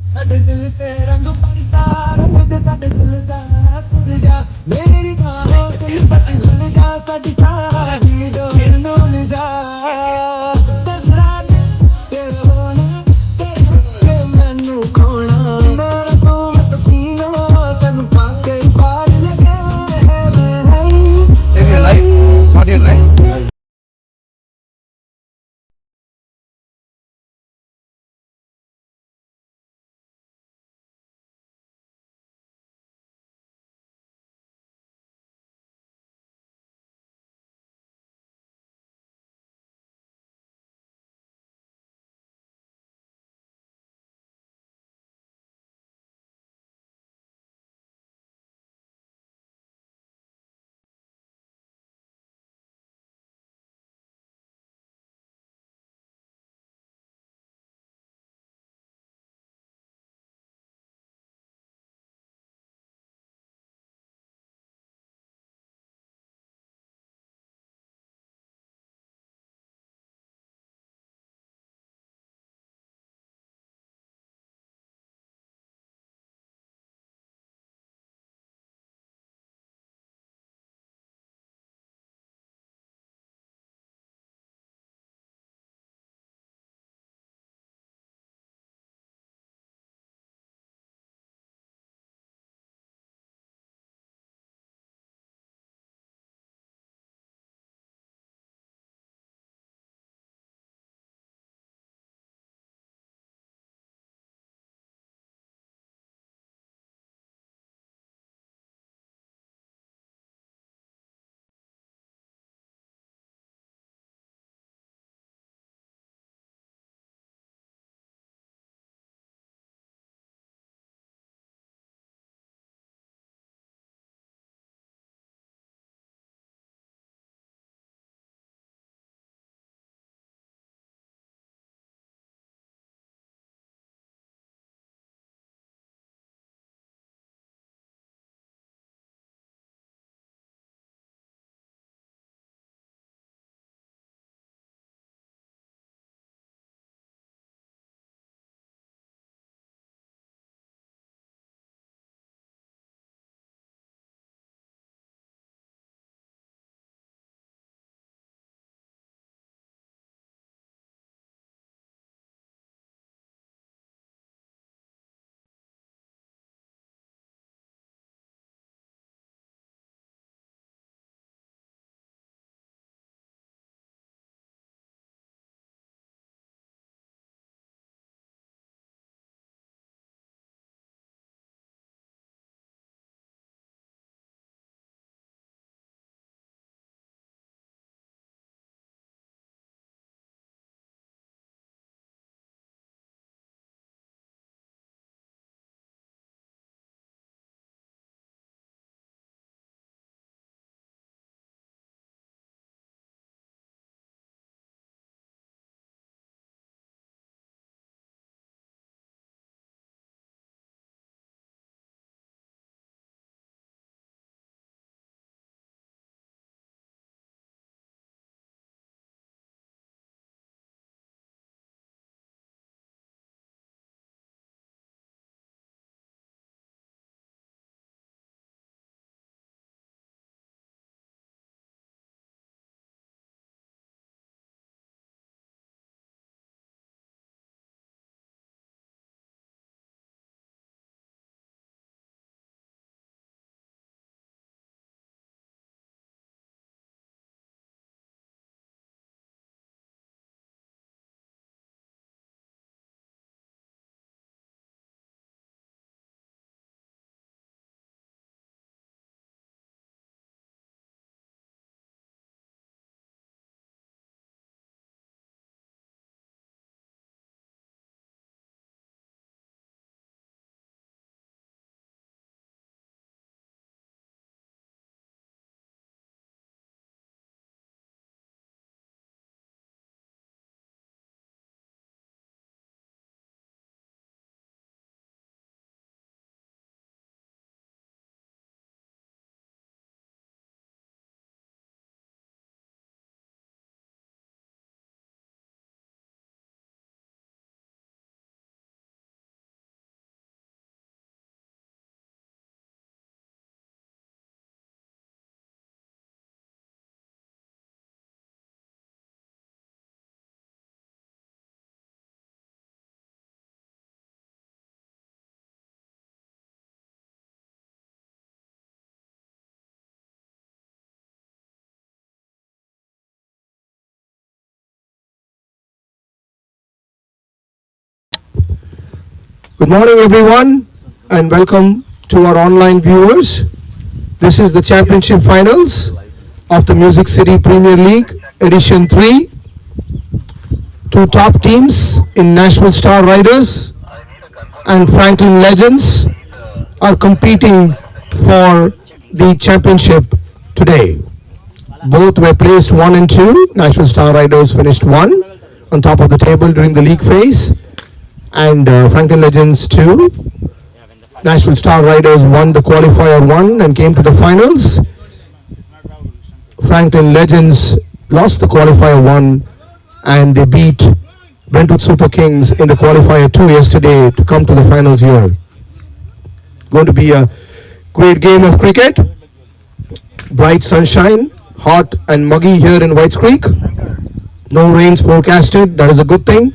ਸਾਡੇ ਦਿਲ ਤੇ ਰੰਗ ਬਰਸਾ ਰੰਗ ਦੇ ਸਾਡੇ ਦਿਲ ਦਾ ਭੁੱਲ ਜਾ ਮੇਰੀ ਬਾਹੋਂ ਦਿਲ ਪੱਟੀ ਭੁੱਲ ਜਾ ਸਾਡੀ ਸਾਰੀ ਡੋਰ ਨੂੰ ਲਿਜਾ ਦਸਰਾ ਨੇ ਤੇਰਾ ਹੋਣਾ ਤੇਰੇ ਮੈਨੂੰ ਖੋਣਾ ਮੇਰਾ ਤੂੰ ਸਕੀਨਾ ਤੈਨੂੰ ਪਾ ਕੇ ਪਾਰ ਲਗੇ ਮੈਂ In your life, not your life. Good morning, everyone, and welcome to our online viewers. This is the championship finals of the Music City Premier League Edition 3. Two top teams in Nashville Star Riders and Franklin Legends are competing for the championship today. Both were placed 1 and 2. Nashville Star Riders finished 1 on top of the table during the league phase, and Franklin Legends 2. Nashville Star Riders won the qualifier 1 and came to the finals. Franklin Legends lost the qualifier 1 and they beat Brentwood Super Kings in the qualifier 2 yesterday to come to the finals here. Going to be a great game of cricket. Bright sunshine, hot and muggy here in Whites Creek. No rains forecasted, that is a good thing.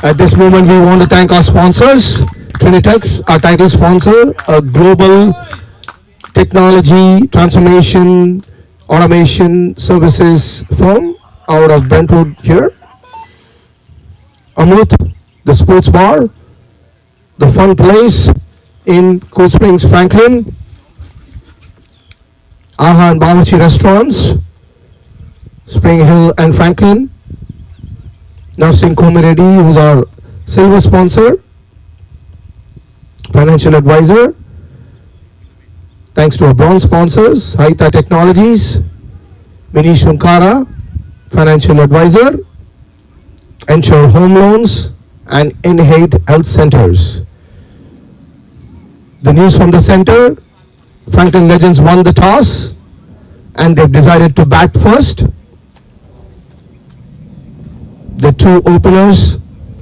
At this moment we want to thank our sponsors. Trinitex, our title sponsor, a global technology, transformation, automation services firm out of Brentwood here. Amut, the sports bar, the fun place in Cool Springs, Franklin. Aha and Bawarchi restaurants, Spring Hill and Franklin. Nursing Komiredi, who's our silver sponsor, financial advisor. Thanks to our bronze sponsors, Haita Technologies, Minish Unkara, financial advisor, Ensure Home Loans, and Inhate Health Centers. The news from the center, Franklin Legends won the toss and they've decided to bat first. The two openers,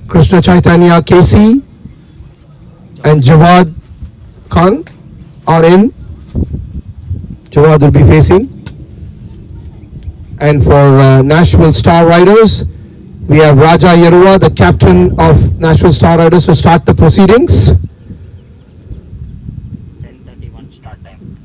Krishna Chaitanya KC and Jawad Khan, are in. Jawad will be facing. And for Nashville Star Riders, we have Raja Yerua, the captain of Nashville Star Riders, to start the proceedings. 10:31 start time.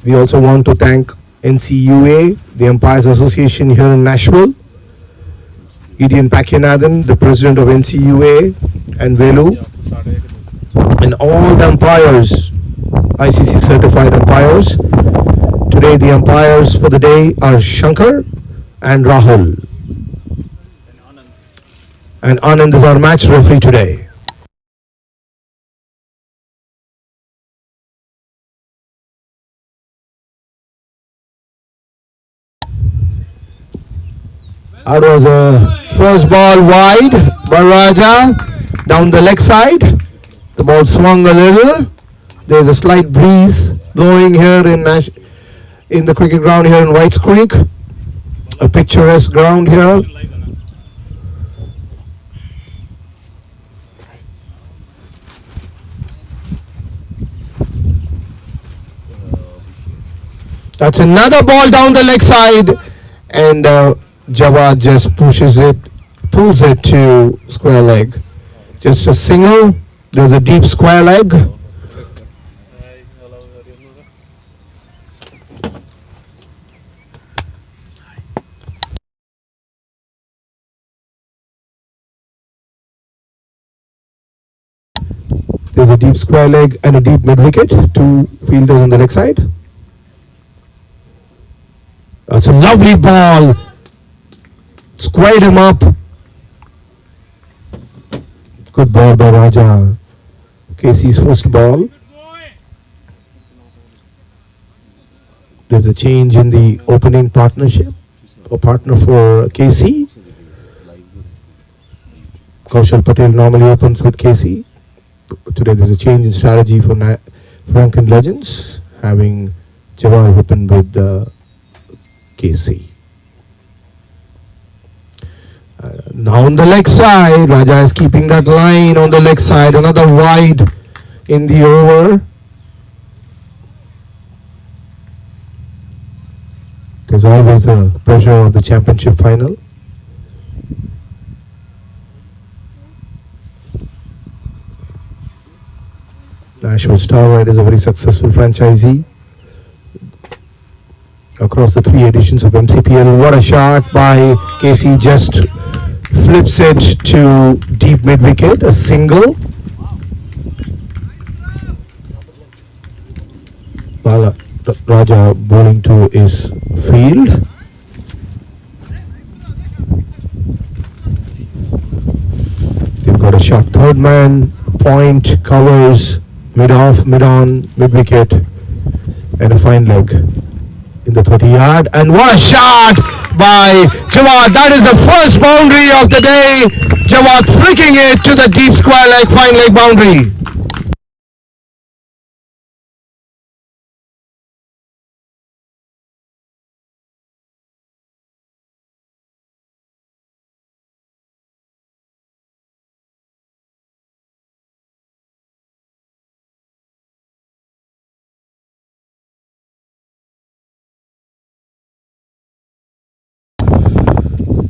We also want to thank NCUA, the Umpires Association here in Nashville, Gideon Pakyanathan, the president of NCUA, and Velu, and all the umpires, ICC certified umpires. Today the umpires for the day are Shankar and Rahul. And Anand is our match referee today. Out was a first ball wide by Raja down the leg side. The ball swung a little. There's a slight breeze blowing here in the cricket ground here in Whites Creek. A picturesque ground here. That's another ball down the leg side, and Jawad just pulls it to square leg. Just a single. There's a deep square leg. There's a deep square leg and a deep mid wicket. Two fielders on the leg side. That's a lovely ball. Squared him up. Good ball by Raja. Casey's first ball. There's a change in the opening partnership. A partner for Casey. Kaushal Patel normally opens with Casey. Today there's a change in strategy for Franklin Legends, having Jawad open with Casey. Now on the leg side, Raja is keeping that line on the leg side. Another wide in the over. There's always the pressure of the championship final. Nashville Star Riders is a very successful franchisee across the 3 editions of MCPL. What a shot by Casey, just flips it to deep mid wicket, a single. Bala Raja bowling to his field. They've got a shot third man, point, covers, mid off, mid on, mid wicket, and a fine leg in the 30-yard. And what a shot by Jawad. That is the first boundary of the day. Jawad flicking it to the deep square leg, fine leg boundary.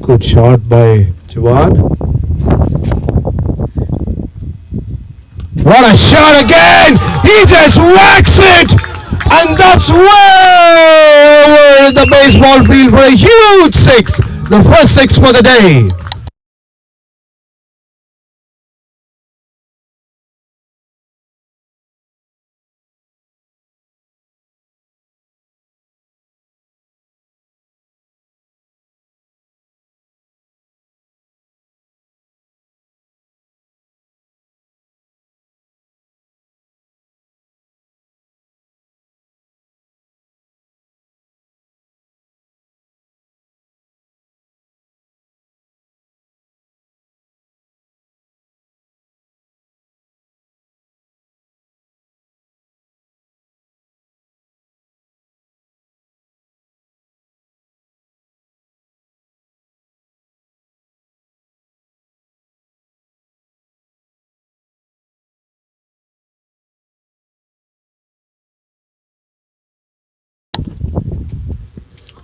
Good shot by Jawad. What a shot again! He just whacks it! And that's way over the baseball field for a huge 6. The first 6 for the day.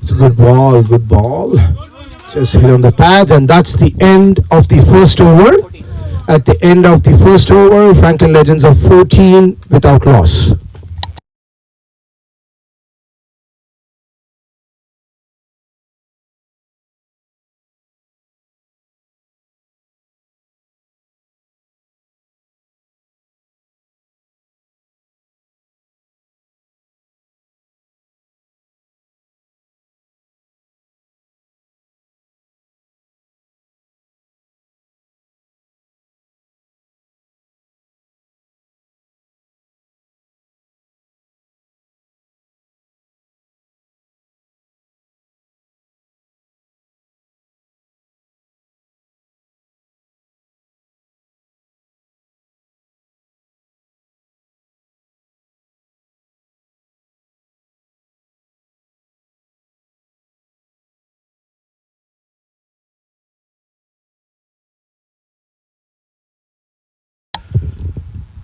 It's a good ball, good ball. Just hit on the pads, and that's the end of the first over. At the end of the first over, Franklin Legends are 14 without loss.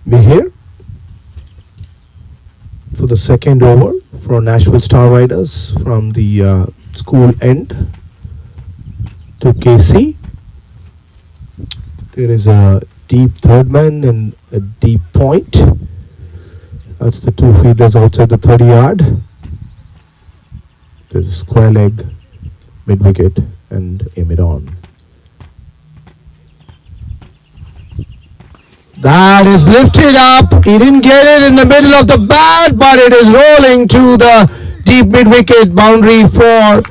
Be here for the second over for Nashville Star Riders from the school end to KC. There is a deep third man and a deep point. That's the 2 fielders outside the 30-yard. There's a square leg, mid wicket, and a mid on. That is lifted up. He didn't get it in the middle of the bat, but it is rolling to the deep mid wicket boundary for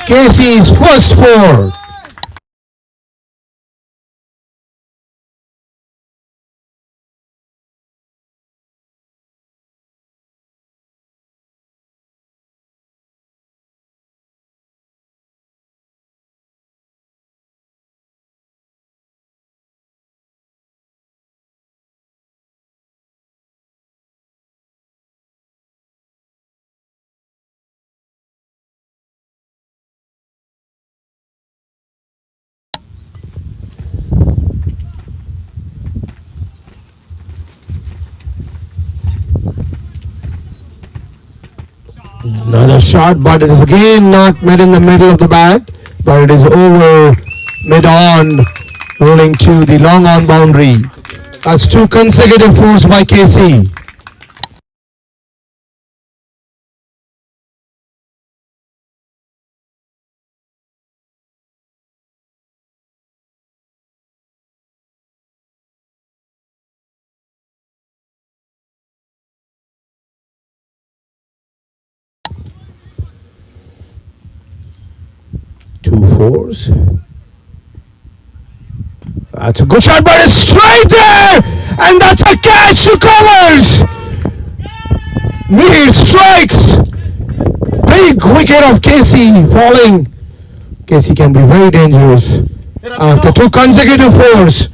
Casey's first 4. Another shot, but it is again not met in the middle of the bat, but it is over mid on, rolling to the long on boundary. That's two consecutive fours by KC. Two fours. That's a good shot, but it's straight there! And that's a catch to covers! Mihir strikes! Big wicket of KC falling. KC can be very dangerous after two consecutive fours.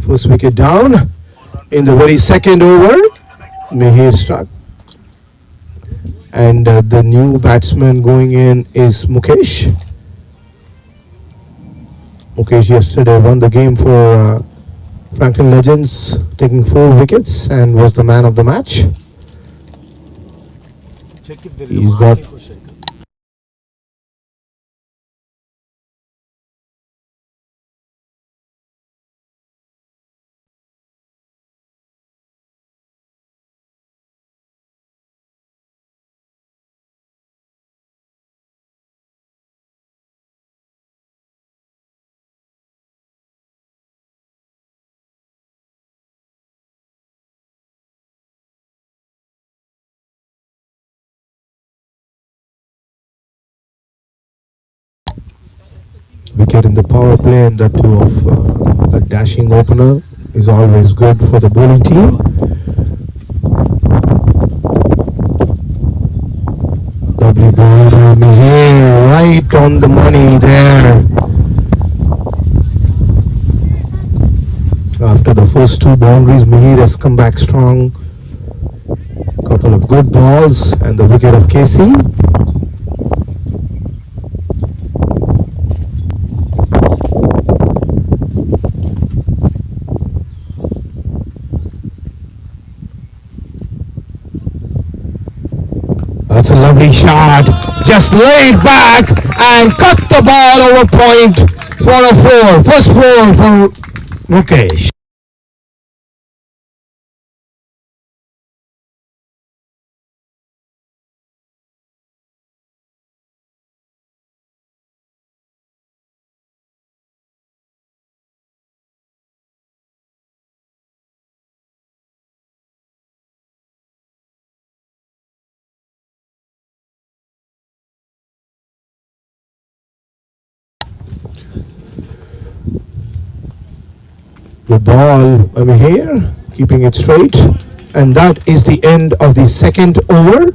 First wicket down in the very second over. Mihir struck. And the new batsman going in is Mukesh. Mukesh yesterday won the game for Franklin Legends, taking 4 wickets and was the man of the match. He's got wicket in the power play, and that too of a dashing opener is always good for the bowling team. Lovely ball by Mihir, right on the money there. After the first 2 boundaries, Mihir has come back strong. Couple of good balls and the wicket of KC. That's a lovely shot. Just laid back and cut the ball over point for a 4. First 4 for Mukesh. The ball over here, keeping it straight, and that is the end of the second over.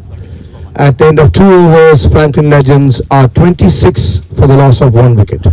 At the end of 2 overs, Franklin Legends are 26 for the loss of 1 wicket.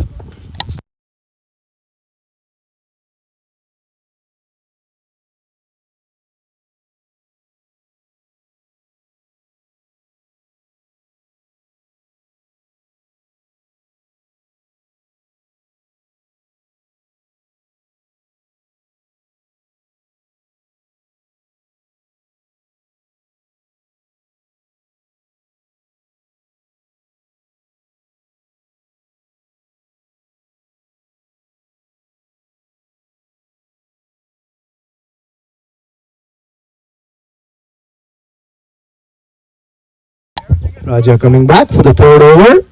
Raja coming back for the third over.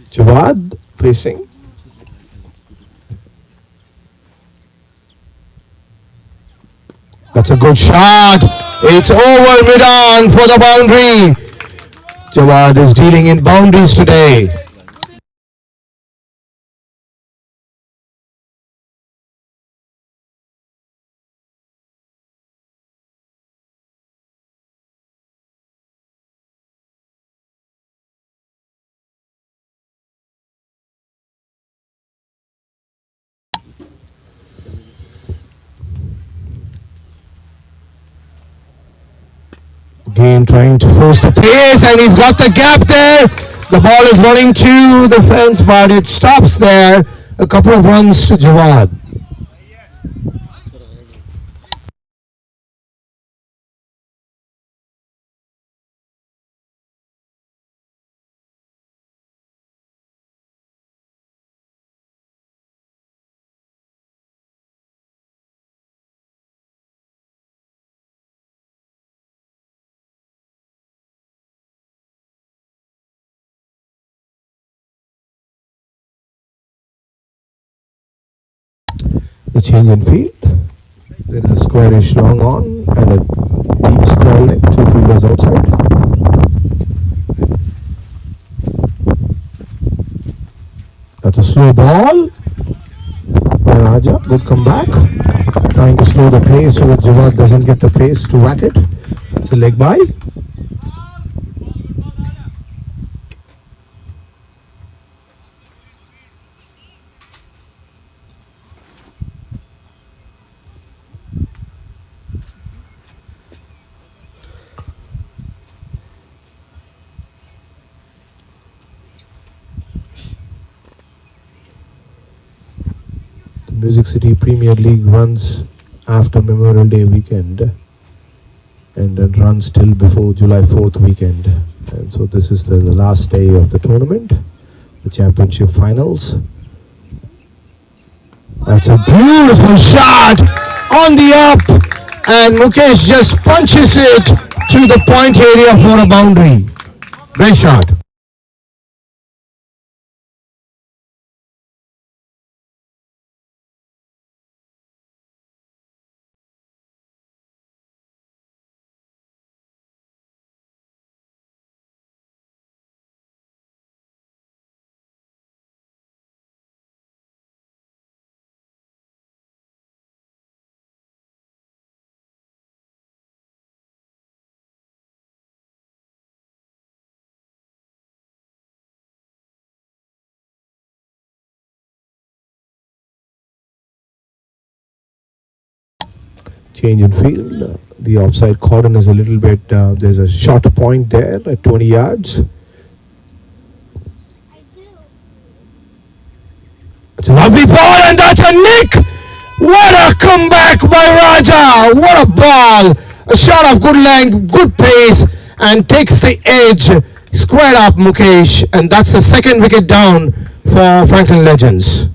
Jawad facing. That's a good shot. It's over mid-on for the boundary. Jawad is dealing in boundaries today. Again trying to force the pace, and he's got the gap there. The ball is running to the fence, but it stops there. A couple of runs to Jawad. The change in field. There is a squarish long on and a deep square leg. Two fielders outside. That's a slow ball by Raja. Good comeback. Trying to slow the pace so that Jawad doesn't get the pace to whack it. It's a leg by. Music City Premier League runs after Memorial Day weekend and then runs till before July 4th weekend. And so this is the last day of the tournament, the championship finals. That's a beautiful shot on the up, and Mukesh just punches it to the point area for a boundary. Great shot. Change in field. The offside cordon is a little bit, there's a short point there at 20 yards. It's a lovely ball, and that's a nick! What a comeback by Raja! What a ball! A shot of good length, good pace, and takes the edge. Squared up Mukesh, and that's the second wicket down for Franklin Legends.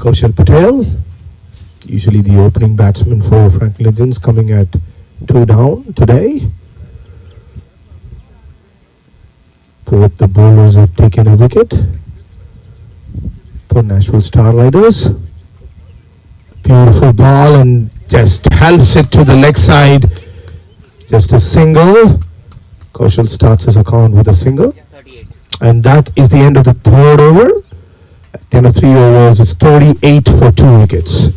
Kaushal Patel, usually the opening batsman for Franklin Legends, coming at 2 down today. Both the bowlers have taken a wicket for Nashville Star Riders. Beautiful ball and just helps it to the leg side. Just a single. Kaushal starts his account with a single. 38. And that is the end of the third over. At the end of 3 overs, it's 38 for 2 wickets.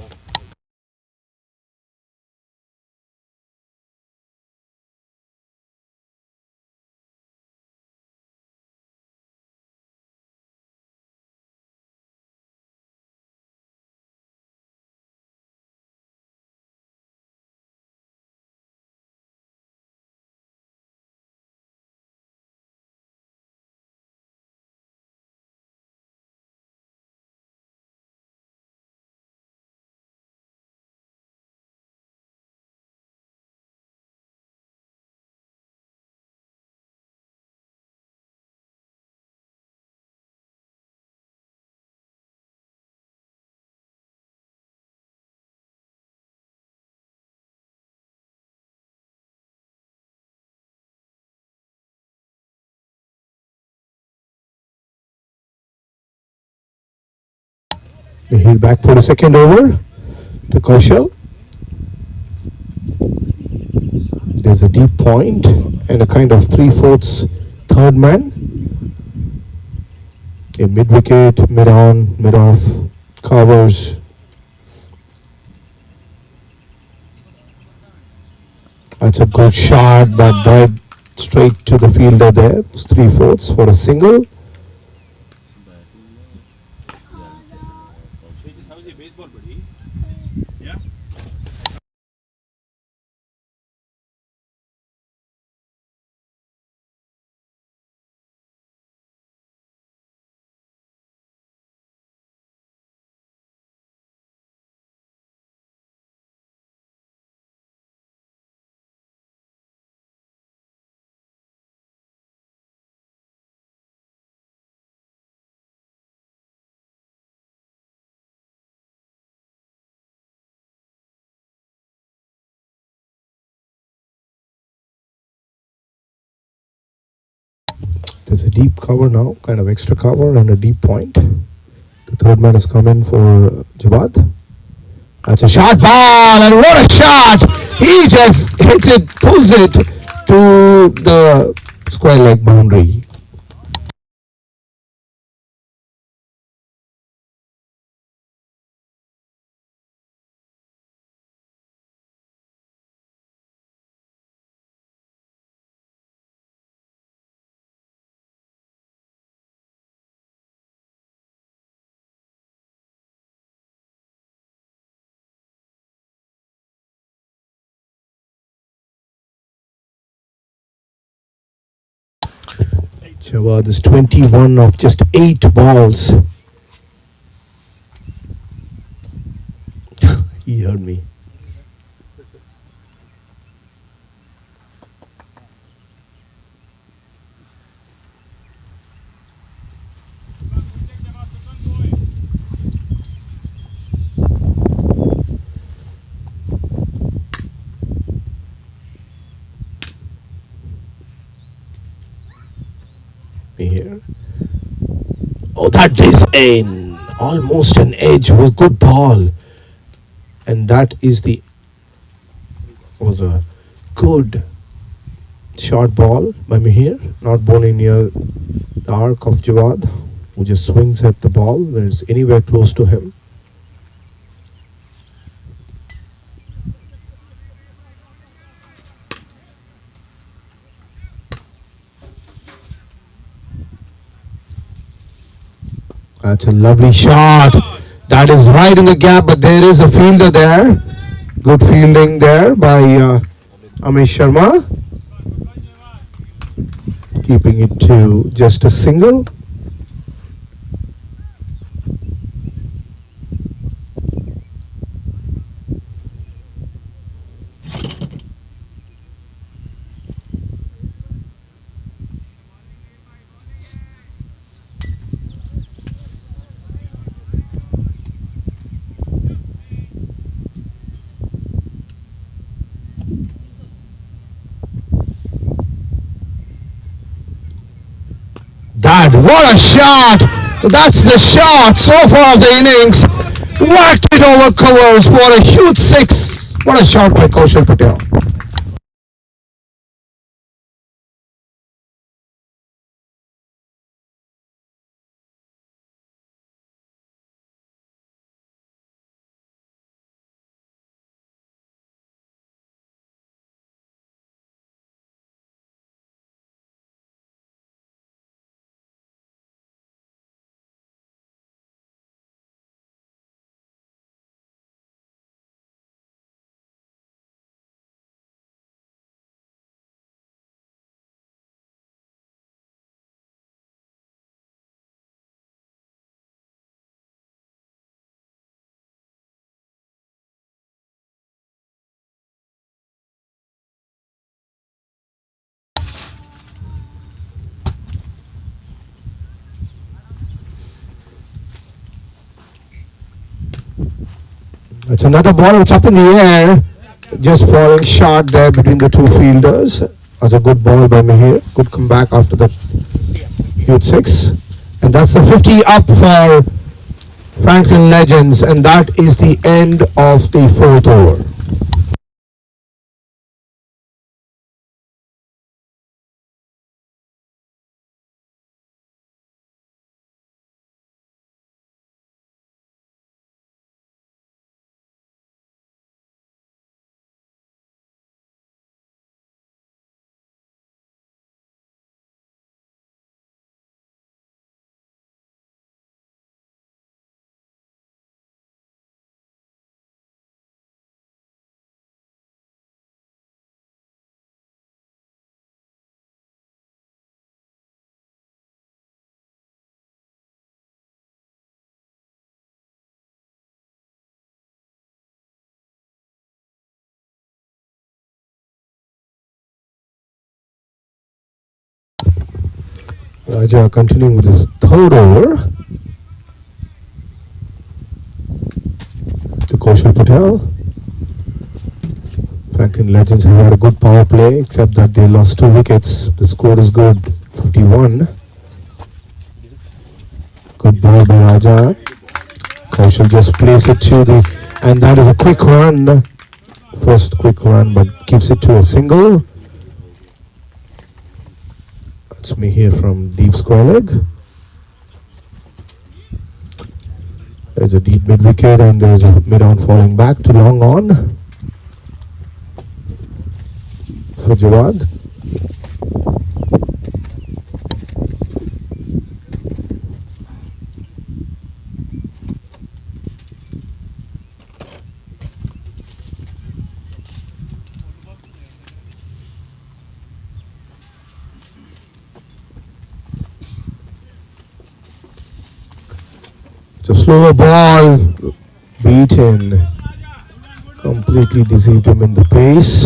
Mihir back for the second over to Kaushal. There's a deep point and a kind of 3/4 third man. A mid wicket, mid on, mid off, covers. That's a good shot, but right straight to the fielder there. 3/4 for a single. There's a deep cover now, kind of extra cover and a deep point. The third man has come in for Jawad. That's a shot ball, and what a shot! He just hits it, pulls it to the square leg boundary. Jawad is 21 of just 8 balls. He heard me. Here. Oh, that is in almost an edge with good ball, and that is was a good short ball by Mihir, not bowling near the arc of Jawad, who just swings at the ball when it's anywhere close to him. That's a lovely shot. That is right in the gap, but there is a fielder there. Good fielding there by Amish Sharma. Keeping it to just a single. that. What a shot! That's the shot so far of the innings. Whacked it over covers for a huge six. What a shot by Kaushal Patel. It's another ball. It's up in the air. Just falling short there between the two fielders. That's a good ball by Mihir. Good comeback after that huge six. And that's the 50 up for Franklin Legends. And that is the end of the fourth over. Raja continuing with his third over to Kaushal Patel. Franklin Legends have had a good power play, except that they lost 2 wickets. The score is good, 51. Good ball by Raja. Kaushal just plays it to the, and that is a quick run. First quick run, but keeps it to a single. That's me here from deep square leg. There's a deep mid wicket and there's a mid on falling back to long on for Jawad. It's a slower ball, beaten, completely deceived him in the pace.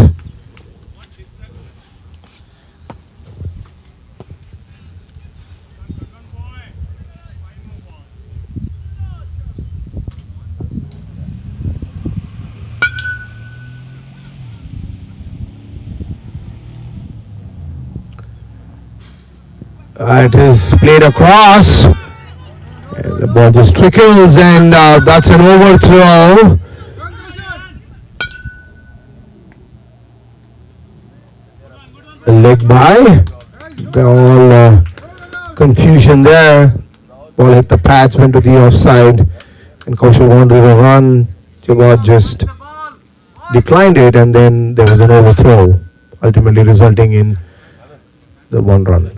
It is played across. And the ball just trickles and that's an overthrow. A leg by. All confusion there. Ball hit the pads, went to the offside. And Kaushal wanted a run. Jawad just declined it and then there was an overthrow, ultimately resulting in the 1 run.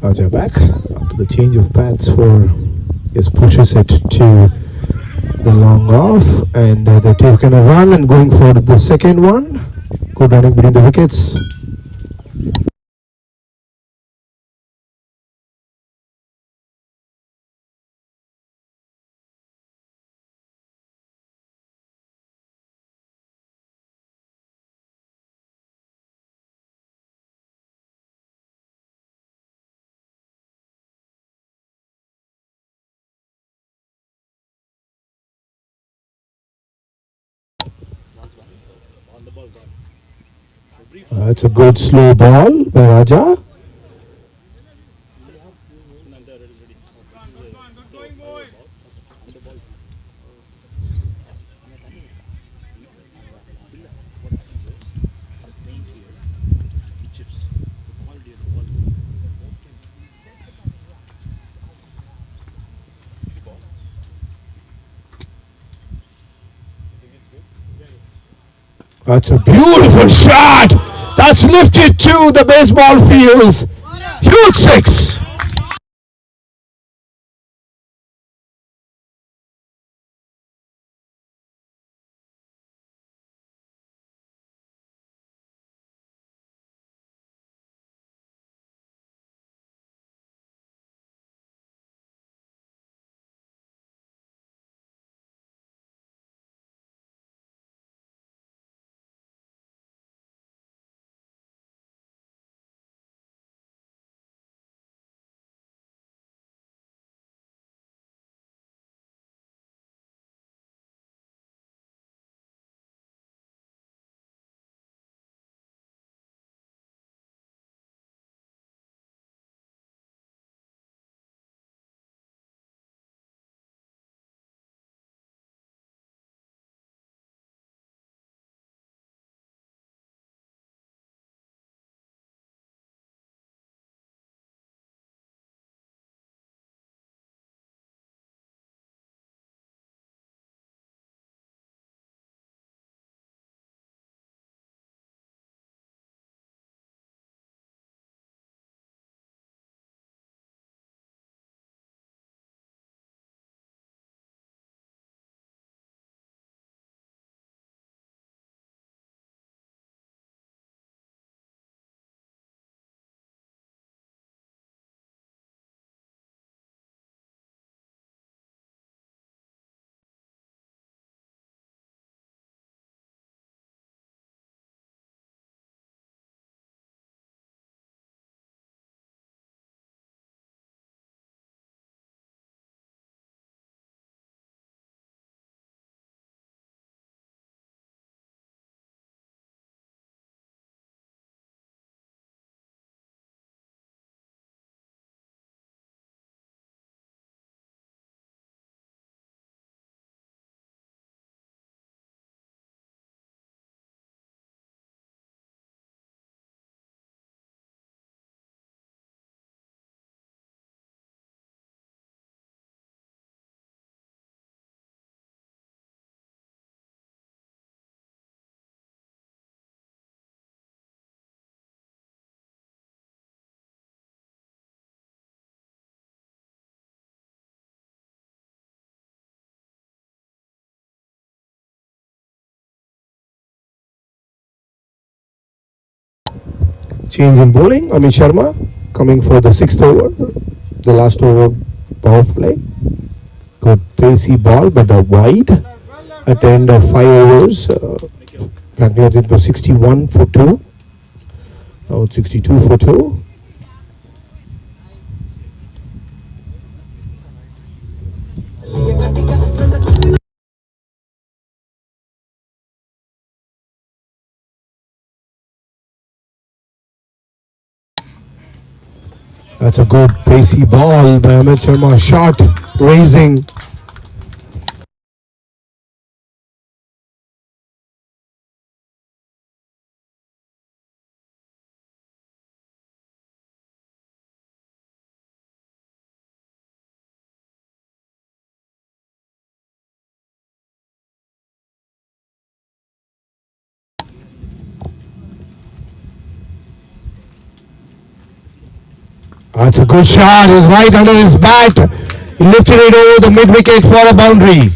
Raja back after the change of pads for just pushes it to the long off, and they're taking a run and going for the second one. Good running between the wickets. That's a good slow ball by Raja. That's a beautiful shot. That's lifted to the baseball fields. Huge six. Change in bowling. Amit Sharma coming for the sixth over, the last over power play. Good pacey ball, but a wide at the end of 5 overs. Franklin it was 61 for 2. Now it's 62 for 2. That's a good pacey ball by Amit Sharma. Shot raising. That's a good shot. He's right under his bat. He lifted it over the mid wicket for a boundary.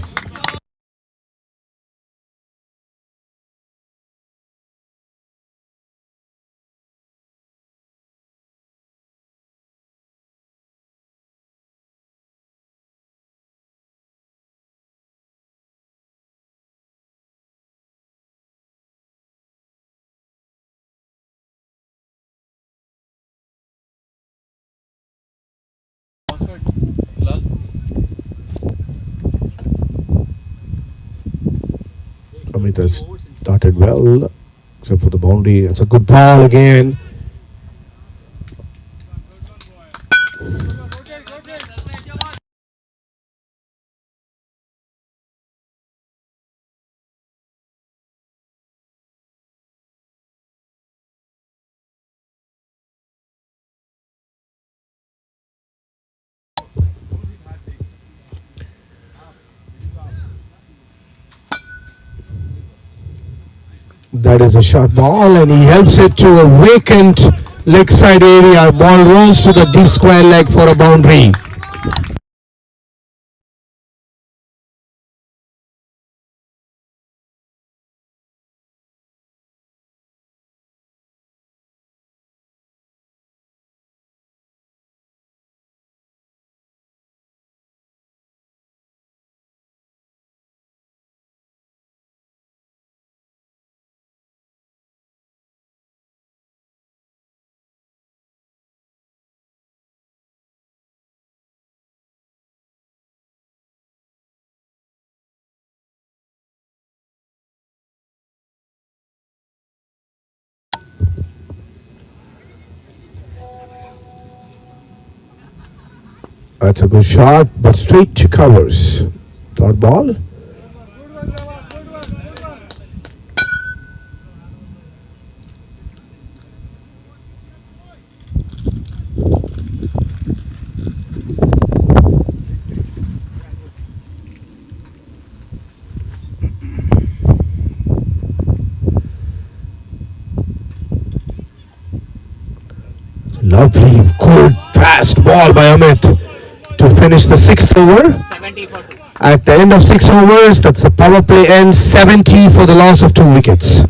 Amit has started well, except for the boundary. It's a good ball again. That is a short ball, and he helps it to a vacant leg side area. Ball rolls to the deep square leg for a boundary. That's a good shot, but straight to covers. Dot ball. Lovely, good, fast ball by Amit to finish the sixth over. 70 for 2. At the end of 6 overs, that's a power play end, 70 for the loss of 2 wickets.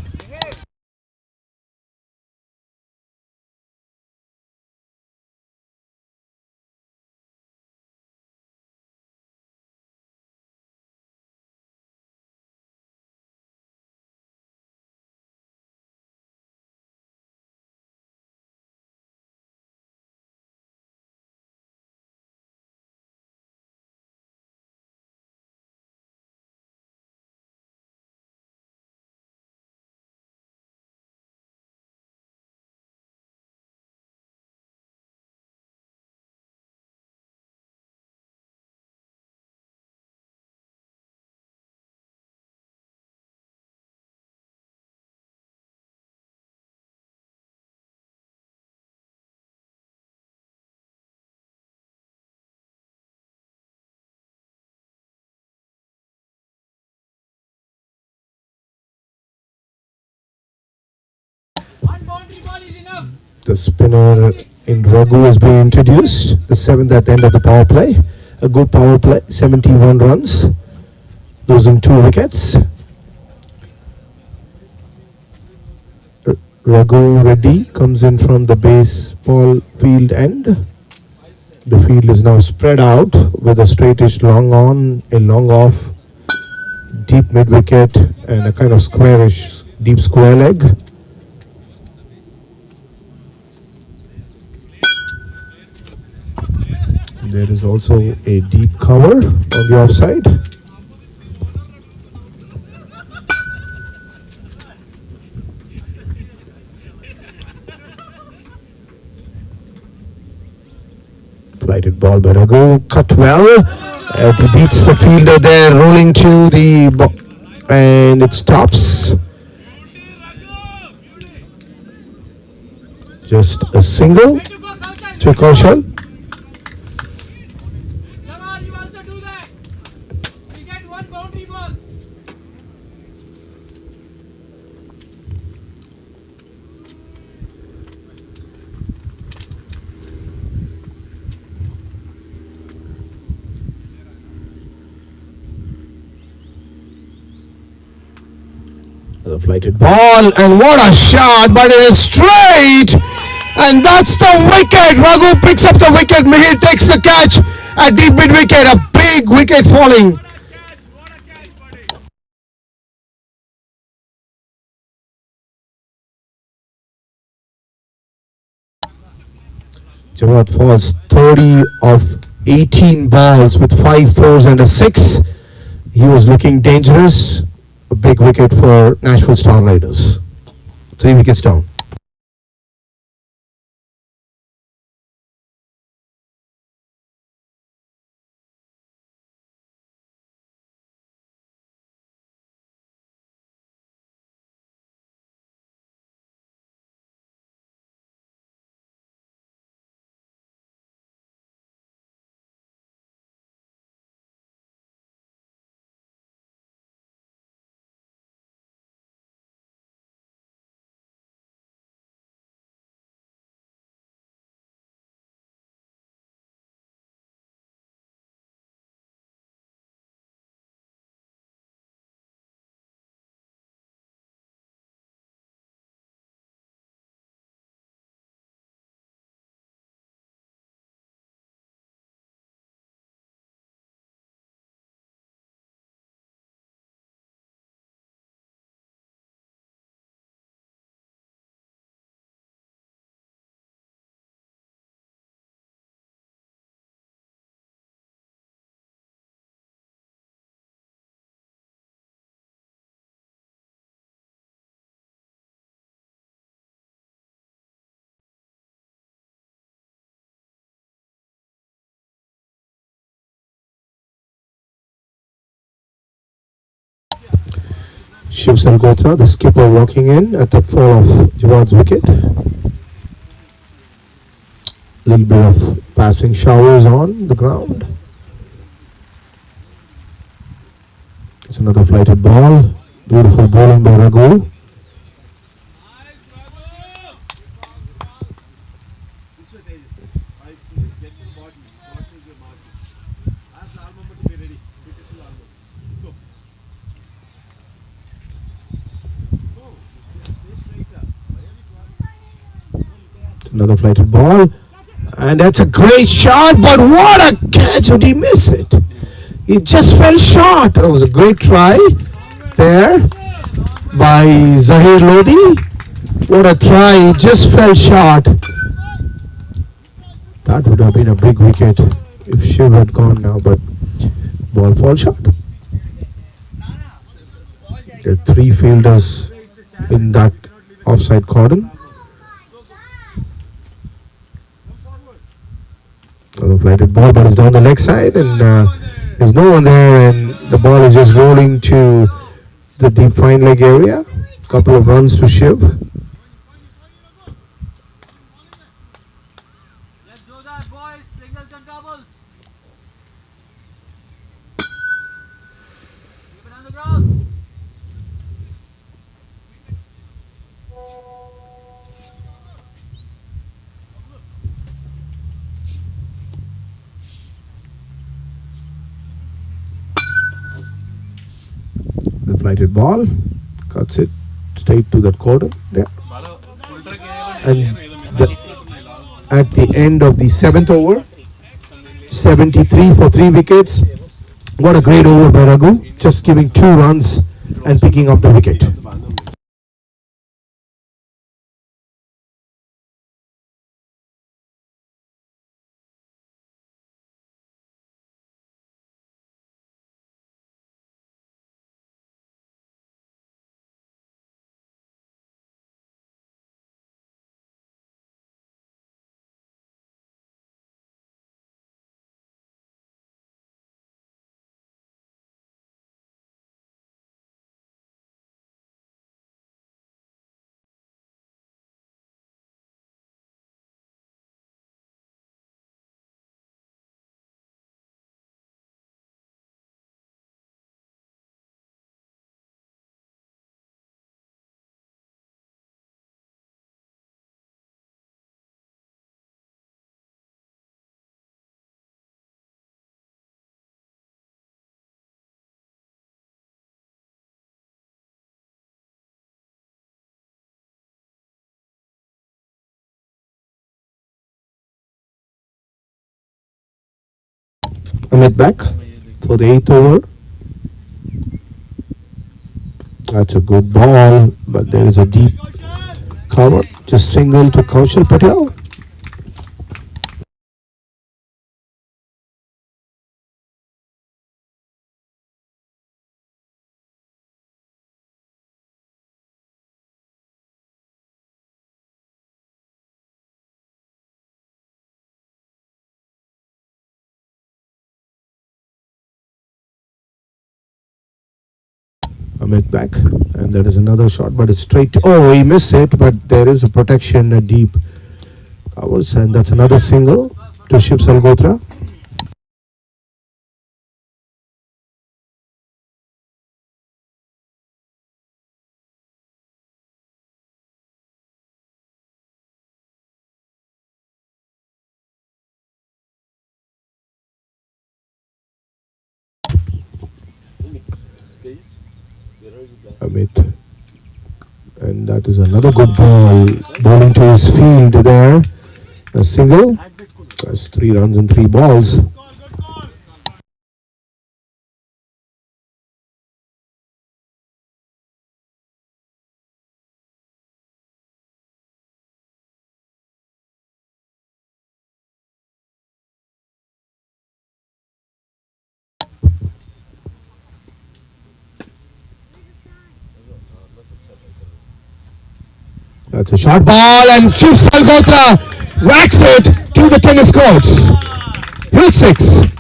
The spinner in Raghu has been introduced. The seventh at the end of the power play. A good power play, 71 runs, losing 2 wickets. Raghu Reddy comes in from the baseball field end. The field is now spread out with a straightish long on, a long off, deep mid wicket, and a kind of squarish deep square leg. There is also a deep cover on the offside. Flighted ball by Raghu, cut well. It beats the fielder there, rolling to the and it stops. Just a single to Kaushal. The flighted ball, and what a shot, but it is straight, and that's the wicket. Raghu picks up the wicket, Mihir takes the catch at deep mid wicket, a big wicket falling. Jawad falls 30 of 18 balls with 5 fours and a 6. He was looking dangerous. A big wicket for Nashville Star Riders. 3 wickets down. Shiv Salgotra, the skipper, walking in at the fall of Jawad's wicket. Little bit of passing showers on the ground. It's another flighted ball. Beautiful bowling by Raghu. Another flighted ball, and that's a great shot, but what a catch. Did he miss it? He just fell short. That was a great try there by Zahir Lodi. What a try. He just fell short. That would have been a big wicket if Shiv had gone now, but ball falls short. There are 3 fielders in that offside cordon. A flighted ball, but it's down the leg side, and there's no one there, and the ball is just rolling to the deep fine leg area. Couple of runs to Shiv. Let's do that, boys. Singles and doubles. Keep it on the ground. The flighted ball cuts it straight to that corner there. And at the end of the 7th over, 73 for 3 wickets. What a great over by Raghu, just giving 2 runs and picking up the wicket. Amit back for the 8th over. That's a good ball, but there is a deep cover. Just single to Kaushal Patel. Amit back, and that is another shot, but it's straight. Oh, he missed it, but there is a protection, a deep covers, and that's another single to Shiv Salgotra. Amit, and that is another good ball, bowling to his field there. A single. That's 3 runs and 3 balls. That's a short ball, and Shiv Salgotra whacks it to the tennis courts. Hit 6.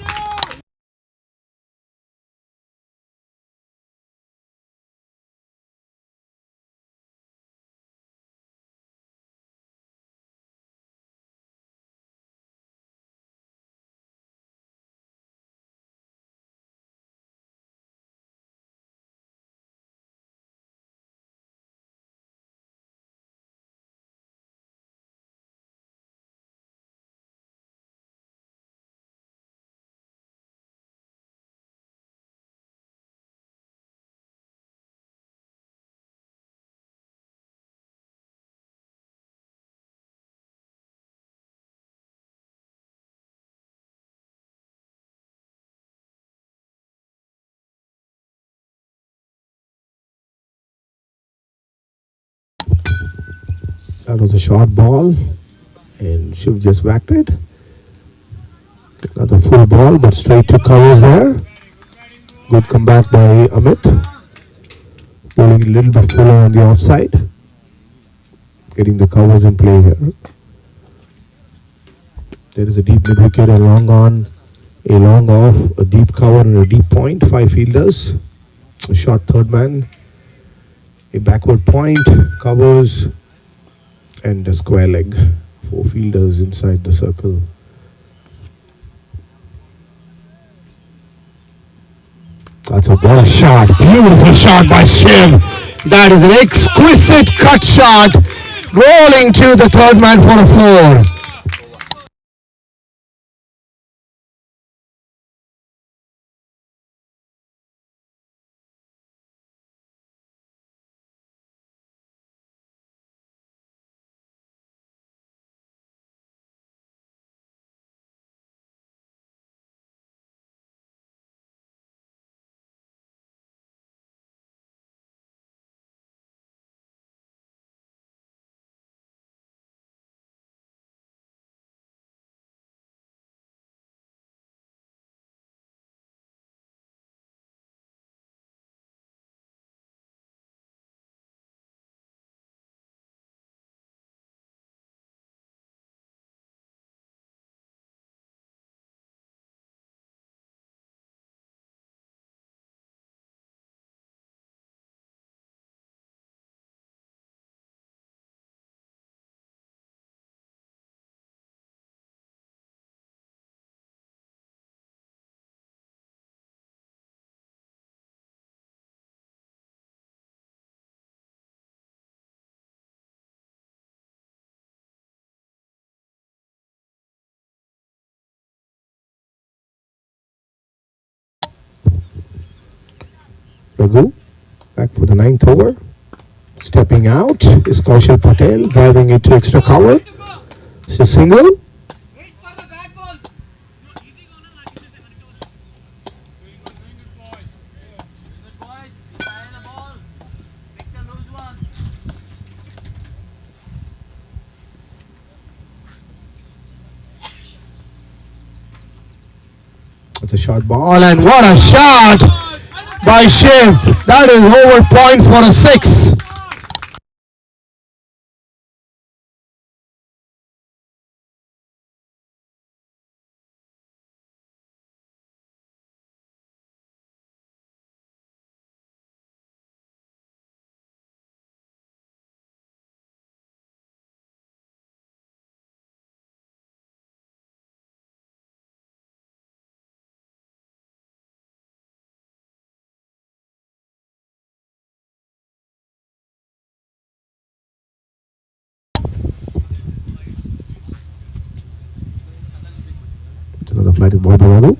That was a short ball, and Shiv just whacked it. Another full ball, but straight to covers there. Good comeback by Amit. Bowling a little bit fuller on the offside. Getting the covers in play here. There is a deep mid wicket, a long on, a long off, a deep cover, and a deep point. 5 fielders. A short third man. A backward point, covers, and a square leg. 4 fielders inside the circle. That's a what a shot. Beautiful shot by Shiv. That is an exquisite cut shot. Rolling to the third man for a 4. Raghu back for the 9th over. Stepping out is Kaushal Patel, driving it to extra cover. It's a single. It's a short ball, and what a shot by Shiv. That is over point for a 6. Another flighted ball by Raghu,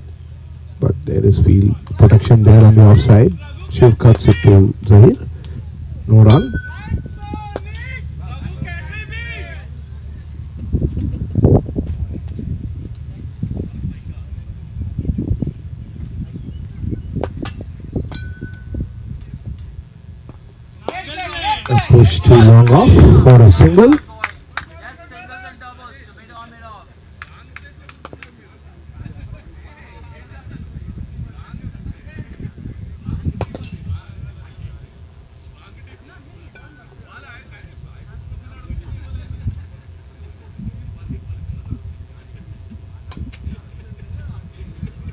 but there is field protection there on the offside. Shiv cuts it to Zahir. No run. A push too long off for a single.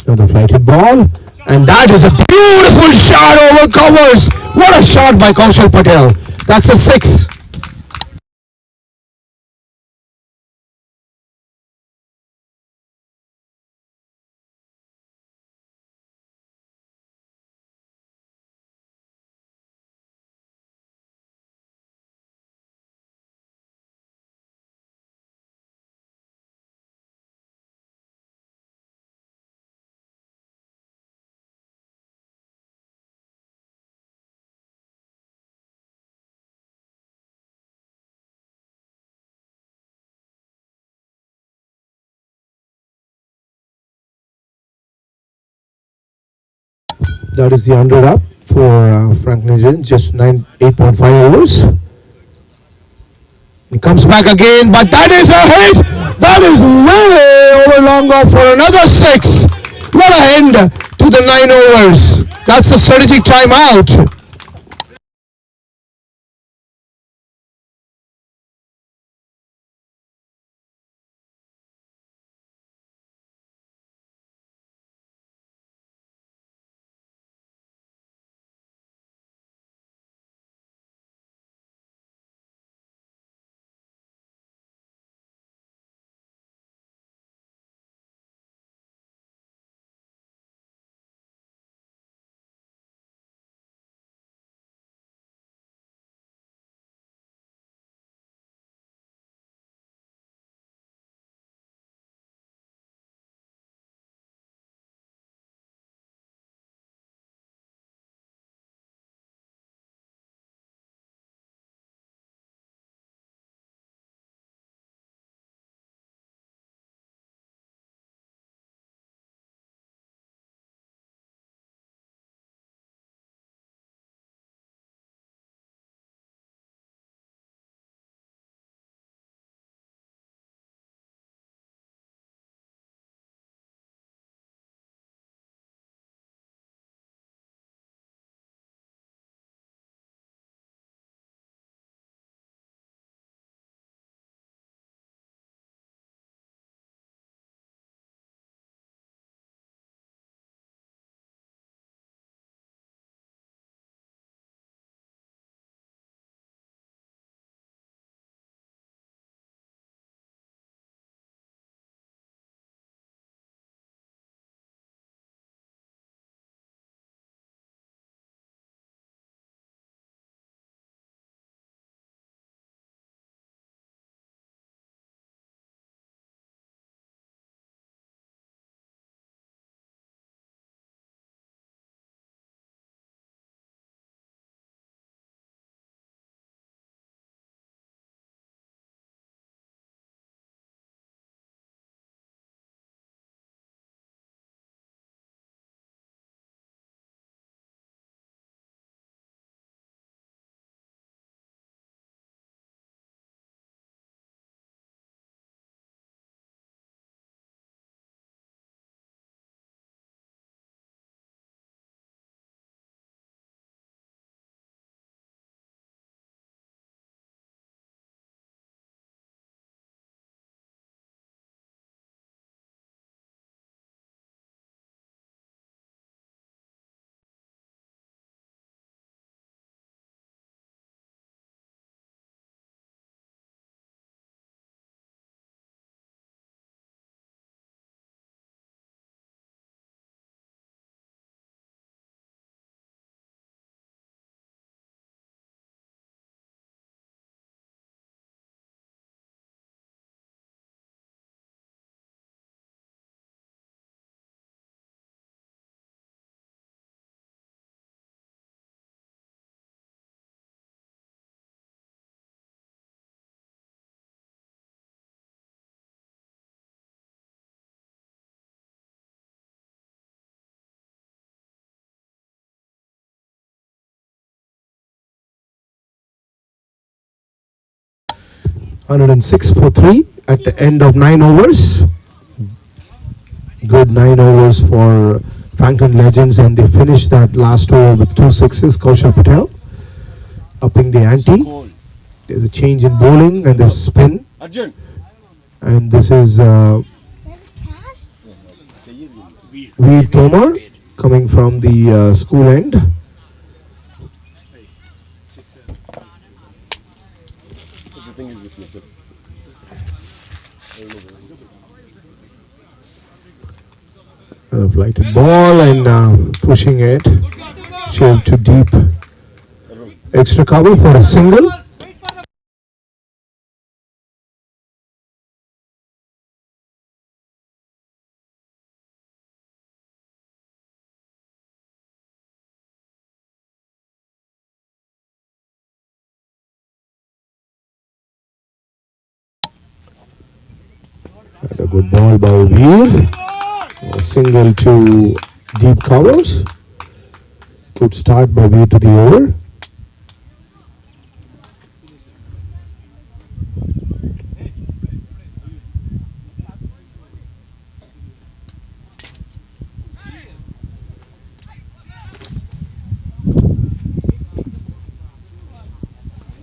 Another flighted ball, and that is a beautiful shot over covers. What a shot by Kaushal Patel. That's a 6. That is the 100 up for Frank Nijin, just 8.5 overs. He comes back again, but that is a hit. That is way over long off for another 6. What a end to the 9 overs. That's a strategic timeout. 106 for 3 at the end of 9 overs. Good 9 overs for Franklin Legends, and they finished that last over with 2 sixes. Kaushal Patel upping the ante. There's a change in bowling and there's spin. And this is Veer Tomar coming from the school end. Flighted ball and pushing it. Shaved to deep. Extra cover for a single. And a good ball by Veer. A single to deep covers. Good start by Veer to the over.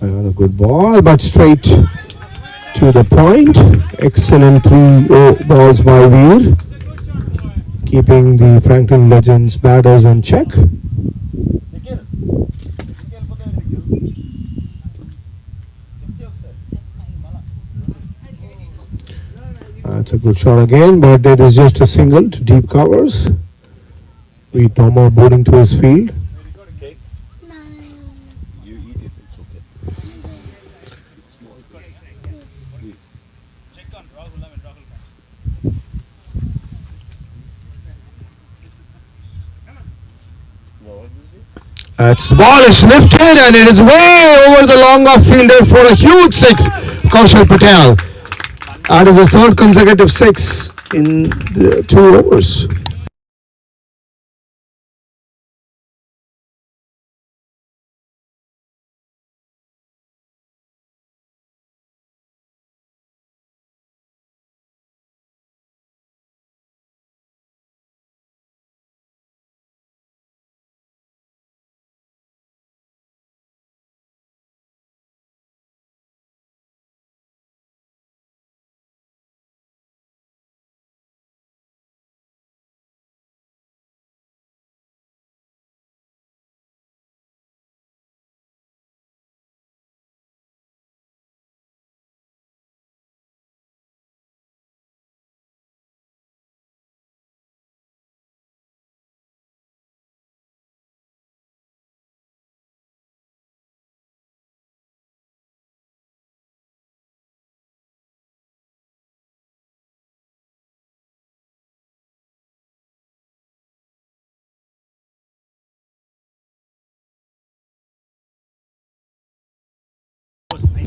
Another good ball, but straight to the point. Excellent 3 balls by Veer, keeping the Franklin Legends batters on check. That's a good shot again, but it is just a single to deep covers. Veer Tomar bowling to his field. The ball is lifted and it is way over the long off fielder for a huge 6. Kaushal Patel. That is the third consecutive 6 in the 2 overs.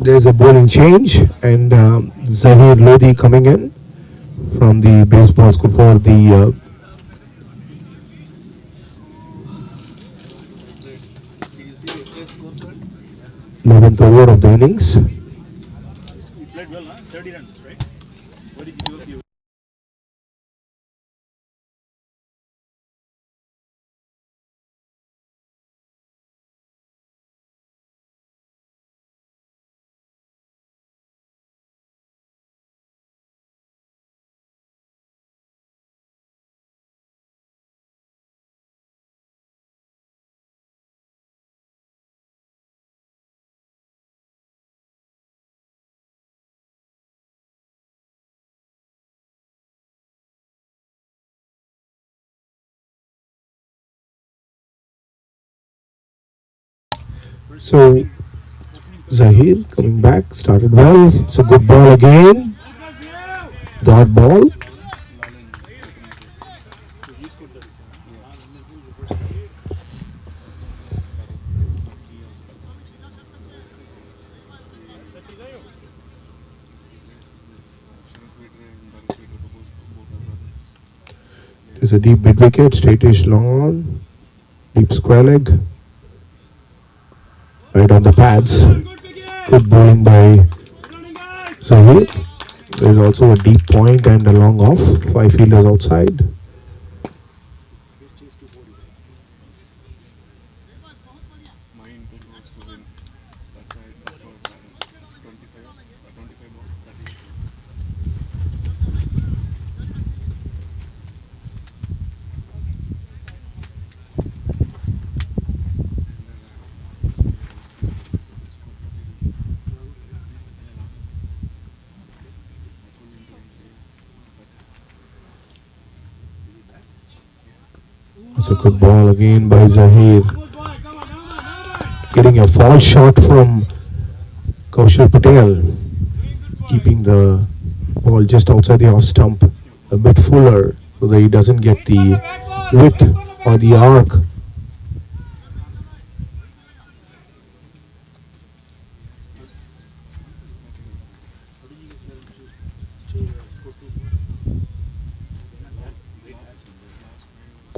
There's a bowling change and Zahir Lodi coming in from the baseball school for the 11th over of the innings. He played well, huh? 30 runs, right? What did you do? So Zahir coming back, started well. It's a good ball again. Dot ball. There's a deep mid wicket, straightish long on, deep square leg. Right on the pads. Good bowling by Zahir. There is also a deep point and a long off. 5 fielders outside. My intent was to win. That's why 25 balls, 30. It's a good ball again by Zahir. Getting a fall shot from Kaushal Patel. Keeping the ball just outside the off stump a bit fuller so that he doesn't get the width or the arc.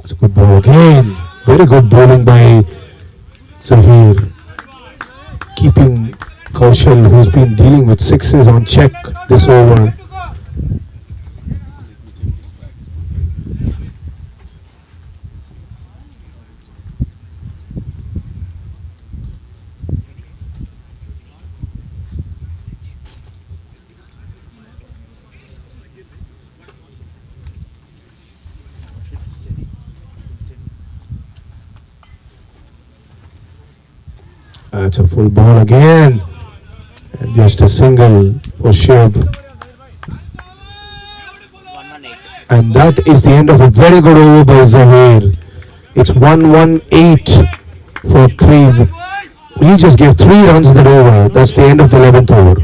It's a good ball again. Very good bowling by Zahir. Keeping Kaushal, who's been dealing with sixes, on check this over. That's a full ball again. And just a single for Shiv. 118. And that is the end of a very good over by Zahir. It's 118 for 3. He just gave 3 runs in that over. That's the end of the 11th over.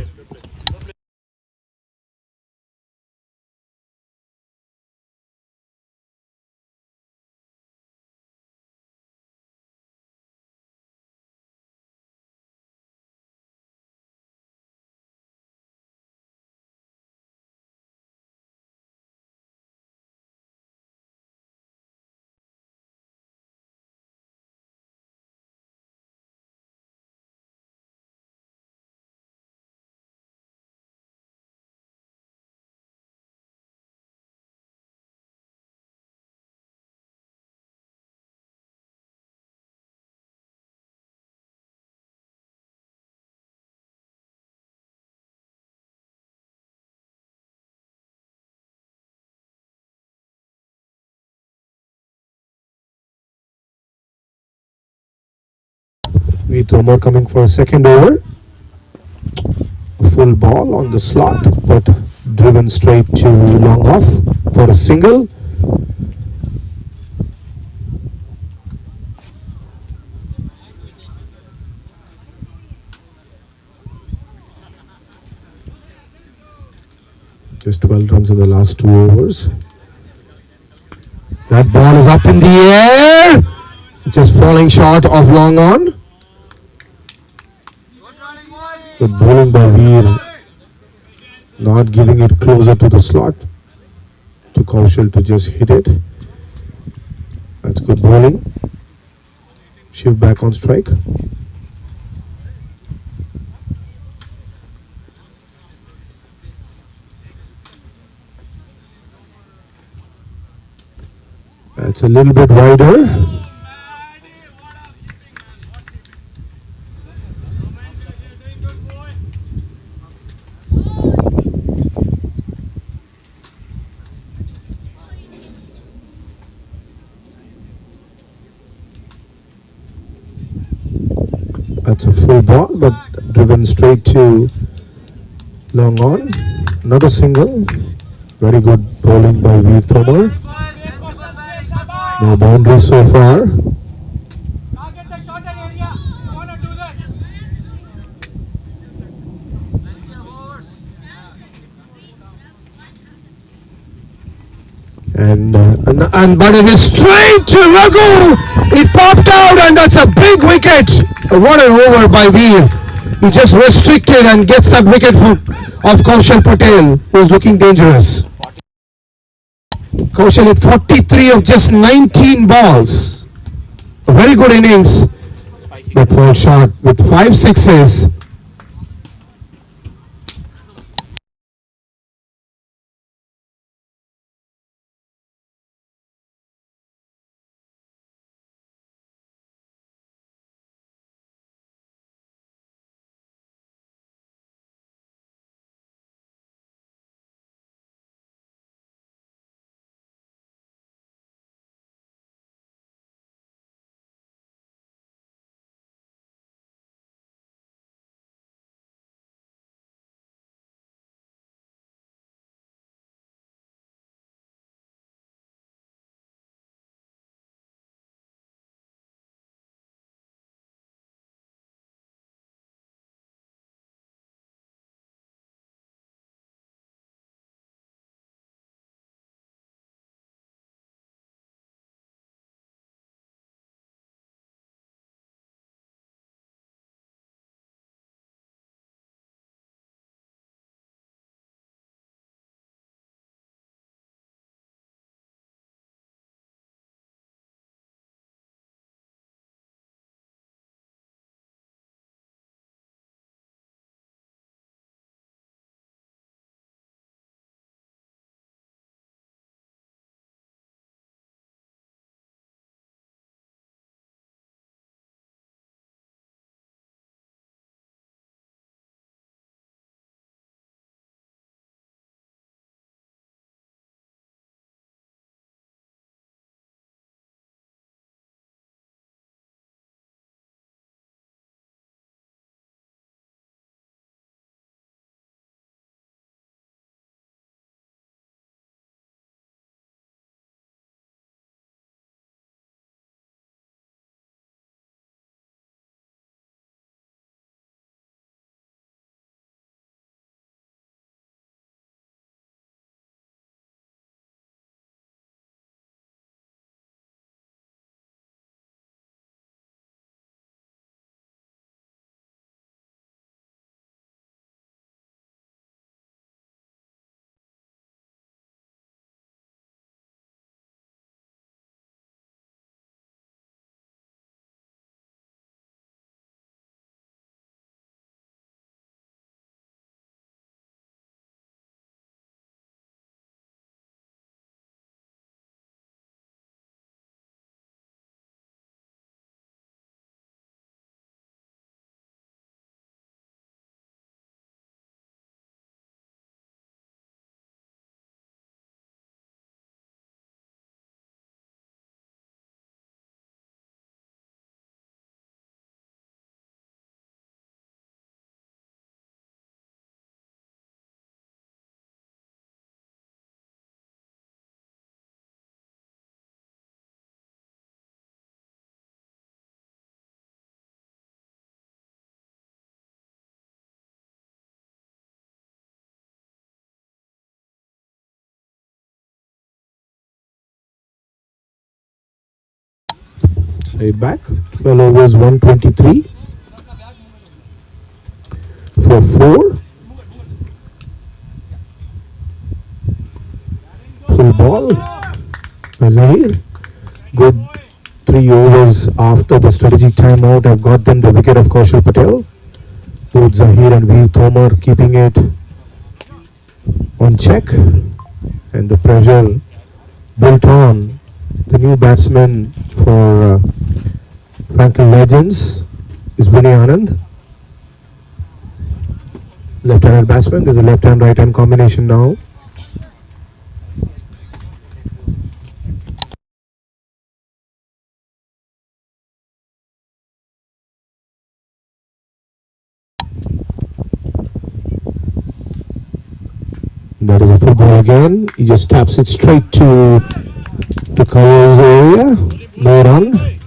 With Omar coming for a second over. A full ball on the slot, but driven straight to long off for a single. Just 12 runs in the last 2 overs. That ball is up in the air. Just falling short of long on. Good bowling by Veer, not giving it closer to the slot to Kaushal to just hit it. That's good bowling. Shiv back on strike. That's a little bit wider. That's a full ball, but driven straight to long on. Another single. Very good bowling by Veer Tomar. No boundaries so far. And but it is straight to Raghu. It popped out, and that's a big wicket. What an over by Veer. He just restricted and gets that wicket of Kaushal Patel, who's looking dangerous. Kaushal hit 43 of just 19 balls. A very good innings, but fall short with 5 sixes. Side back. 12 overs, 123 for 4. Full ball. Zahir. Good 3 overs after the strategic timeout have got them the wicket of Kaushal Patel. Both Zahir and Veer Tomar keeping it on check, and the pressure built on the new batsman for Franklin Legends is Vinay Anand. Left-handed batsman. There's a left-hand right-hand combination now. That is a full ball again. He just taps it straight to the covers area. No run.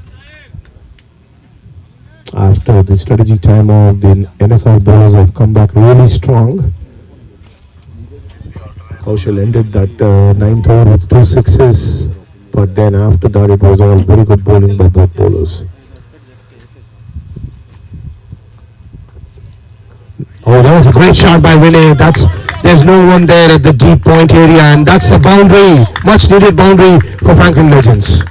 After the strategic timeout, the NSR bowlers have come back really strong. Kaushal ended that 9th over with 2 sixes, but then after that it was all very good bowling by both bowlers. Oh, that was a great shot by Vinay. There's no one there at the deep point area, and that's the boundary, much needed boundary for Franklin Legends.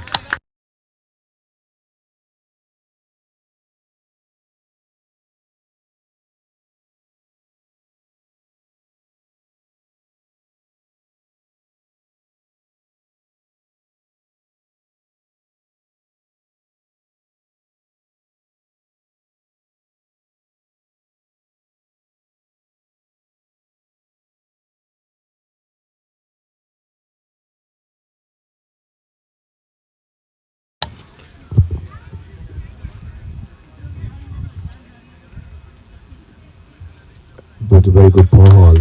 But a very good ball.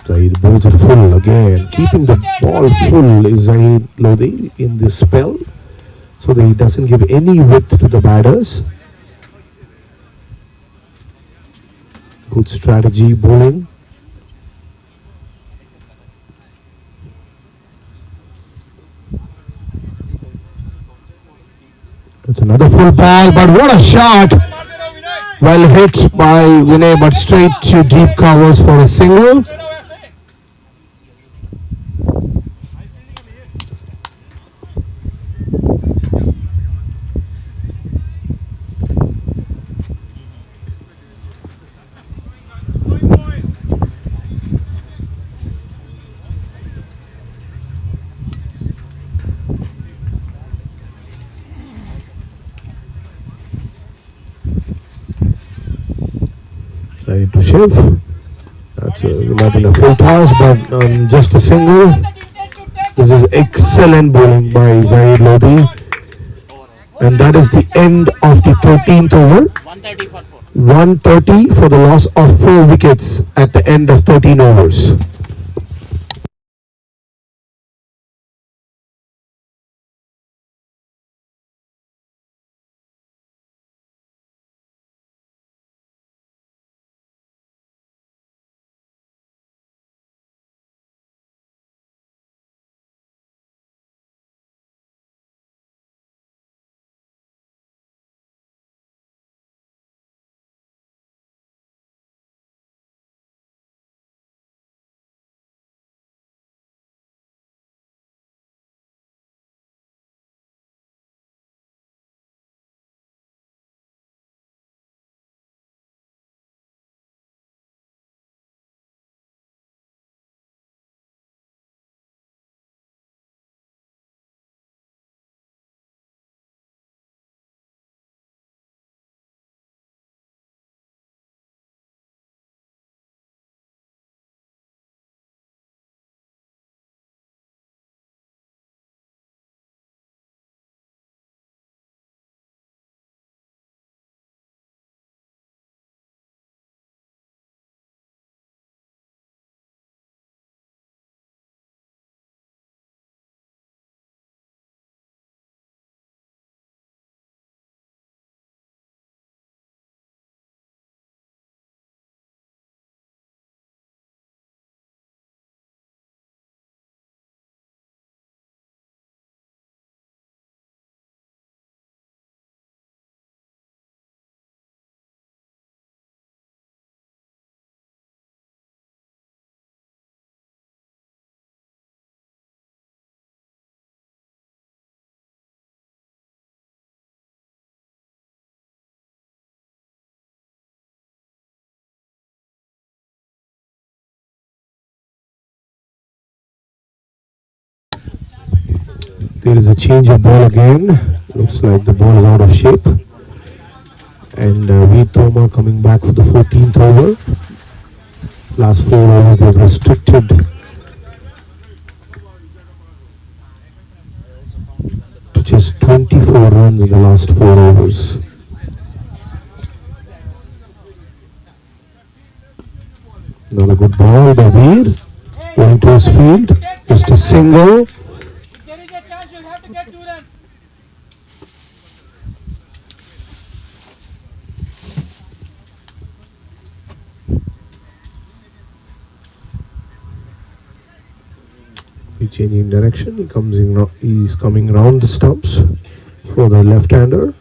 Zahid bowls it full again. Keeping the ball full is Zahid Lodi in this spell, so that he doesn't give any width to the batters. Good strategy bowling. It's another full ball, but what a shot! Well hit by Vinay, but straight to deep covers for a single. To Shiv. That's not in a full toss, but just a single. This is excellent bowling by Zahid Lodi. And that is the end of the 13th over. 130 for 4. 130 for the loss of 4 wickets at the end of 13 overs. There is a change of ball again. Looks like the ball is out of shape. And Veer Thoma coming back for the 14th over. Last 4 overs they've restricted to just 24 runs in the last 4 overs. Another good ball by Veer. Going to his field. Just a single. There is a chance you'll have to get 2 runs. He's changing direction. He's coming round the stumps for the left-hander.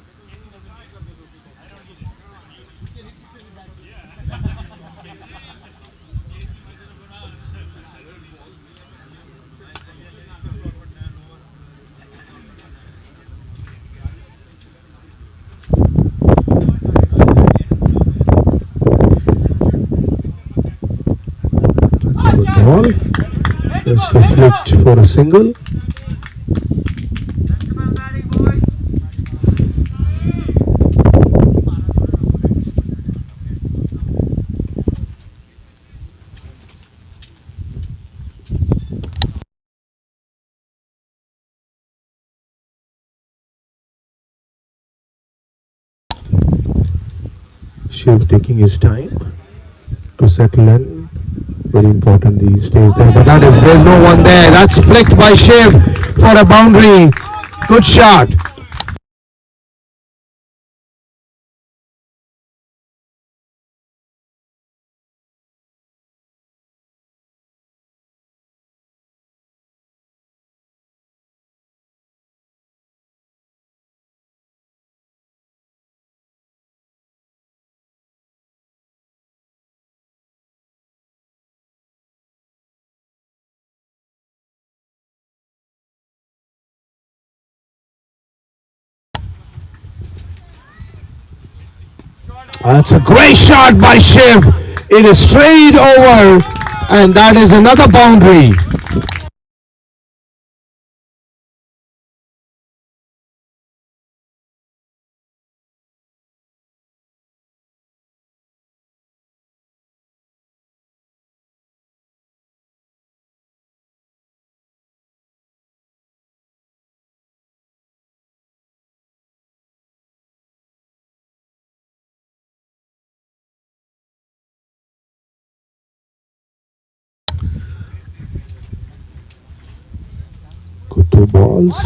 Ball. Just a flick for a single. Shiv taking his time to settle in. Very important he stays there, but there's no one there. That's flicked by Shiv for a boundary. Good shot. That's a great shot by Shiv. It is straight over, and that is another boundary. Good 2 balls.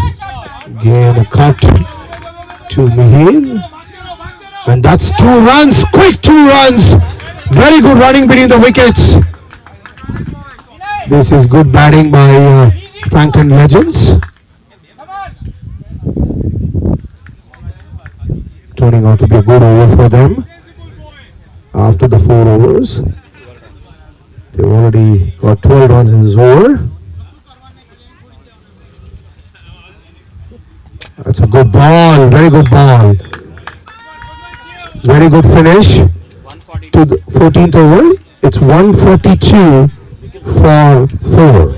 Again a cut to Mihir. And that's 2 runs. Quick 2 runs. Very good running between the wickets. This is good batting by Franklin Legends. Turning out to be a good over for them. After the 4 overs, they've already got 12 runs in this over. That's a good ball, very good ball. Very good finish to the 14th over. It's 142 for 4.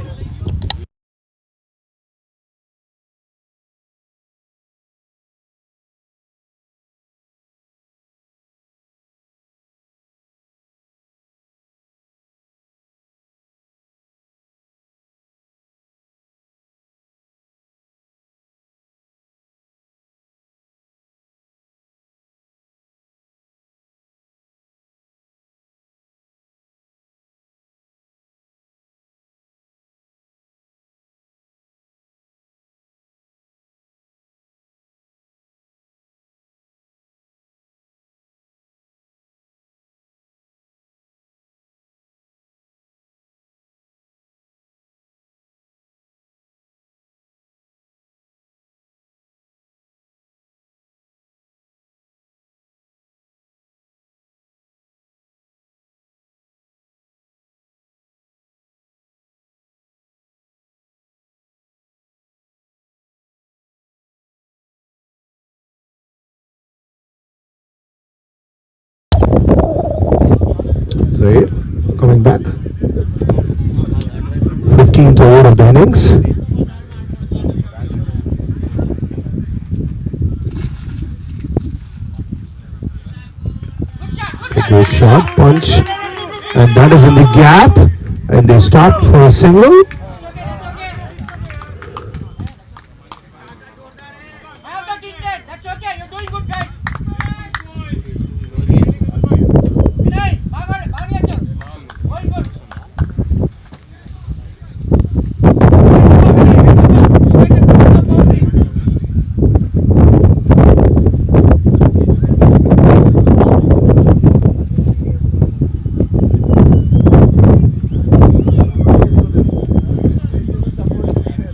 Zaid coming back. 15th over of the innings. Good shot, punch, and that is in the gap, and they stopped for a single. That's okay. You're doing good, guys. Going good.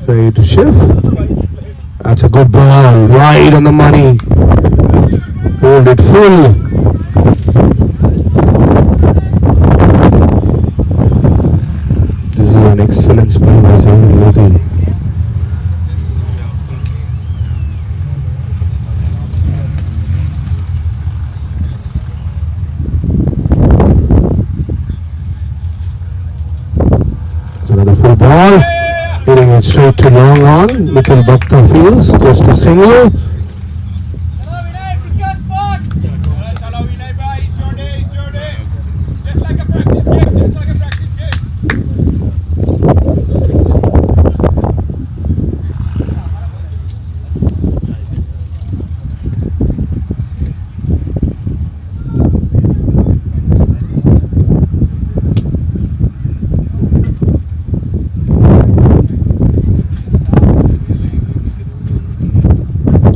Ready to shift. That's a good ball, right on the money. Hold it full. This is an excellent spin by Zahir Lodi. It's another full ball. Hitting it straight to long on. Nikhil Bhakta fields. Just a single. Hello, Vinay. Pick your spot. Hello, Vinay. Bye. It's your day. It's your day. Just like a practice game. Just like a practice game.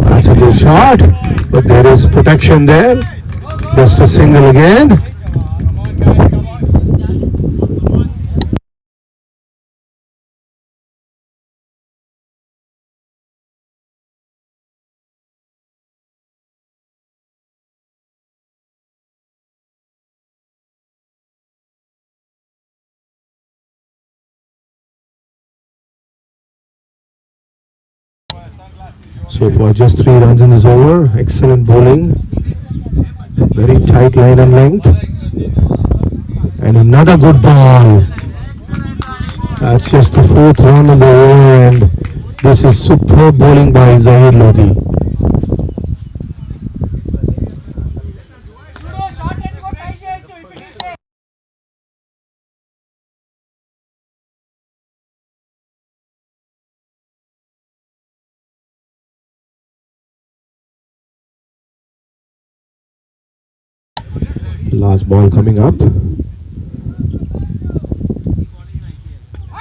That's a good shot. But there is protection there. Just a single again. Come on, guys. Come on. So for just 3 runs in this over, excellent bowling. Very tight line and length. And another good ball. That's just the 4th run on the over, and this is superb bowling by Zahir Lodi. Short and go tight here, so if it is there. Last ball coming up.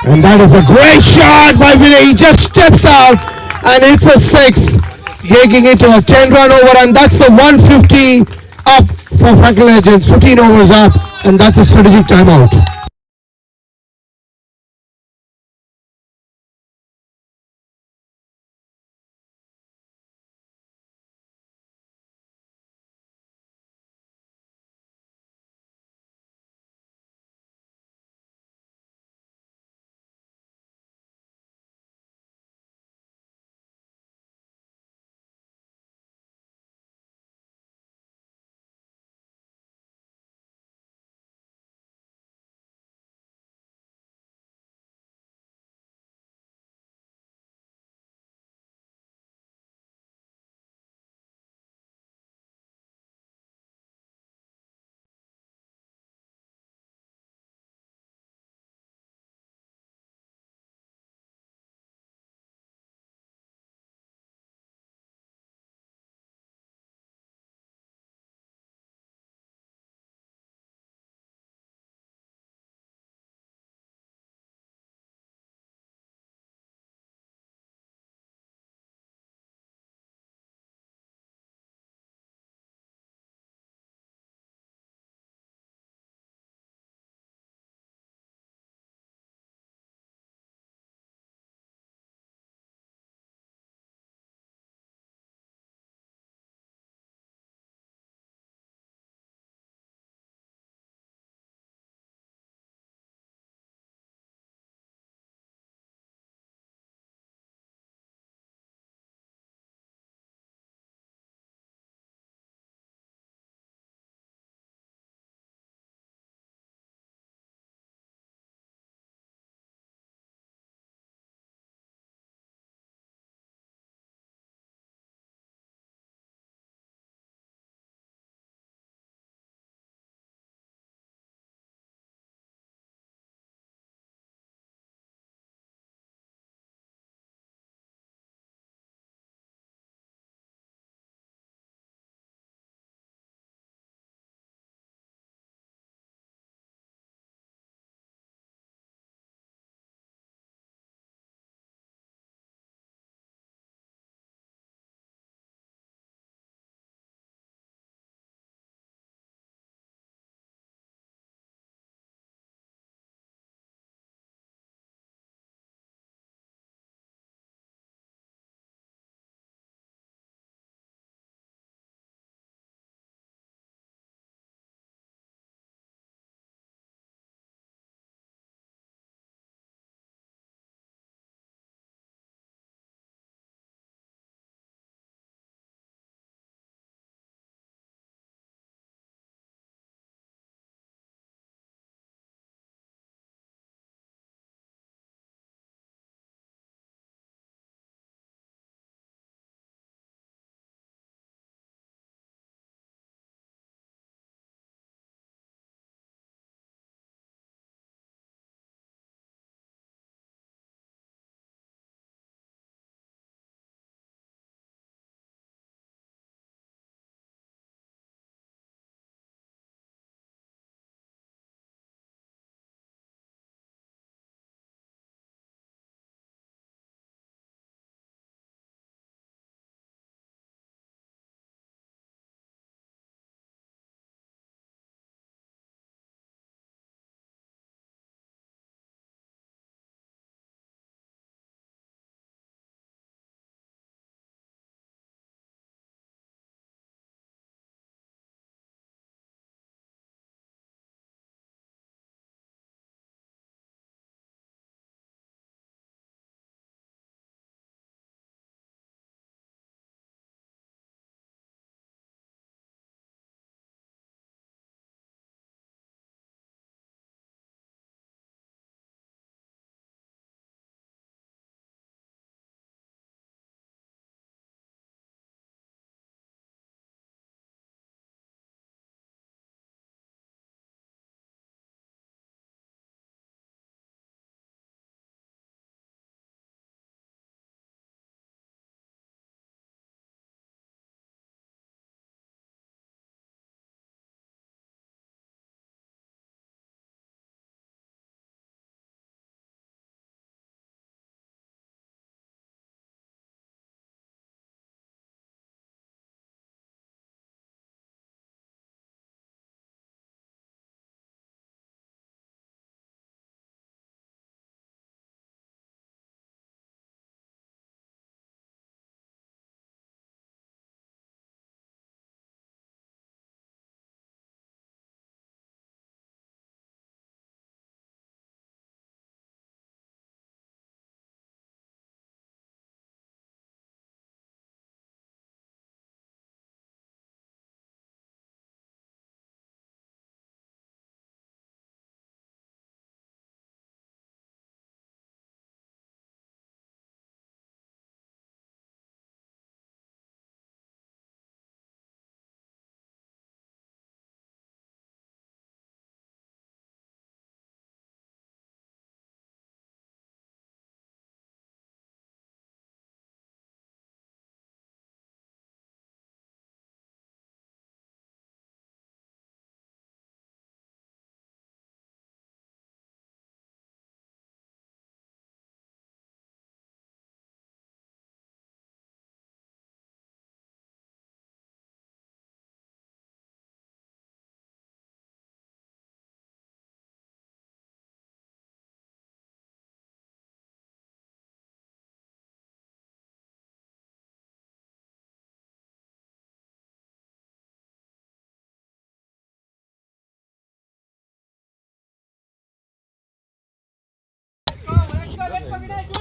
And that is a great shot by Vinay. He just steps out and it's a 6, making it to a 10-run over, and that's the 150 up for Franklin Legends. 15 overs up, and that's a strategic timeout.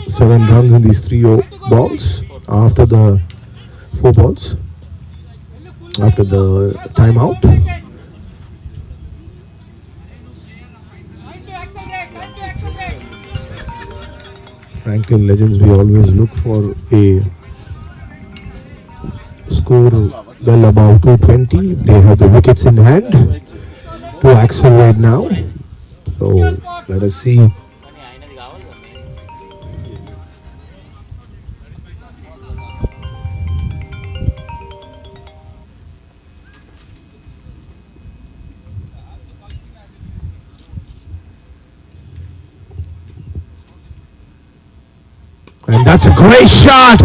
7 runs in these 3 balls after the 4 balls after the timeout. Franklin Legends, we always look for a score well above 220. They have the wickets in hand to accelerate now. So let us see. కానీ ఆయనది కావాలి కదా main. And that's a great shot.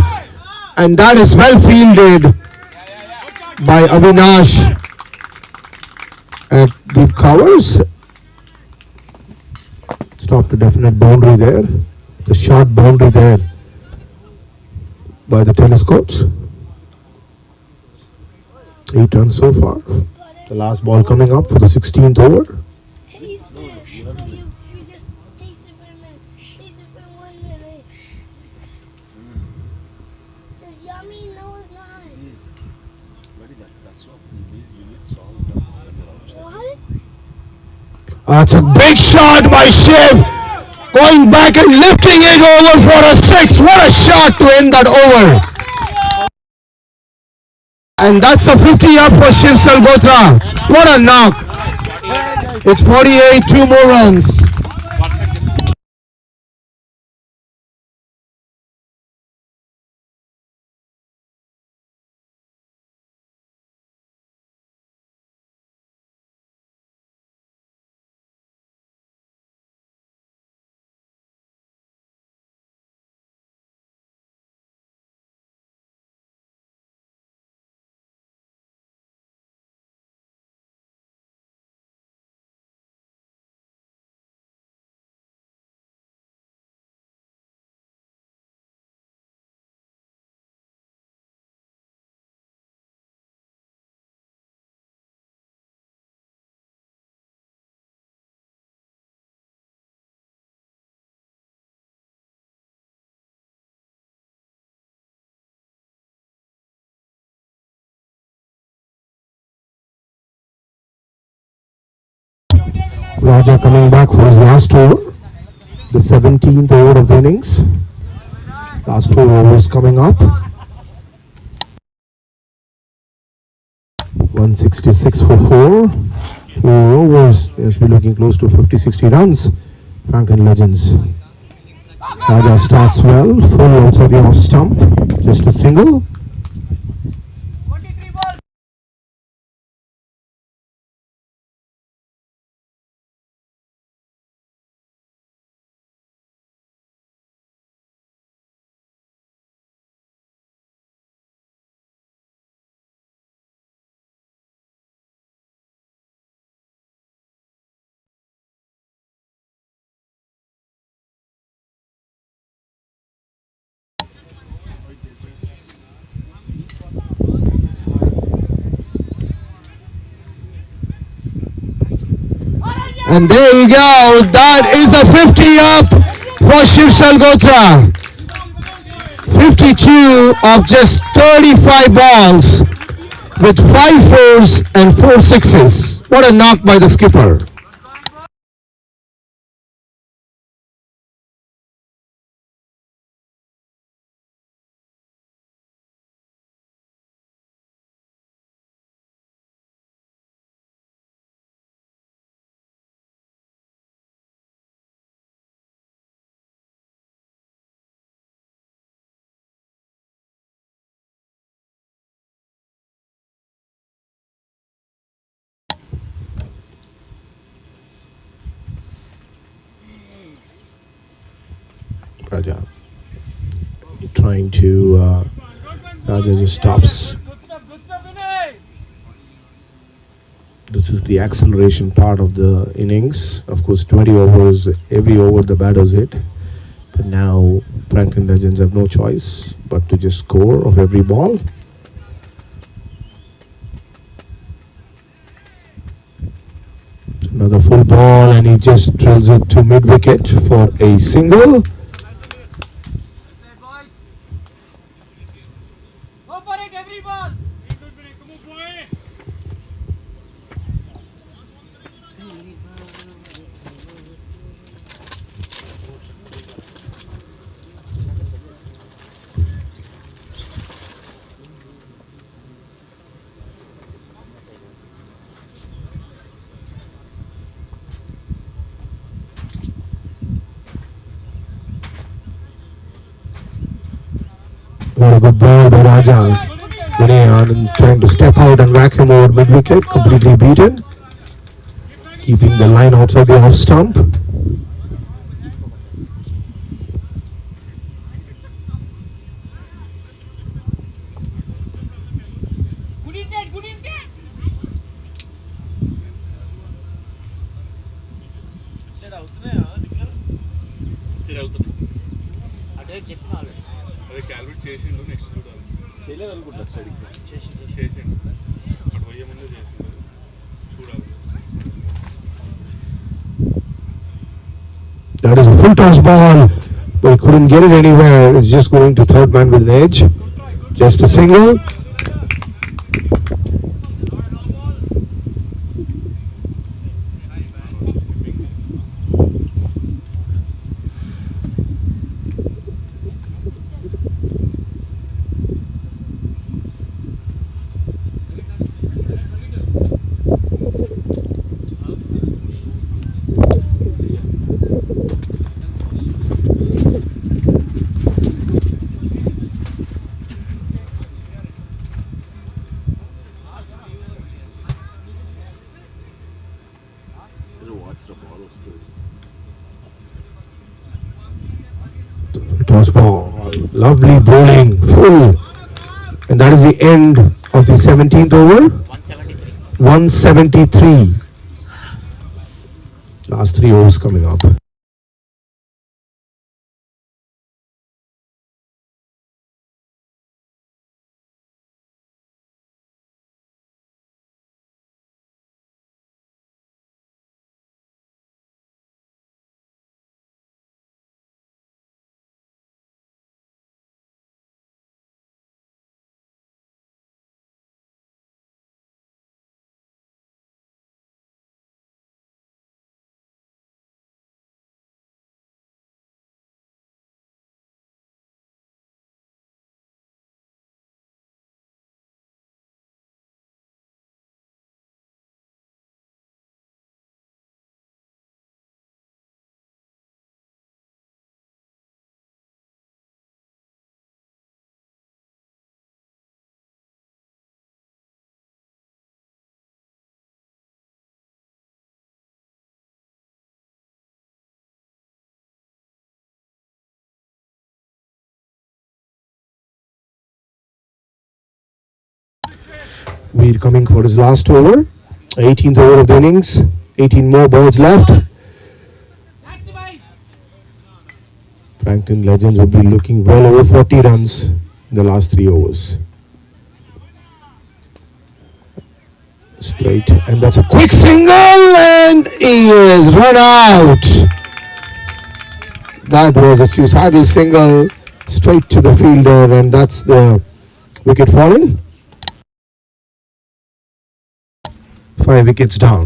And that is well fielded by Avinash at deep covers. Stopped a definite boundary there. The short boundary there by the tennis courts. 8 runs so far. The last ball coming up for the 16th over. Taste it. You just taste it for a minute. Taste it for 1 minute. It's yummy. No, it's not. What? That's a big shot by Shiv. Going back and lifting it over for a 6. What a shot to end that over. And that's a 50 up for Shiv Salgotra. What a knock. It's 48, 2 more runs. Raja coming back for his last over. The 17th over of the innings. Last 4 overs coming up. 166 for 4. 4 overs. They'll be looking close to 50-60 runs. Franklin Legends. Raja starts well. Full outside the off stump. Just a single. And there you go. That is the 50 up for Shiv Salgotra. 52 of just 35 balls with 5 fours and 4 sixes. What a knock by the skipper. Raja trying to Raja just stops. This is the acceleration part of the innings. Of course, 20 overs, every over the batters hit. But now Franklin Legends have no choice but to just score of every ball. Another full ball and he just drills it to mid wicket for a single. What a good ball by Rajas. Vinay Anand trying to step out and whack him over mid wicket, completely beaten. Keeping the line outside the off stump. అటువైపు చెప్పిన already అదే calculate చేసిండు next చూడాలి చేయలేదు అనుకుంటా side చేసిండు అటు పోయే ముందే చేసిండు చూడాలి. That is a full toss ball, but he couldn't get it anywhere. It's just going to third man with an edge. Just a single. Toss ball. Lovely bowling. Full. And that is the end of the 17th over. 173. 173. Last 3 overs coming up. We're coming for his last over. 18th over of the innings. 18 more balls left. Franklin Legends will be looking well over 40 runs in the last 3 overs. Straight, and that's a quick single, and he is run out. That was a suicidal single straight to the fielder, and that's the wicket falling. 5 wickets down.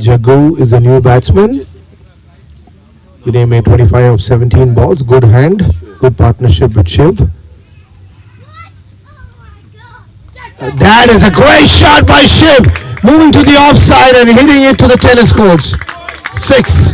Jagu is the new batsman. Vinay made 25 of 17 balls. Good hand, good partnership with Shiv. That is a great shot by Shiv. moving to the offside and hitting it to the tennis courts. 6.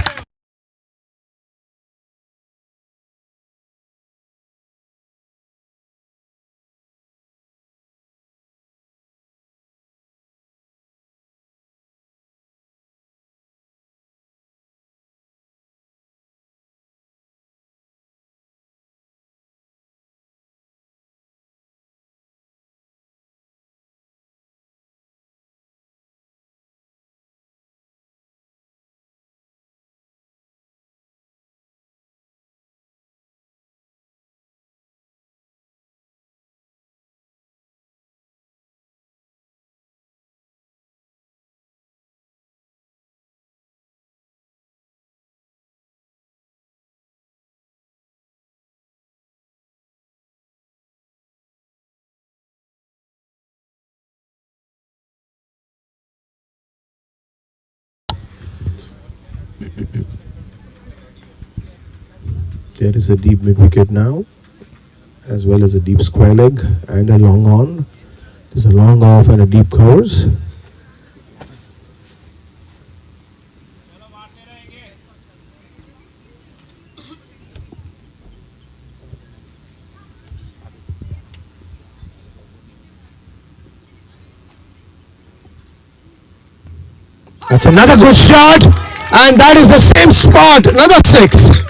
There is a deep mid wicket now, as well as a deep square leg and a long on. There's a long off and a deep course. That's another good shot, and that is the same spot, another 6.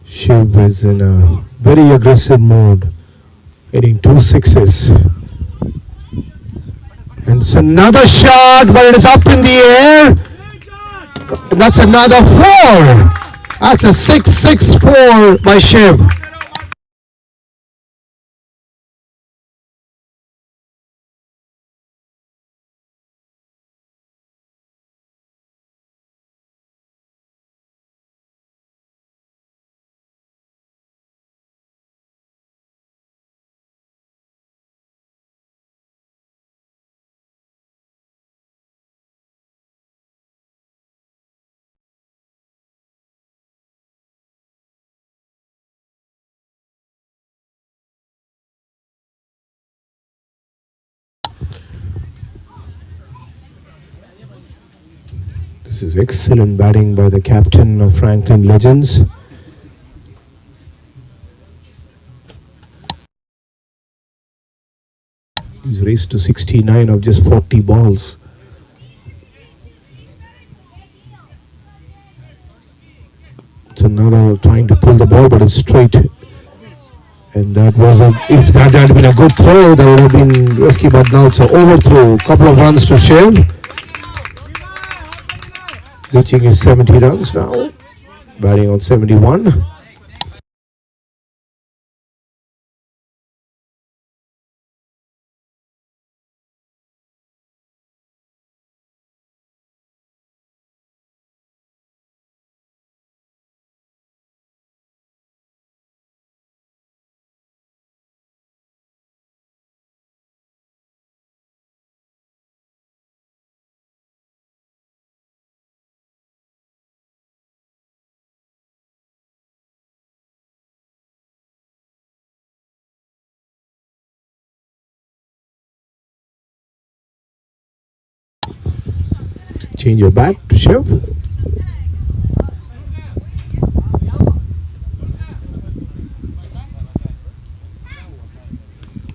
Shiv is in a very aggressive mode, hitting 2 6s. And it's another shot, but it is up in the air. That's another 4. That's a 6-6-4 by Shiv. This is excellent batting by the captain of Franklin Legends. He's raced to 69 of just 40 balls. It's another trying to pull the ball, but it's straight. And that was if that had been a good throw, that would have been risky, but now it's an overthrow. Couple of runs to Shiv. Reaching his 70 runs now. Batting on 71. Change your bat to Shiv.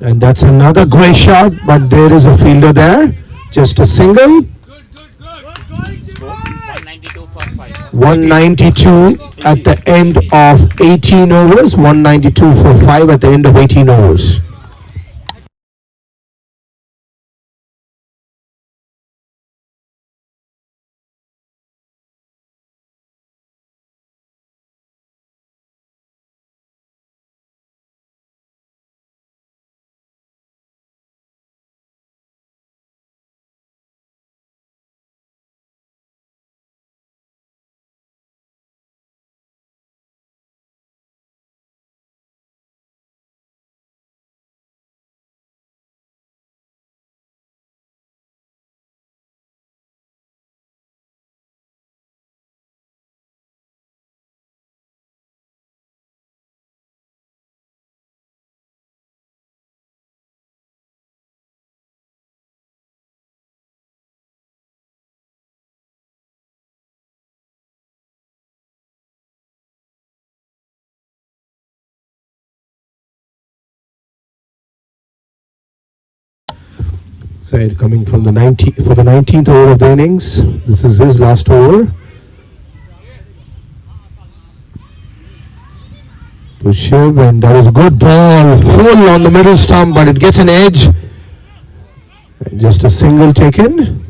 And that's another great shot, but there is a fielder there. Just a single. 192 for 5. 192 at the end of 18 overs. 192 for 5 at the end of 18 overs. Side coming from the 19th over of the innings. This is his last over. To Shiv, and that was a good ball, full on the middle stump, but it gets an edge. And just a single taken.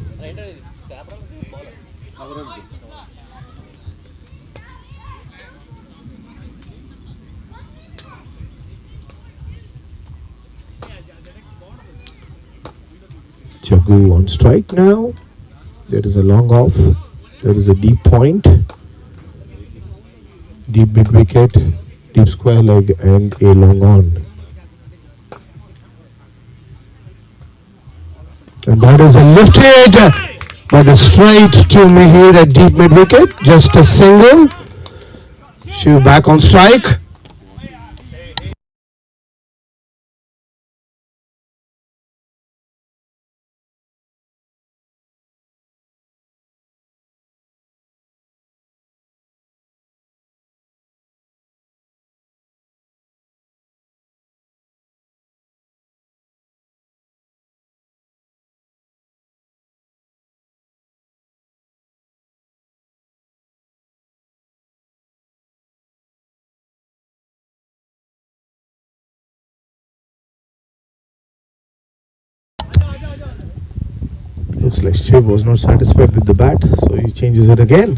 Jagu on strike now. There is a long off. There is a deep point. Deep mid wicket, deep square leg, and a long on. And that is a lifted, but a straight to Mihir at deep mid wicket. Just a single. Shiv back on strike. Looks like Shiv was not satisfied with the bat, so he changes it again.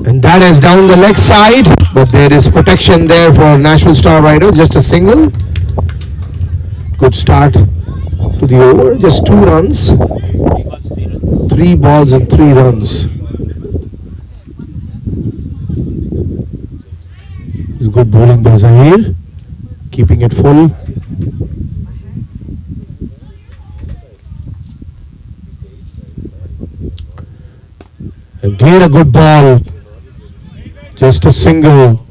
And that is down the leg side, but there is protection there for Nashville Star Riders. Just a single. Good start to the over. Just 2 runs. 3 balls and 3 runs. It's good bowling by Zahir, keeping it full. Again a good ball. Just a single.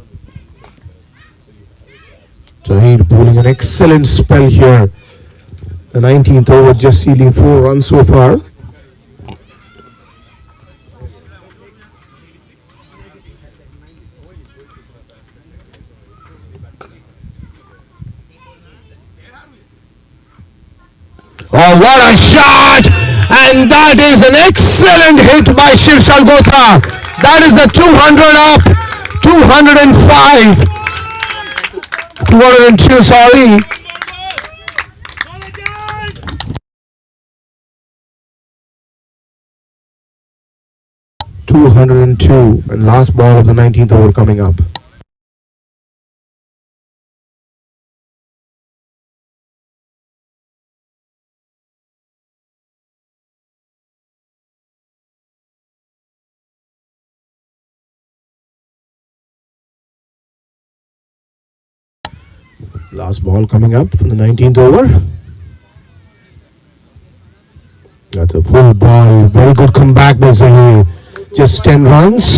Zahir bowling an excellent spell here. The 19th over, just sealing 4 runs so far. Oh, what a shot! And that is an excellent hit by Shiv Salgotra. That is the 200 up, 205, 202, sorry. $202, and last ball of the 19th over coming up. Last ball coming up from the 19th over. That's a full ball. Very good comeback by Zahir. Just 10 runs.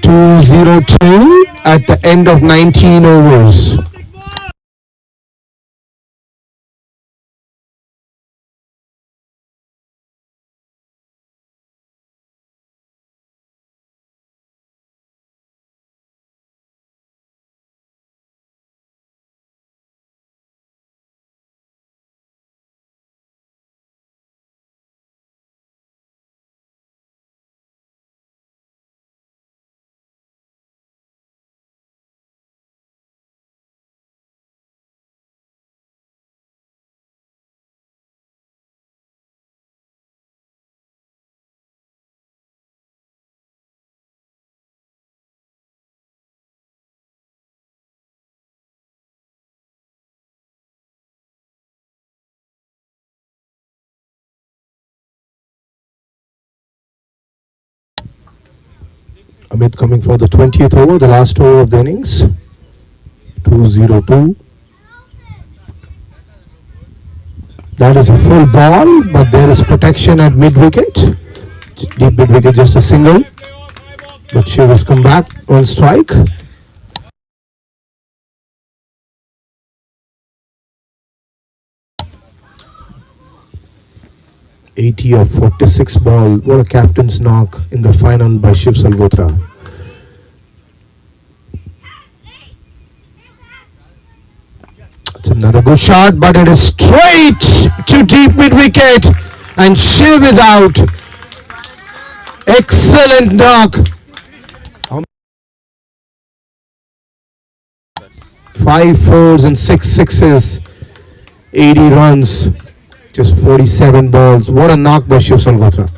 202 at the end of 19 overs. Amit coming for the 20th over, the last over of the innings. 202. That is a full ball, but there is protection at mid-wicket. Deep mid-wicket, just a single. But Shiv has come back on strike. $80 of 46 ball. What a captain's knock in the final by Shiv Salgotra. It's another good shot, but it is straight to deep mid wicket, and Shiv is out. Excellent knock. 5 fours and 6 sixes, 80 runs, just 47 balls. What a knock by Shiv Salhotra.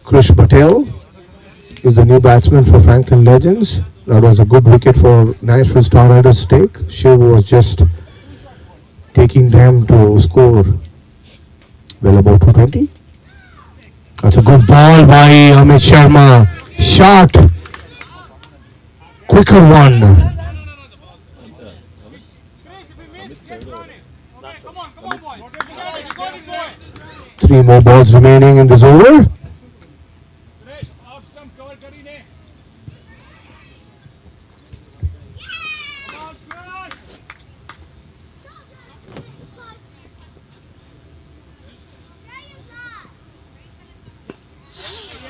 Krish Patel is the new batsman for Franklin Legends. That was a good wicket for Nashville Star Riders' stake. Shiv was just taking them to score well about 220. That's a good ball by Amit Sharma. Shot. Quicker one. 3 more balls remaining in this over.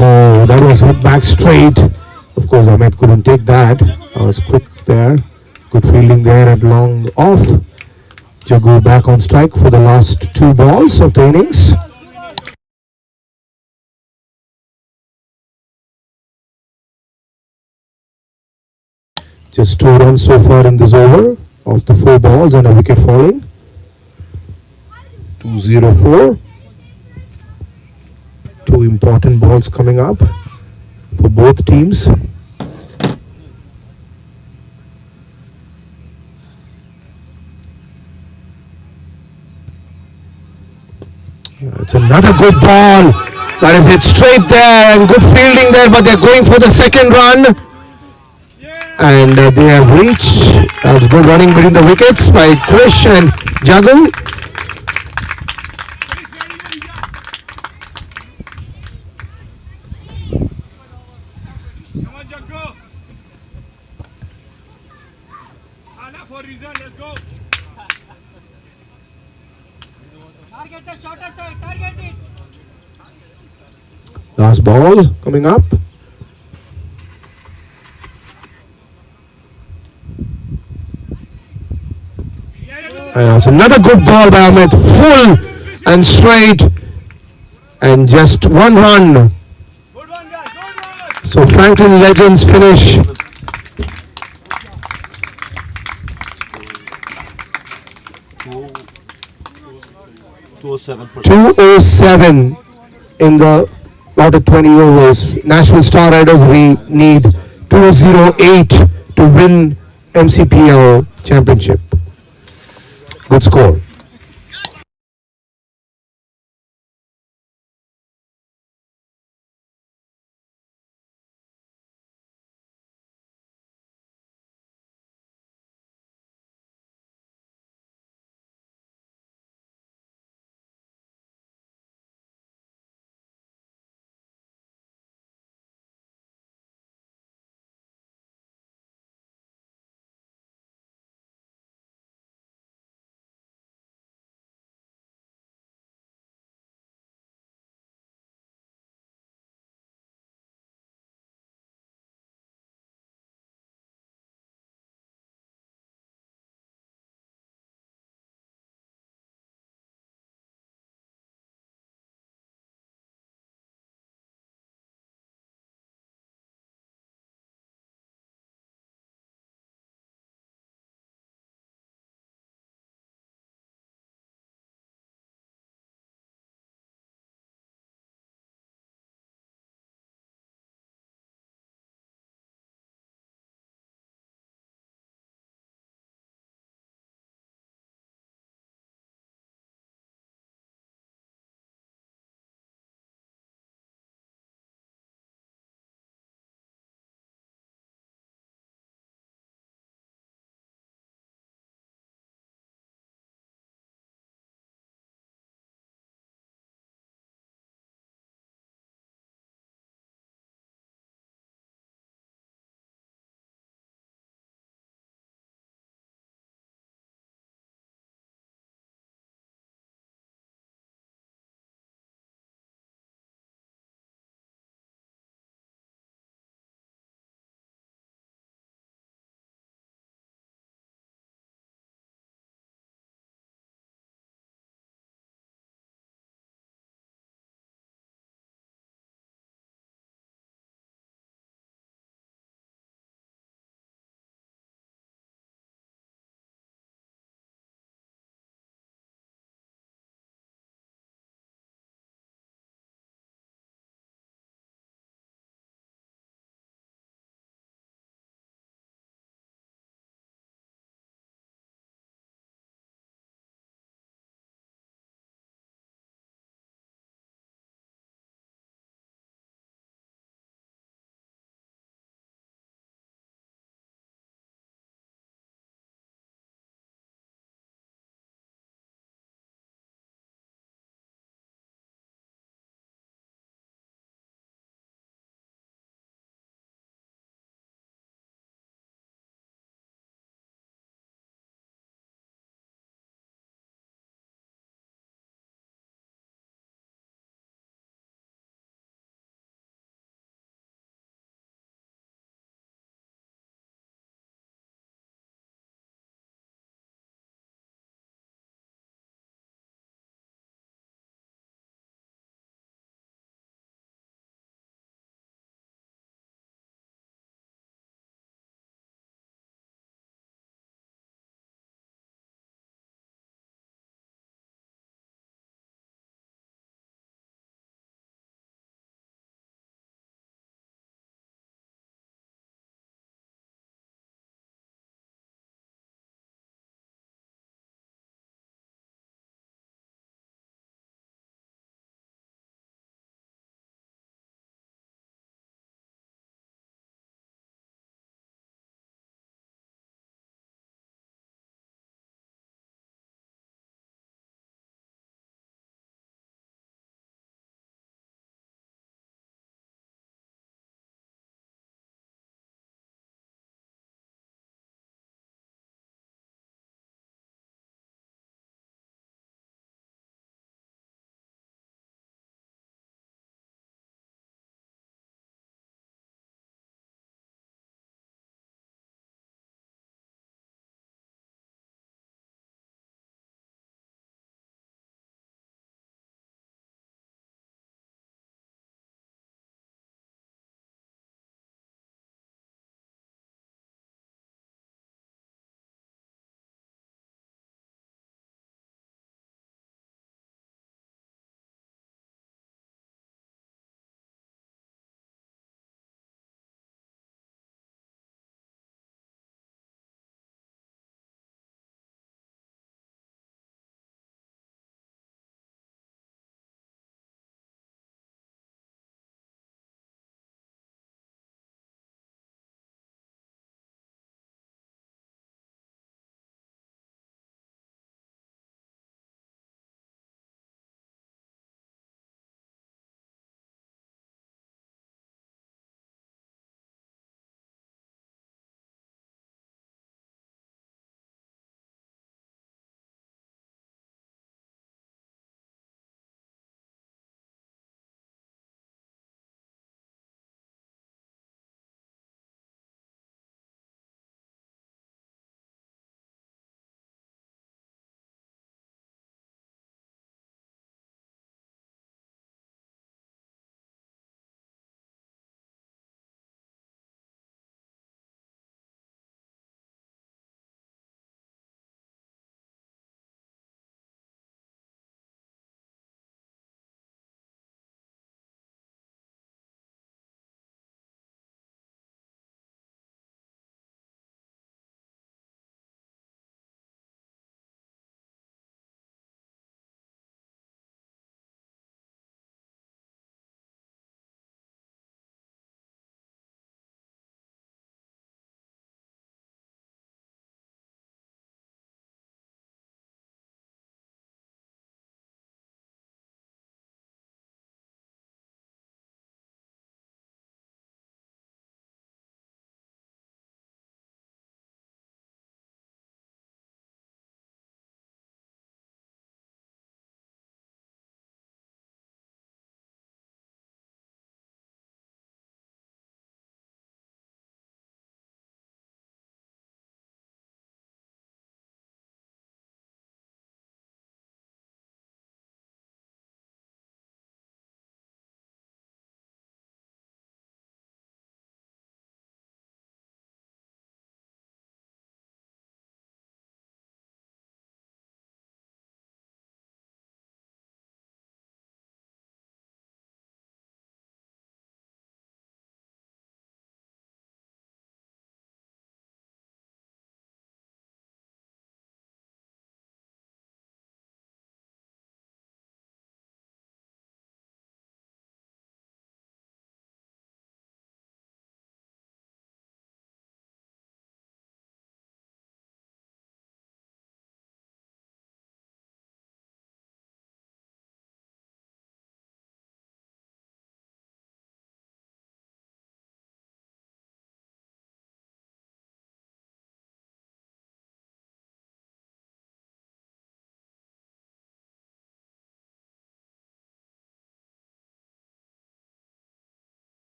Oh, that was hit back straight. Of course, Amit couldn't take that. I was quick there. Good fielding there at long off. Jagu back on strike for the last 2 balls of the innings. Just 2 runs so far in this over of the 4 balls and a wicket falling. 204. 2 important balls coming up for both teams. It's another good ball that is hit straight there, and good fielding there, but they're going for the second run, and they have reached. That was good running between the wickets by Krish and Jagu. Last ball coming up. And it's another good ball by Amit, full and straight, and just 1 run. So Franklin Legends finish 207 in the allotted 20 overs. National Star Riders, we need 208 to win MCPL championship. Good score.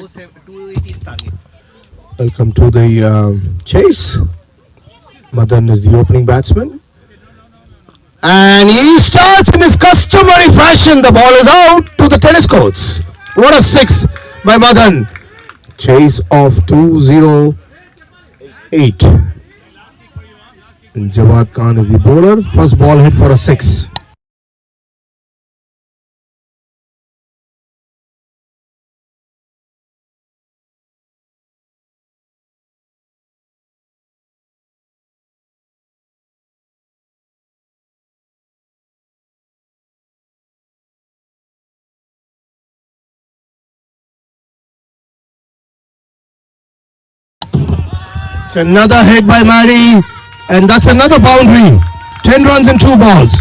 280 is target. Welcome to the chase. Madan is the opening batsman. And he starts in his customary fashion. The ball is out to the tennis courts. What a six by Madan. Chase of 208. And Jawad Khan is the bowler. First ball hit for a six. It's another hit by Maddie. And that's another boundary. 10 runs in 2 balls.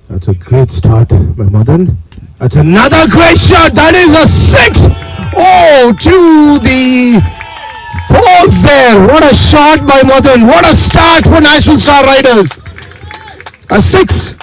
That's a great start by Madan. That's another great shot. That is a six. Oh, to the poles there. What a shot by Madan. What a start for Nashville Star Riders. A six.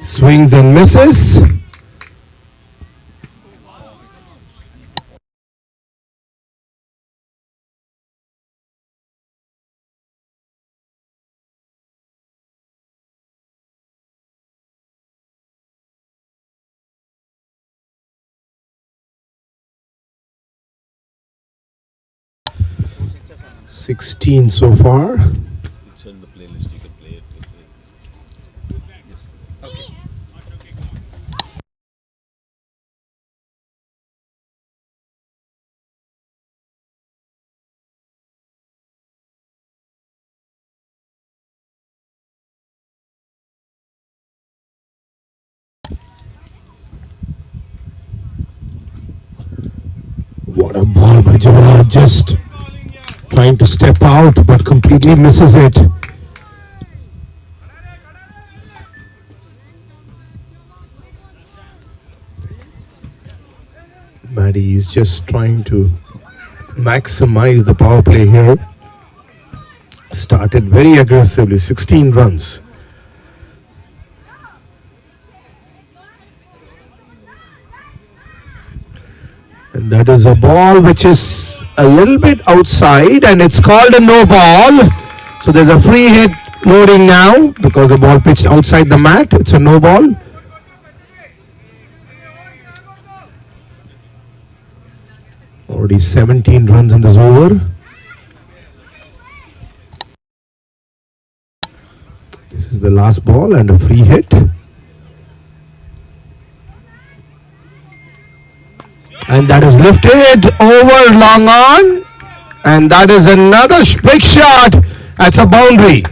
Swings and misses. Sixteen so far. It's in the playlist. You can play it. What a ball by Jawad. Just trying to step out but completely misses it. Maddie is just trying to maximize the power play here. Started very aggressively, 16 runs. And that is a ball which is a little bit outside and it's called a no ball. So there's a free hit loading now because the ball pitched outside the mat. It's a no ball. Already 17 runs in this over. This is the last ball and a free hit. And that is lifted over long on. And that is another big shot. That's a boundary.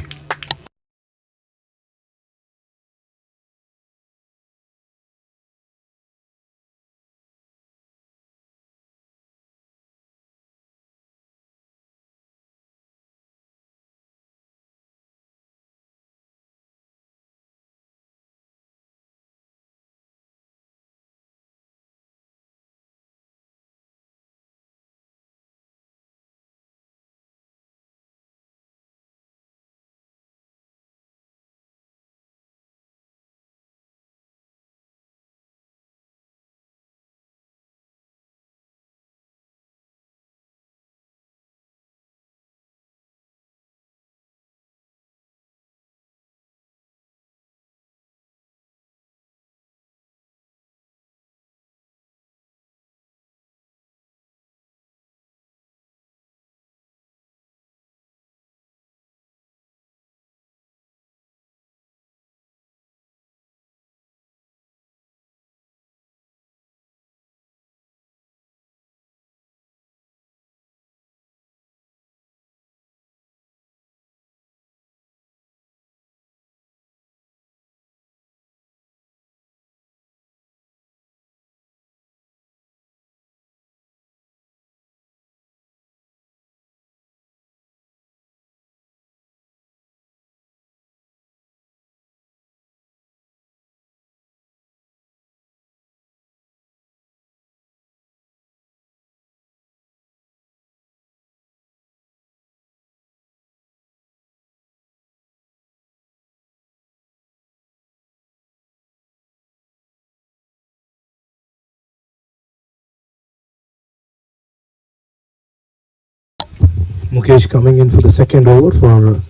Mukesh coming in for the second over for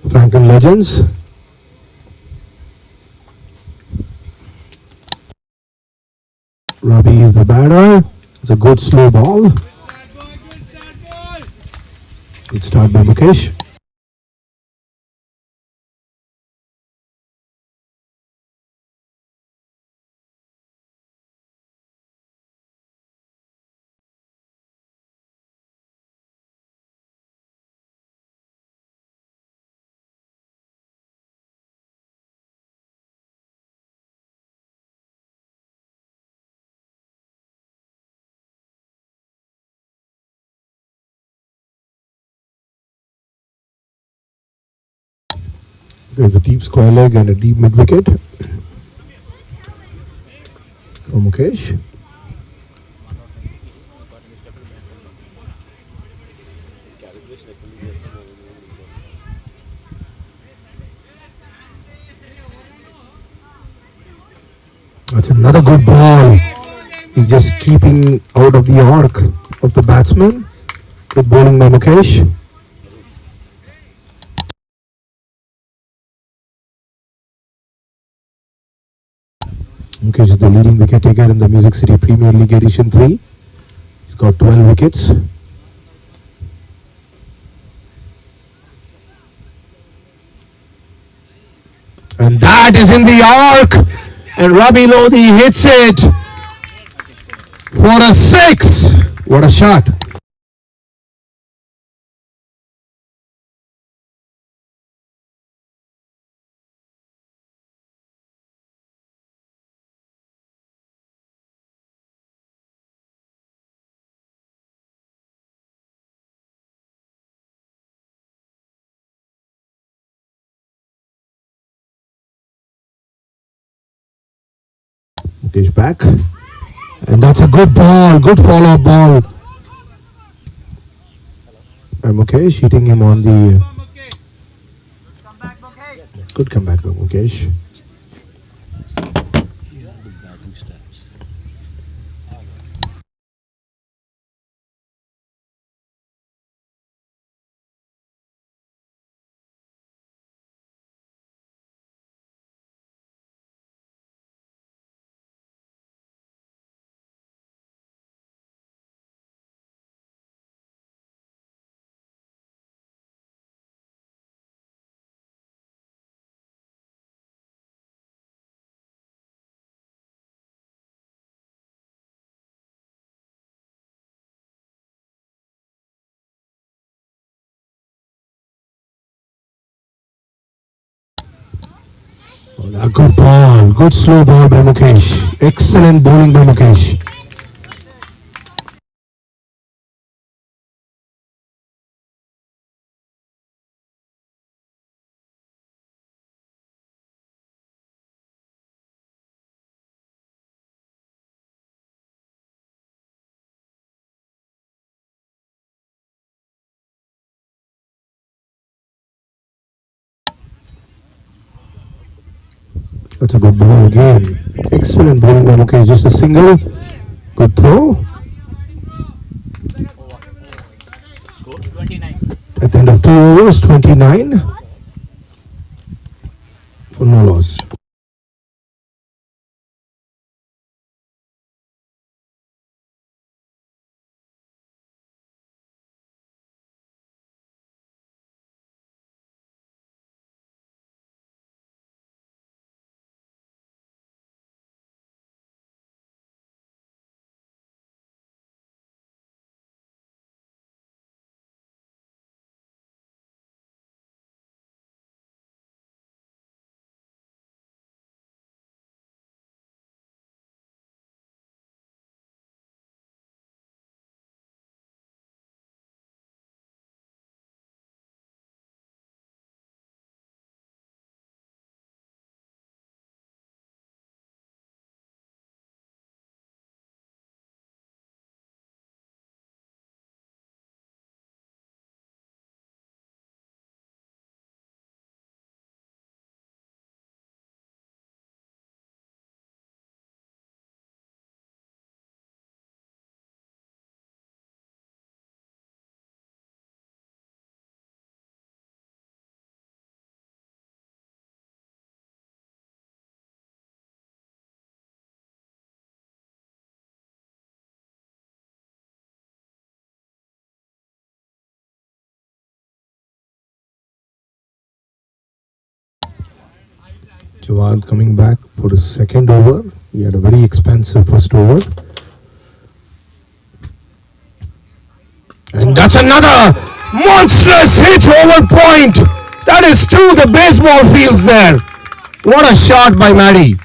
Franklin Legends. Ravi is the batter. It's a good slow ball. Good start by Mukesh. There's a deep square leg and a deep mid wicket for Mukesh. That's another good ball. He's just keeping out of the arc of the batsman. Good bowling by Mukesh. Mukesh is the leading wicket taker in the Music City Premier League Edition 3. He's got 12 wickets. And that is in the arc. And Ravi Lodhi hits it for a 6. What a shot. Mukesh back. And that's a good ball. Good follow-up ball. And Mukesh hitting him on the... Good comeback by Mukesh. A good ball. Good slow ball by Mukesh. Excellent bowling by Mukesh. That's a good ball again. Excellent bowling by Mukesh. Just a single. Good throw. Score 29. At the end of 2 overs, 29 for no loss. Jawad coming back for his second over. He had a very expensive first over. And that's another monstrous hit over point. That is true, the baseball feels there. What a shot by Maddie.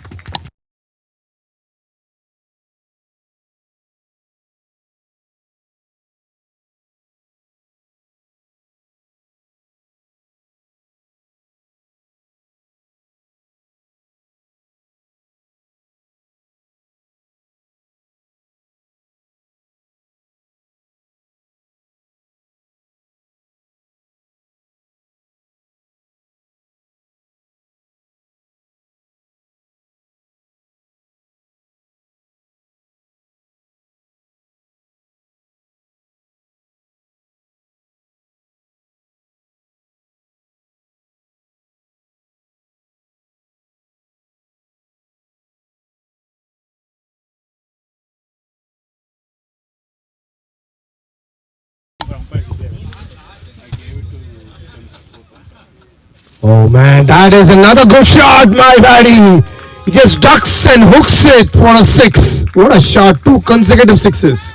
Oh man, that is another good shot, my Maddie. He just ducks and hooks it for a six. What a shot, 2 consecutive sixes.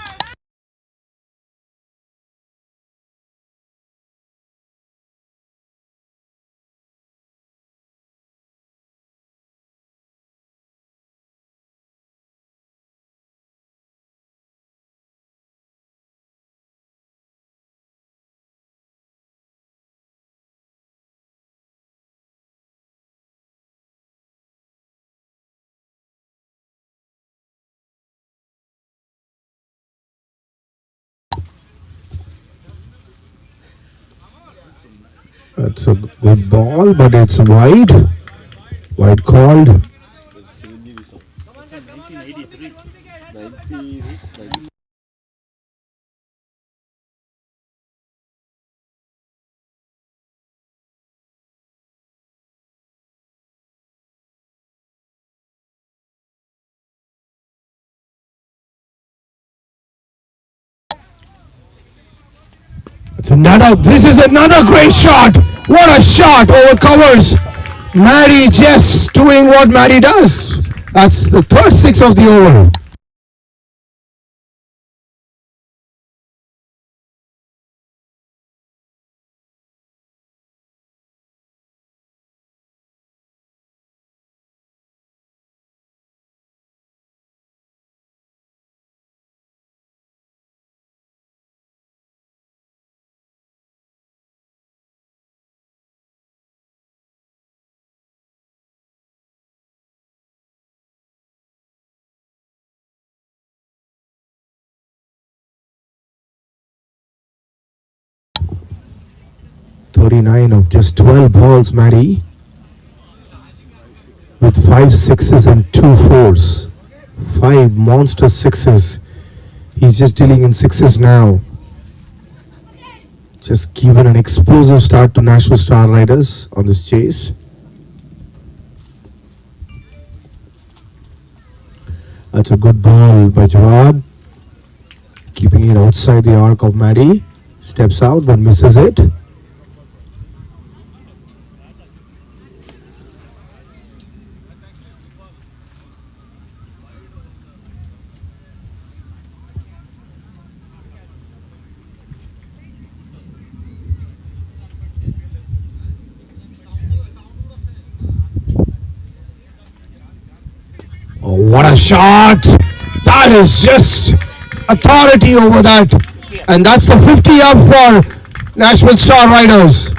That's a good ball, but it's wide. Wide called. 1983. 90s. This is another great shot. What a shot over covers. Maddie just doing what Maddie does. That's the third six of the over. .39 of just 12 balls, Maddie, with 5 sixes and 2 fours. 5 monster sixes. He's just dealing in sixes now. Just given an explosive start to Nashville Star Riders on this chase. That's a good ball by Jawad. Keeping it outside the arc of Maddie. Steps out but misses it. Oh, what a shot! That is just authority over that. And that's the 50 up for Nashville Star Riders.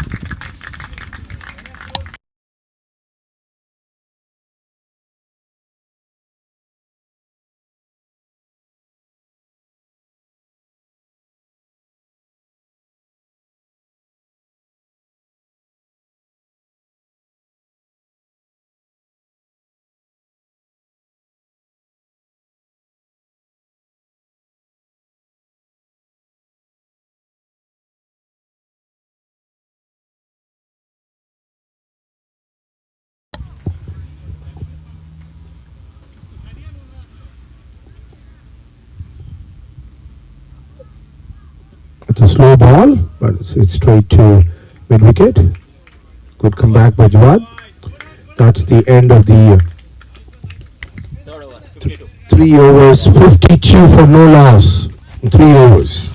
It's a slow ball, but it's straight to mid wicket. Good comeback by Jawad. That's the end of the Third over. 52. 3 overs, 52 for no loss. 3 overs.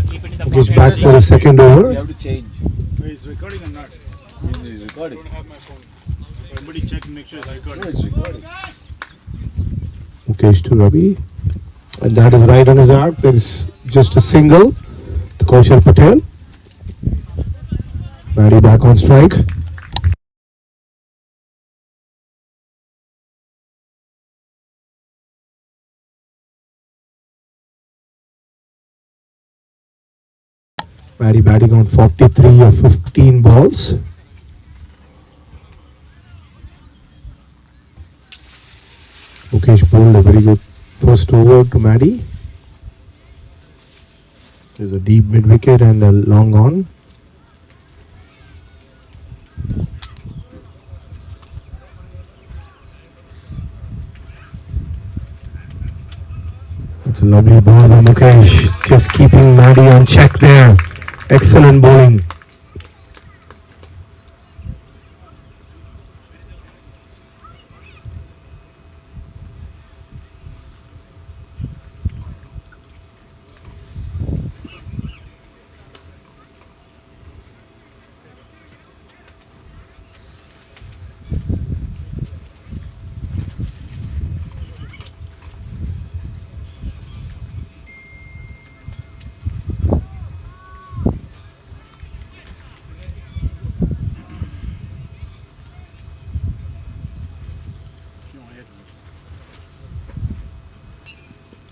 Keep it in the Mukesh pocket. back for the second over. You have to change. Is recording or not? He's I recording. don't have my phone. Somebody check and make sure it's recording. No, it's recording. Mukesh to Ravi. And that is right on his arc. There is just a single to Kaushal Patel. Maddie back on strike. Maddie batting on 43 of 15 balls. Mukesh bowled a very good first over to Maddie. There's a deep mid wicket and a long on. It's a lovely ball by Mukesh, just keeping Maddie on check there. Excellent bowling.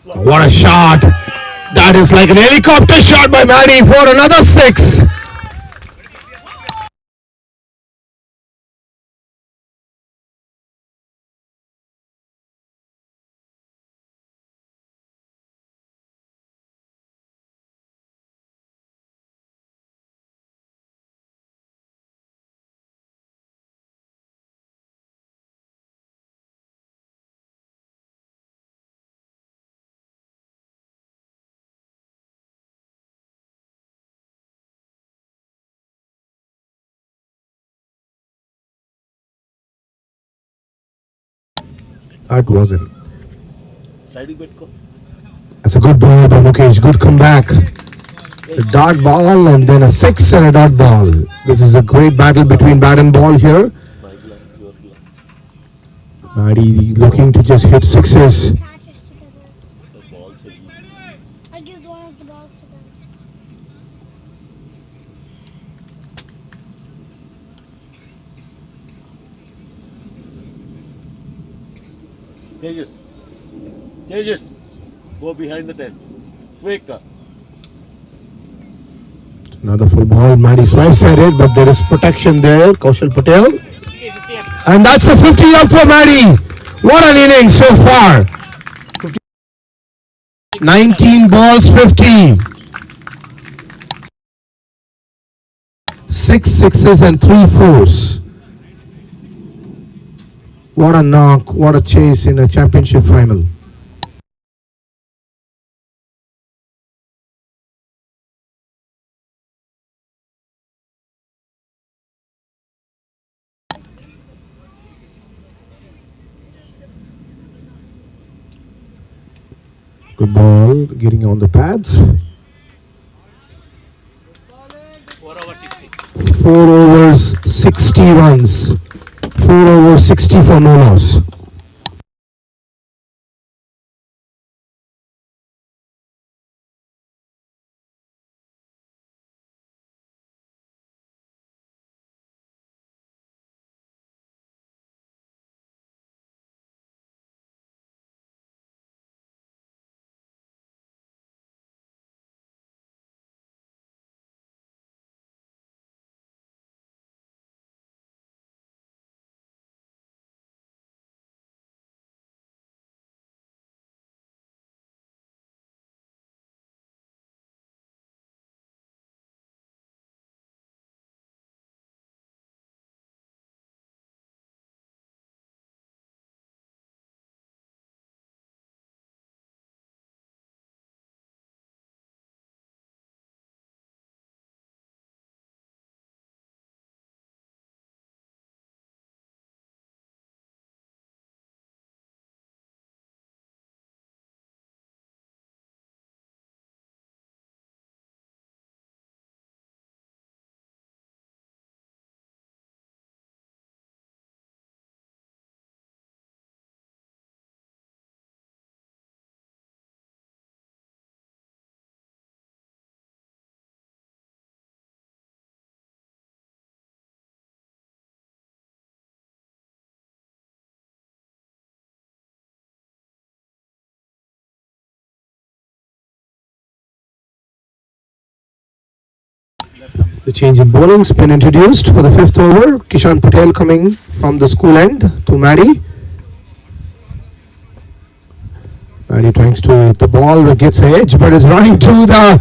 What a shot! That is like an helicopter shot by Maddie for another 6. That wasn't. Siding petko. That's a good ball by Mukesh. Good comeback. A dot ball and then a 6 and a dot ball. This is a great battle between bat and ball here. Maddie looking to just hit 6s. Patches together. I give one of the balls to them. Tejas. Tejas. Go behind the tent. Quick. Another full ball. Maddie swipes at it, but there is protection there. Kaushal Patel. 50 up. And that's a 50 up for Maddie. What an inning so far. 19 balls, 50. 6 sixes and 3 fours. What a knock, what a chase in a championship final. Good ball, getting on the pads. 4 over 60. 4 overs, 60 runs. 4 overs, 60 for no loss. The change in bowling's been introduced for the 5th over. Kishan Patel coming from the school end to Maddie. Maddie tries to hit the ball, it gets a edge, but is running to the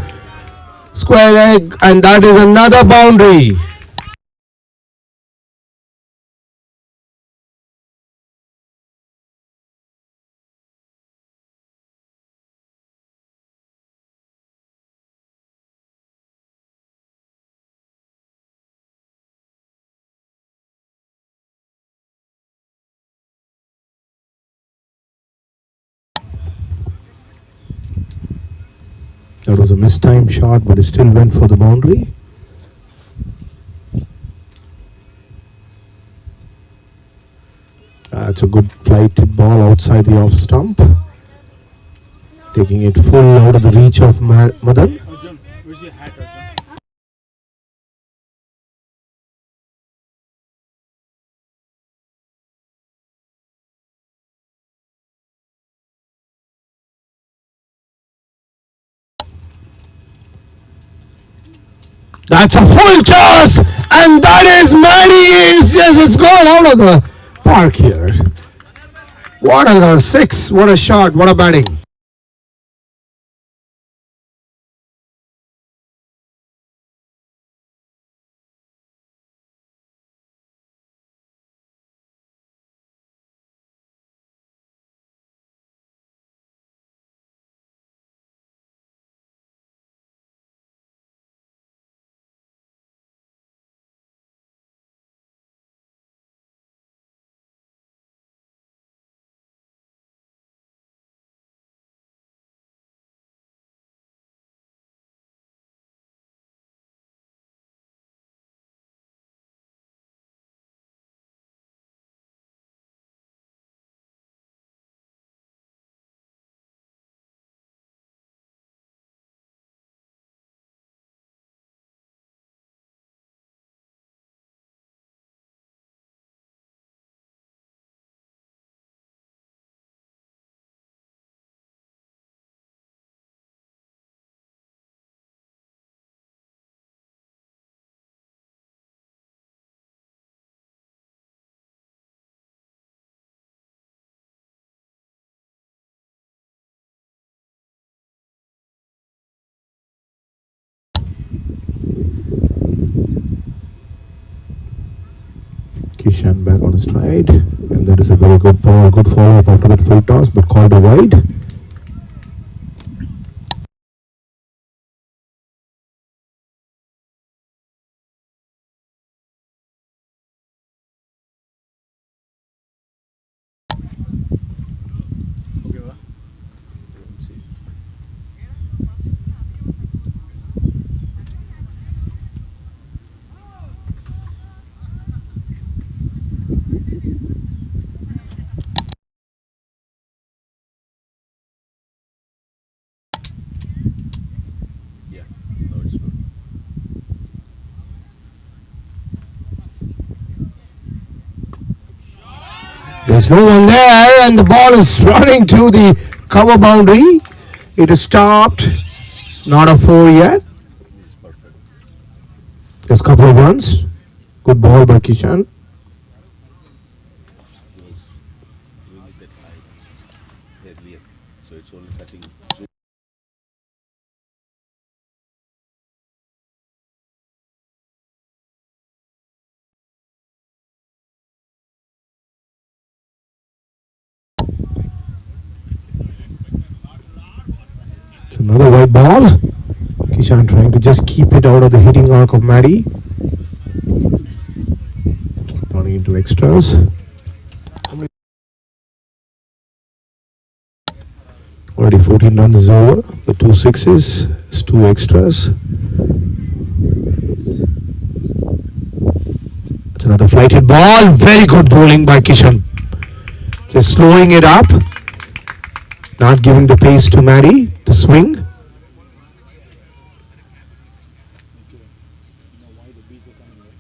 square leg, and that is another boundary. That was a mistimed shot, but it still went for the boundary. That's a good flighted ball outside the off stump. Taking it full out of the reach of Madan. Arjun, where's your hat, Arjun? That's a full toss, and that is Maddie is just it's gone out of the park here. What a six! What a shot! What a batting! Kishan back on his stride, and that is a very good ball, good follow up after that full toss, but called a wide. Yeah, no, it's good. There's no one there, and the ball is running to the cover boundary. It is stopped. Not a 4 yet. It's perfect. There's a couple of runs. Good ball by Kishan. It was really that high earlier, so it's only cutting. It's another white ball. Kishan trying to just keep it out of the hitting arc of Maddie. Turning into extras. Already 14 runs is over. The 2 sixes, it's 2 extras. It's another flighted ball. Very good bowling by Kishan. Just slowing it up. Not giving the pace to Maddie to swing. You know why the bees are coming, right?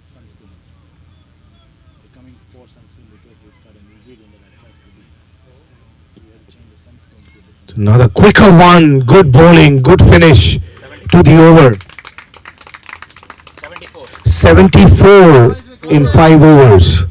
Sunscreen. They're coming for sunscreen because they start an ingredient that attracts the bees. So we have to change the sunscreen to a different. Another quicker one. Good bowling. Good finish to the over. 74 in 5 overs.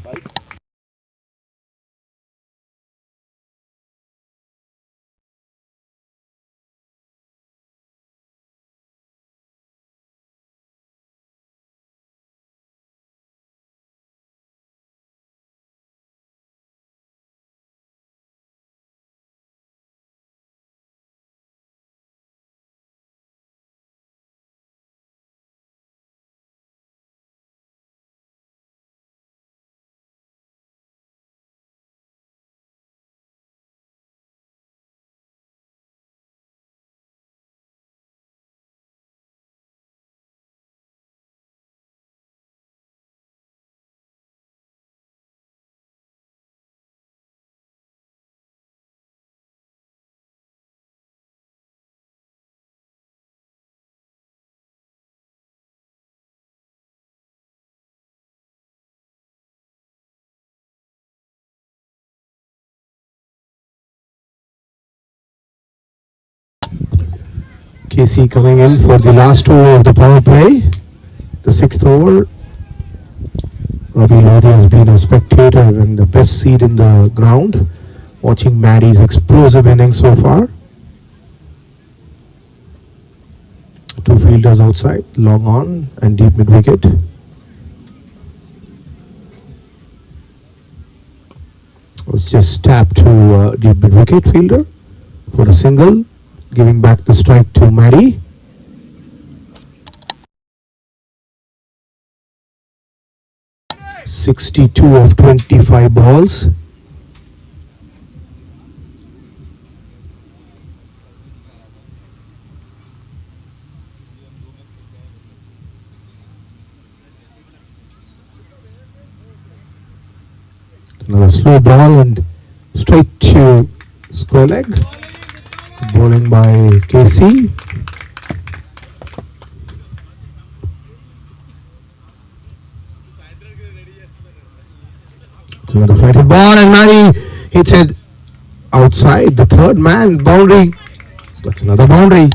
KC coming in for the last over of the power play, the 6th over. Robbie Lodi has been a spectator and the best seat in the ground, watching Maddie's explosive innings so far. 2 fielders outside, long on and deep mid wicket. Was just tapped to deep mid wicket fielder for a single, giving back the strike to Maddie. .62 of 25 balls. Another slow ball and straight to square leg. Bowling by KC. It's another flighted ball and Maddie hits it outside the third man boundary. That's another boundary.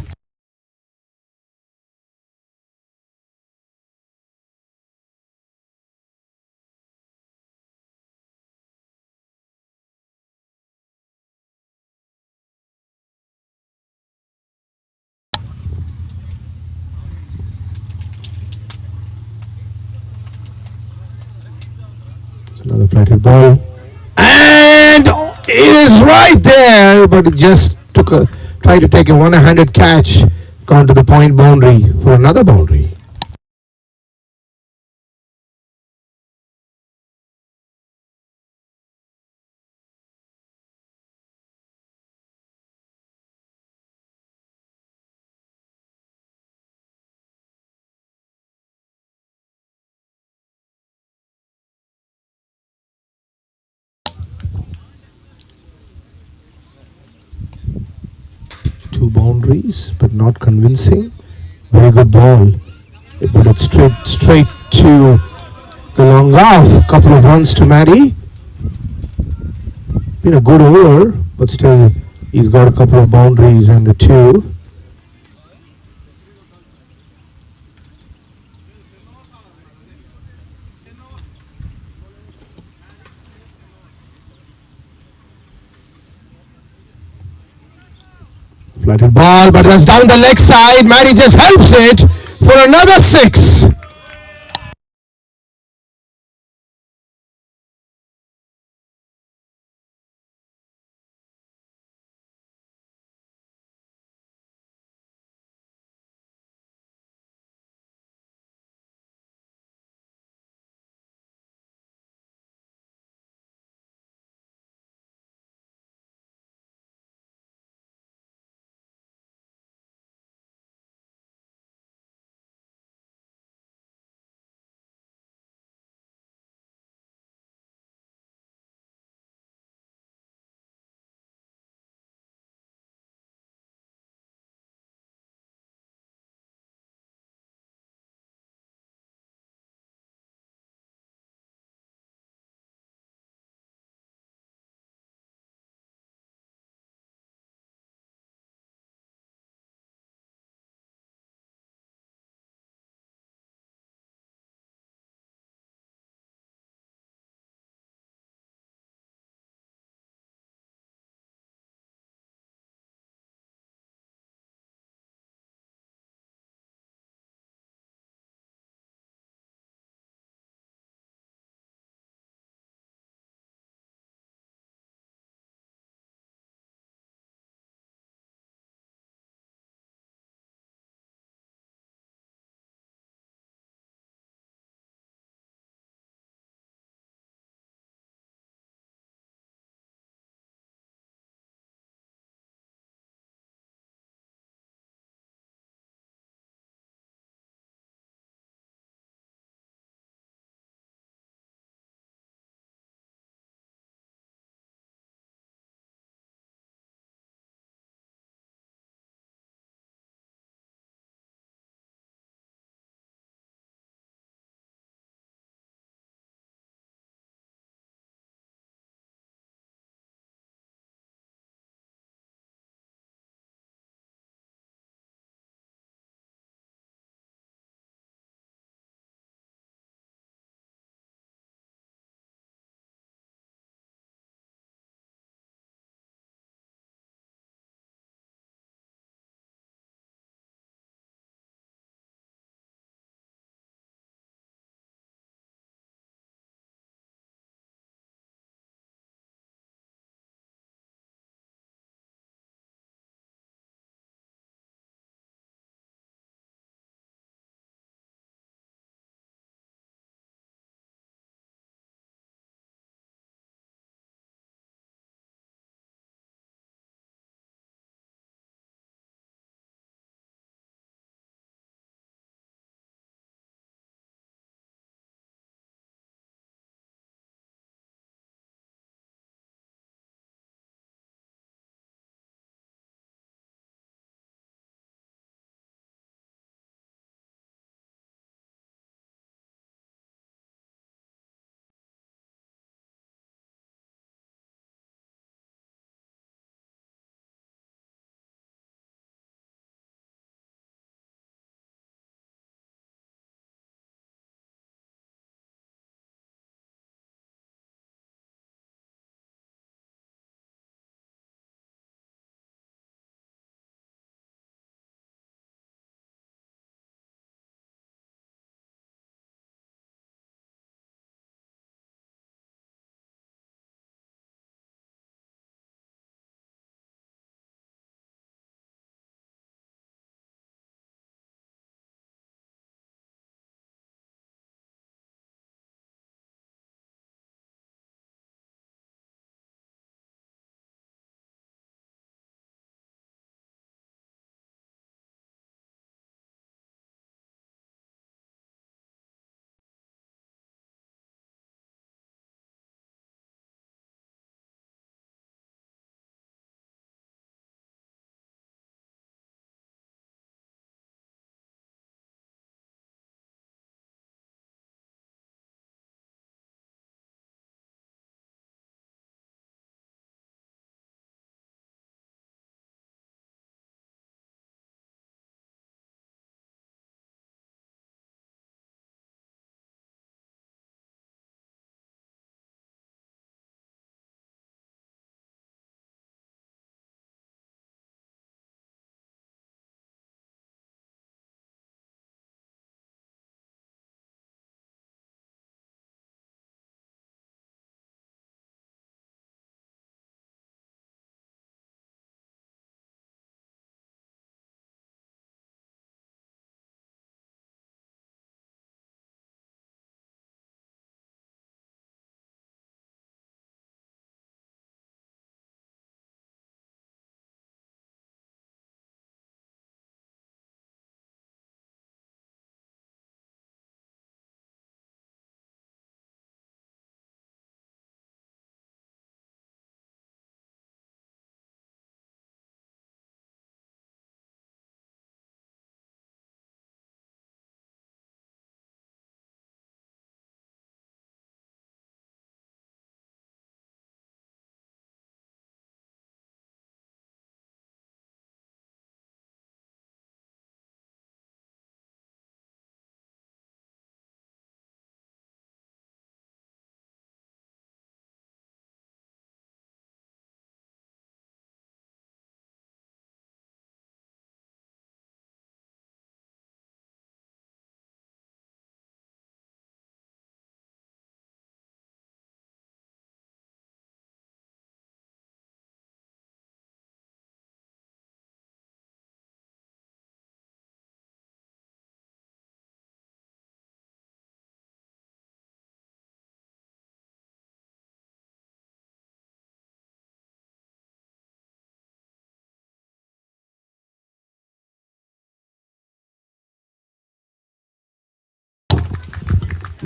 Another flighted ball. And it is right there, but it just tried to take a one-handed catch, gone to the point boundary for another boundary. Two boundaries, but not convincing. Very good ball, but it's straight to the long off. Couple of runs to Maddie. Been a good over, but still he's got a couple of boundaries and a 2. Flatted ball, but that's down the leg side. Maddie just helps it for another 6.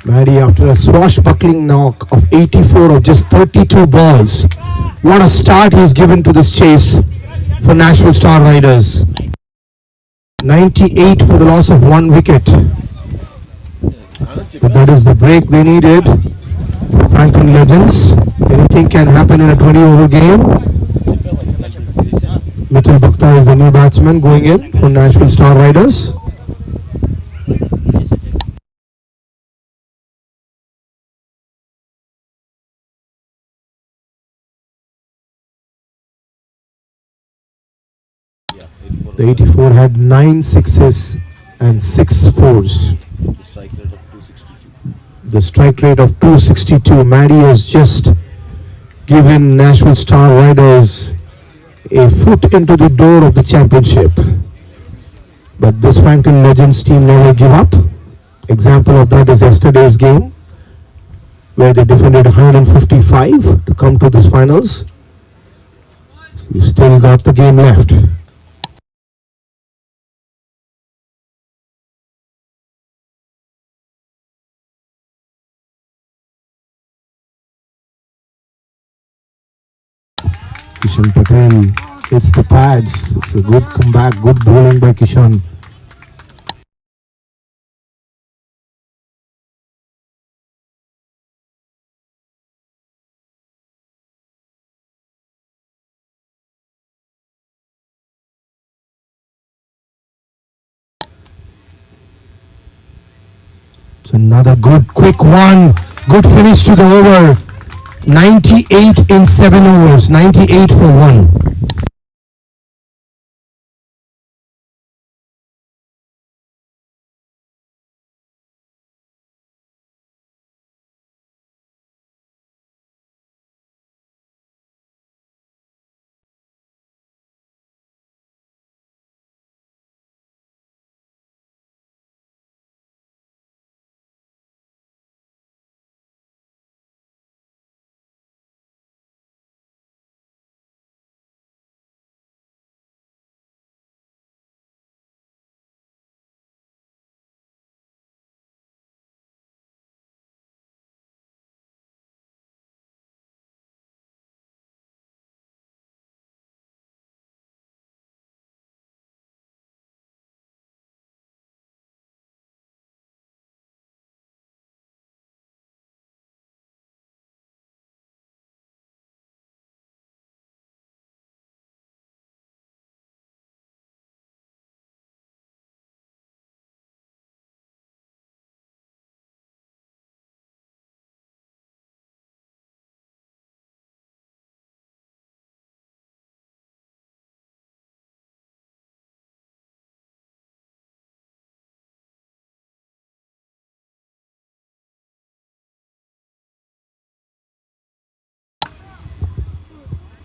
Maddie, after a swashbuckling knock of 84 of just 32 balls, what a start he's given to this chase for Nashville Star Riders. 98 for the loss of 1 wicket. But that is the break they needed. Franklin Legends. Anything can happen in a 20-over game. Mithil Bhakta is the new batsman going in for Nashville Star Riders. The 84 had 9 sixes and 6 fours. The strike rate of 262. Maddie has just given Nashville Star Riders a foot into the door of the championship. But this Franklin Legends team never give up. Example of that is yesterday's game, where they defended 155 to come to this finals. So we've still got the game left. Kishan Patel hits the pads. It's a good comeback, good bowling by Kishan. It's another good quick one. Good finish to the over. 98 in 7 overs. 98 for 1.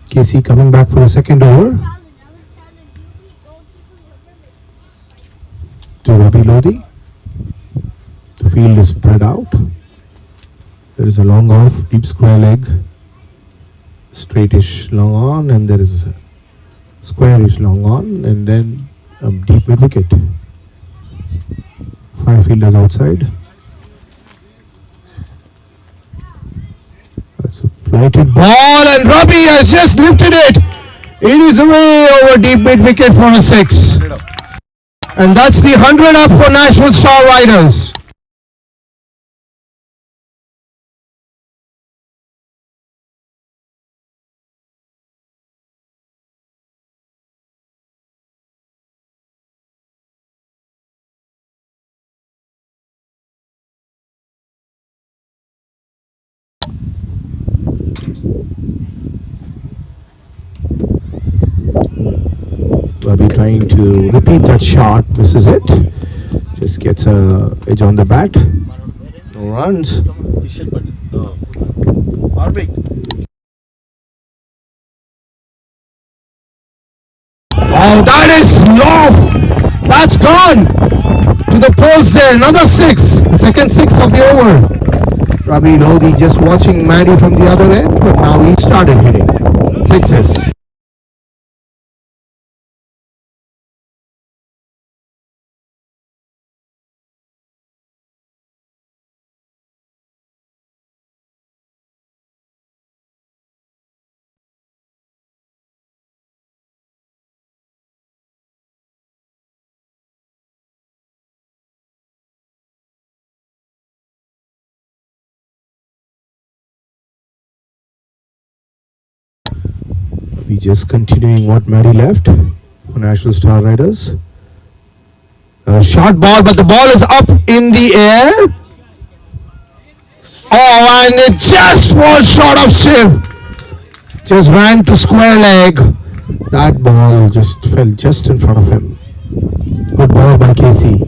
KC coming back for a second over to Ravi Lodi. The field is spread out. There is a long off, deep square leg, straightish long on, and there is a squarish long on, and then a deep mid wicket. 5 fielders outside. That's a flighted ball, and Ravi has just lifted it. It is away over deep mid wicket for a 6. And that's the 100 up for Nashville Star Riders. Ravi trying to repeat that shot, misses it. Just gets a edge on the bat. No runs. Oh, that is loft. That's gone to the poles there. Another 6. The second 6 of the over. Ravi Lodi just watching Maddie from the other end, but now he started hitting 6s. Ravi just continuing what Maddie left for Nashville Star Riders. Short ball, but the ball is up in the air. Oh, and it just falls short of Shiv. Just ran to square leg. That ball just fell just in front of him. Good ball by Casey.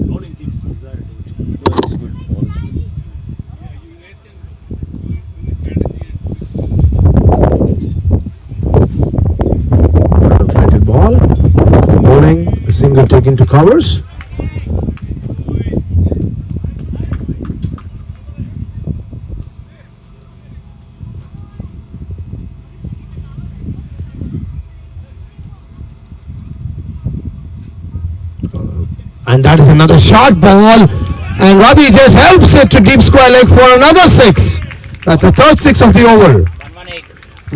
Bowling team's desire to no, it's good. Ball is good. Flighted ball. Bowling, a single taken to covers. And that is another short ball. And Ravi just helps it to deep square leg for another 6. That's the third 6 of the over.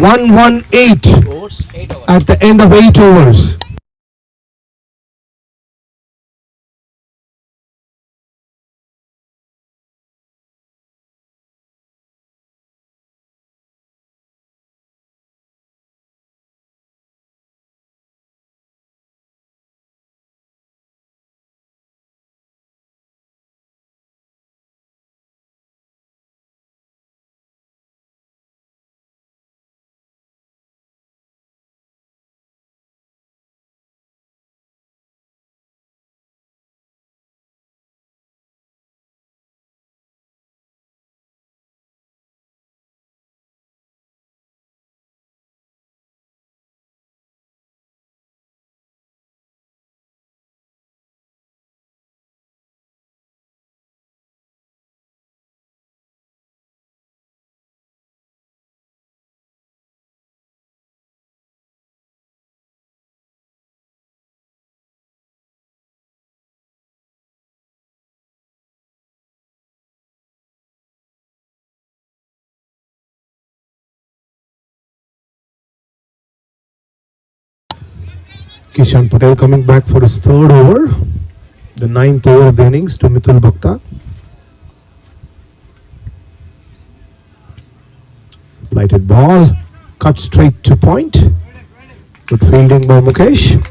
118. 118 Overs. 8 overs. at the end of 8 overs. Kishan Patel coming back for his third over. The 9th over of the innings to Mithul Bhakta. Lighted ball, cut straight to point. Good fielding by Mukesh.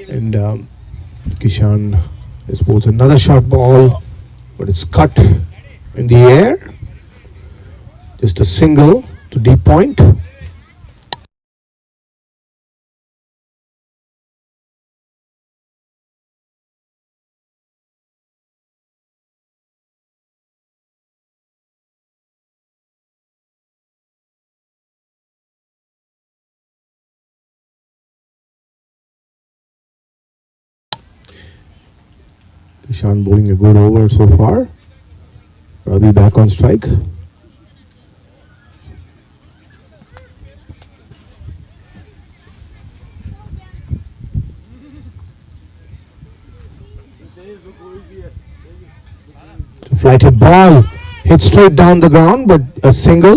And Kishan is bowls another short ball, but it's cut in the air. Just a single to deep point. Kishan bowling a good over so far. Ravi back on strike. Flighted ball hit straight down the ground, but a single.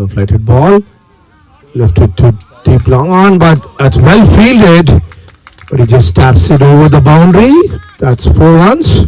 Flighted ball, lifted to deep long on, but that's well fielded. But he just taps it over the boundary. That's 4 runs.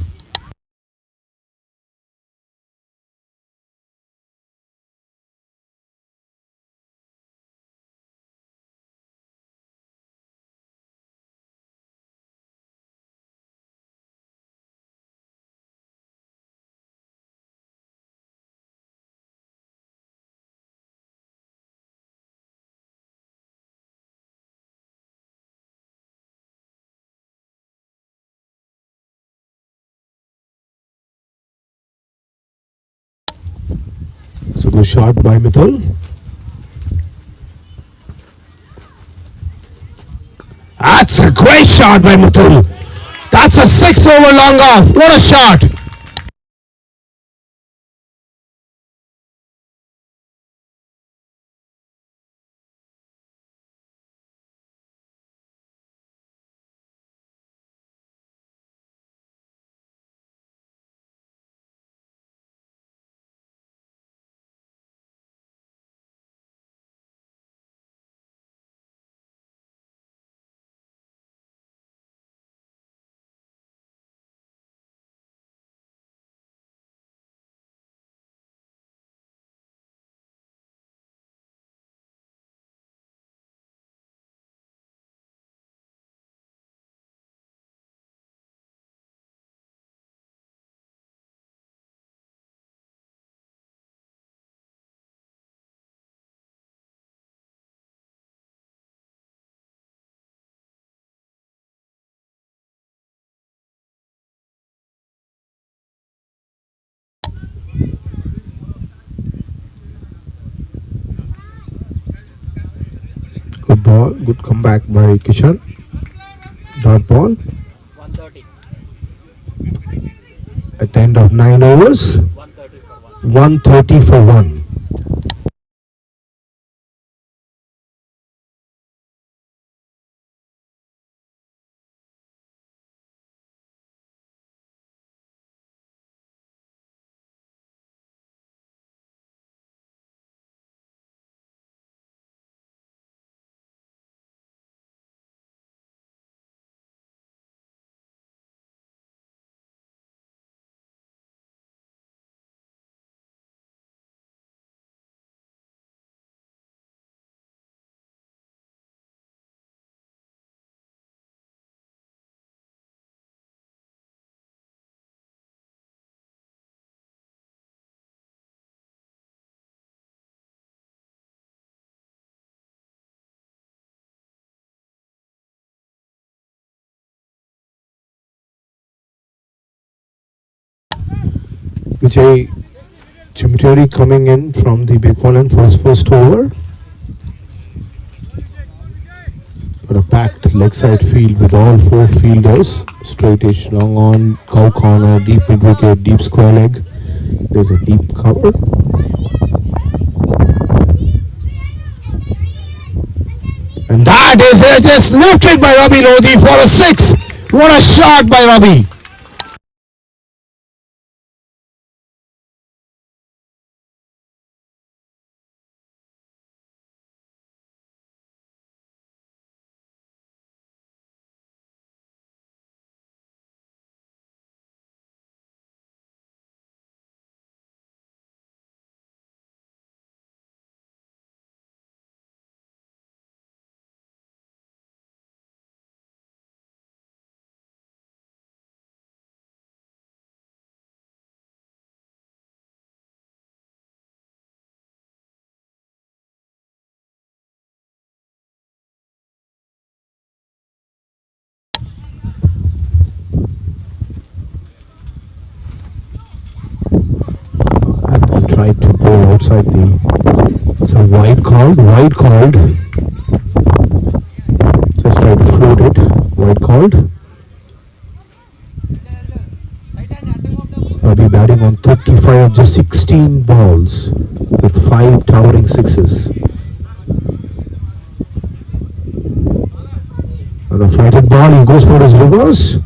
shot by Mithul. That's a great shot by Mithul. That's a 6 over long off. What a shot. Good ball, good comeback by Kishan. Dot ball 130. at the end of 9 overs. 130 for 1. 130 for 1. Vijay Chimteri coming in from the big ball for his first over. Got a packed leg side field with all 4 fielders. Straightish, long on, cow corner, deep mid wicket, deep square leg. There's a deep cover. And that is just lifted by Ravi Lodi for a 6. What a shot by Ravi. Tried to go outside the. It's a wide called. Just try to float it. Wide called. Ravi batting on 35 of just 16 balls with 5 towering sixes. Another flighted ball. He goes for his reverse.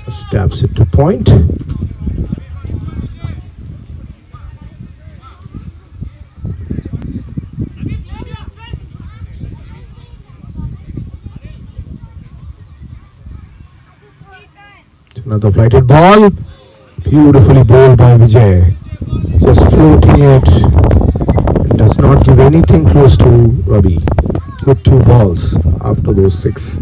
Stabs it to point. Another flighted ball. Beautifully bowled by Vijay. Just floating it. It does not give anything close to Ravi. Good 2 balls after those 6.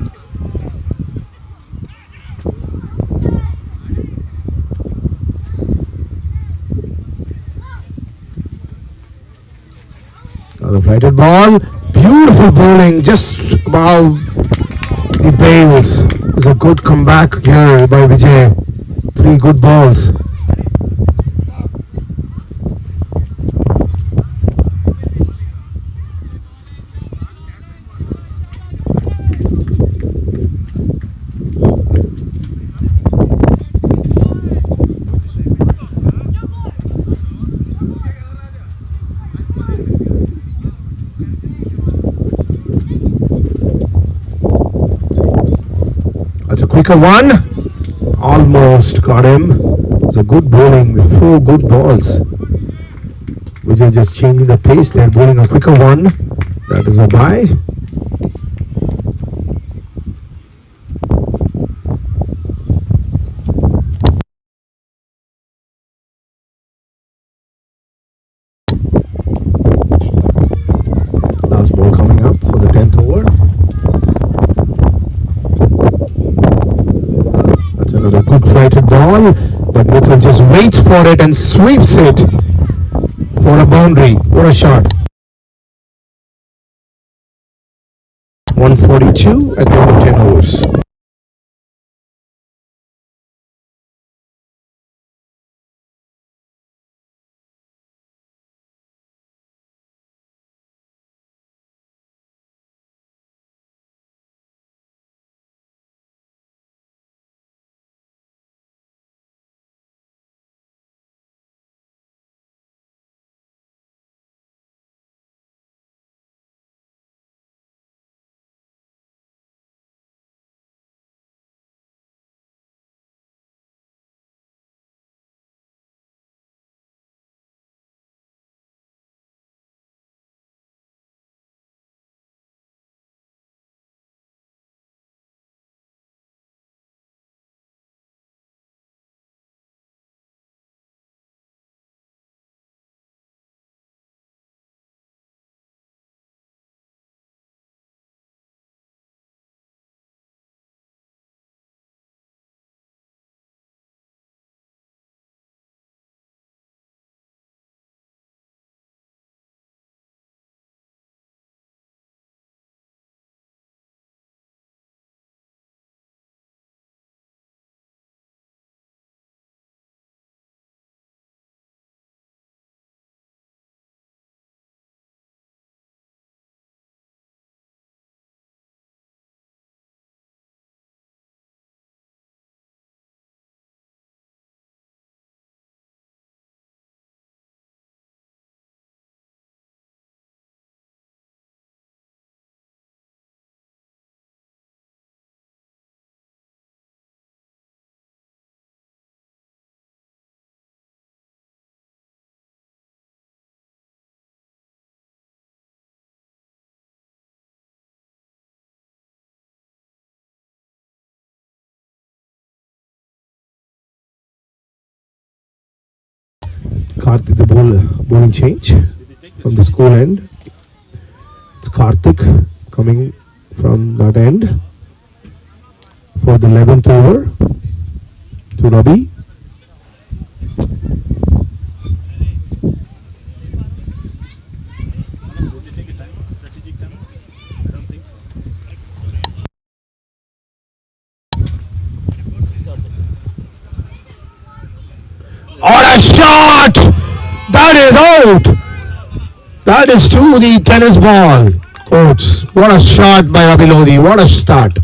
Another flighted ball. Beautiful bowling just above the bails. It's a good comeback here by Vijay. 3 good balls. Quicker one. Almost got him. It's a good bowling. 4 good balls. Which are just changing the pace. They're bowling a quicker one. That is a bye. Last ball coming up for the 10th over. That's another good flighted ball, but Mithil just waits for it and sweeps it for a boundary. What a shot. 142 at the end of 10 overs. Karthik, the bowling change from the school end. It's Karthik coming from that end for the 11th over to Ravi. Would they take a timeout? Strategic timeout? I don't think so. What a shot! That is out! That is to the tennis ball. Coach, what a shot by Ravi Lodi. What a start.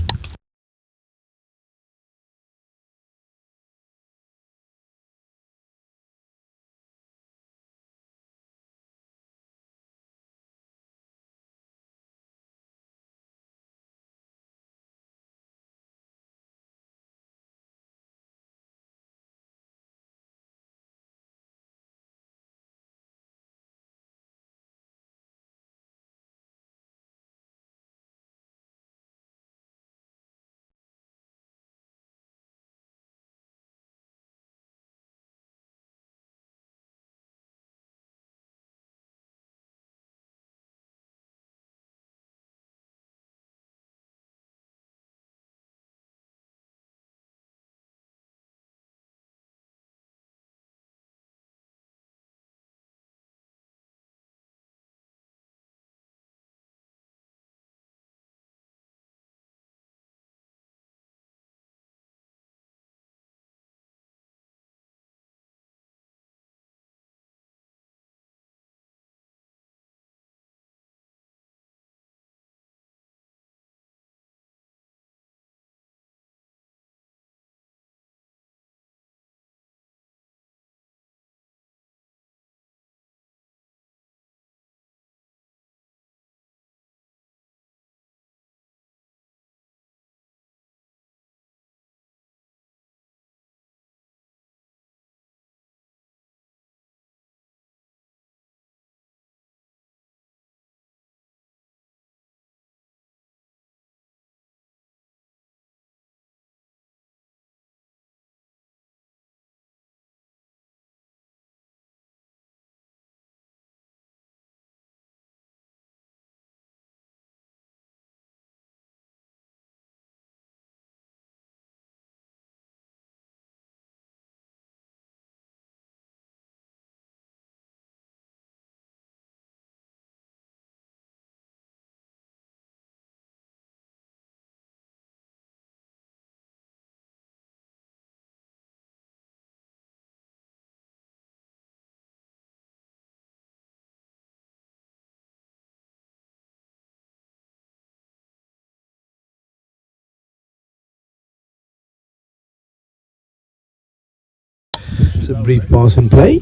a brief pause in play.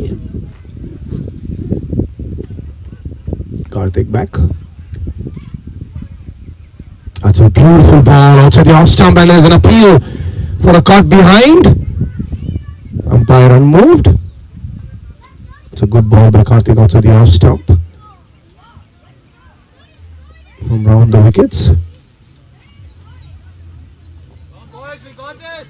Karthik back. That's a beautiful ball outside the off stump, and there's an appeal for a caught behind. Umpire unmoved. It's a good ball by Karthik outside the off stump. From round the wickets. Boys, we got this.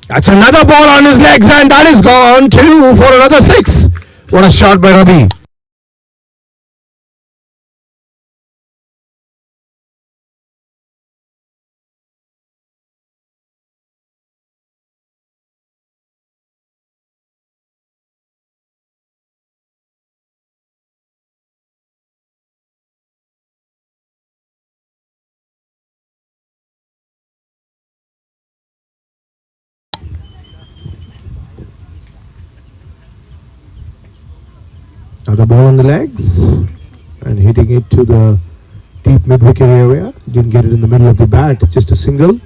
That's another ball on his legs, and that is gone too for another 6. What a shot by Ravi. Another ball on the legs and hitting it to the deep mid-wicket area. Didn't get it in the middle of the bat, just a single.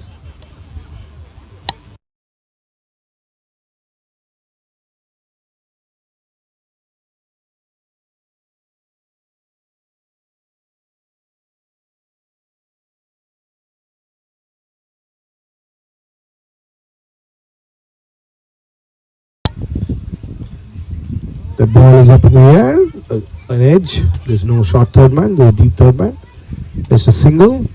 The ball is up in the air, an edge. There's no short third man, there's a deep third man. Just a single.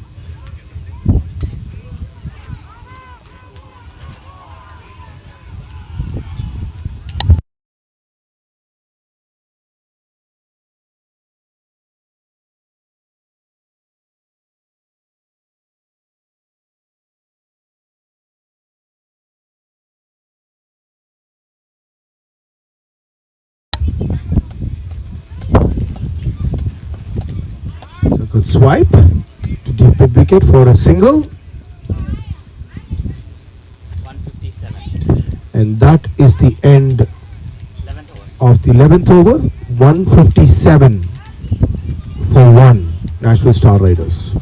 It's a good swipe to deep mid wicket for a single. 157. And that is the end 11th over. of the 11th over. 157 for 1. Nashville Star Riders.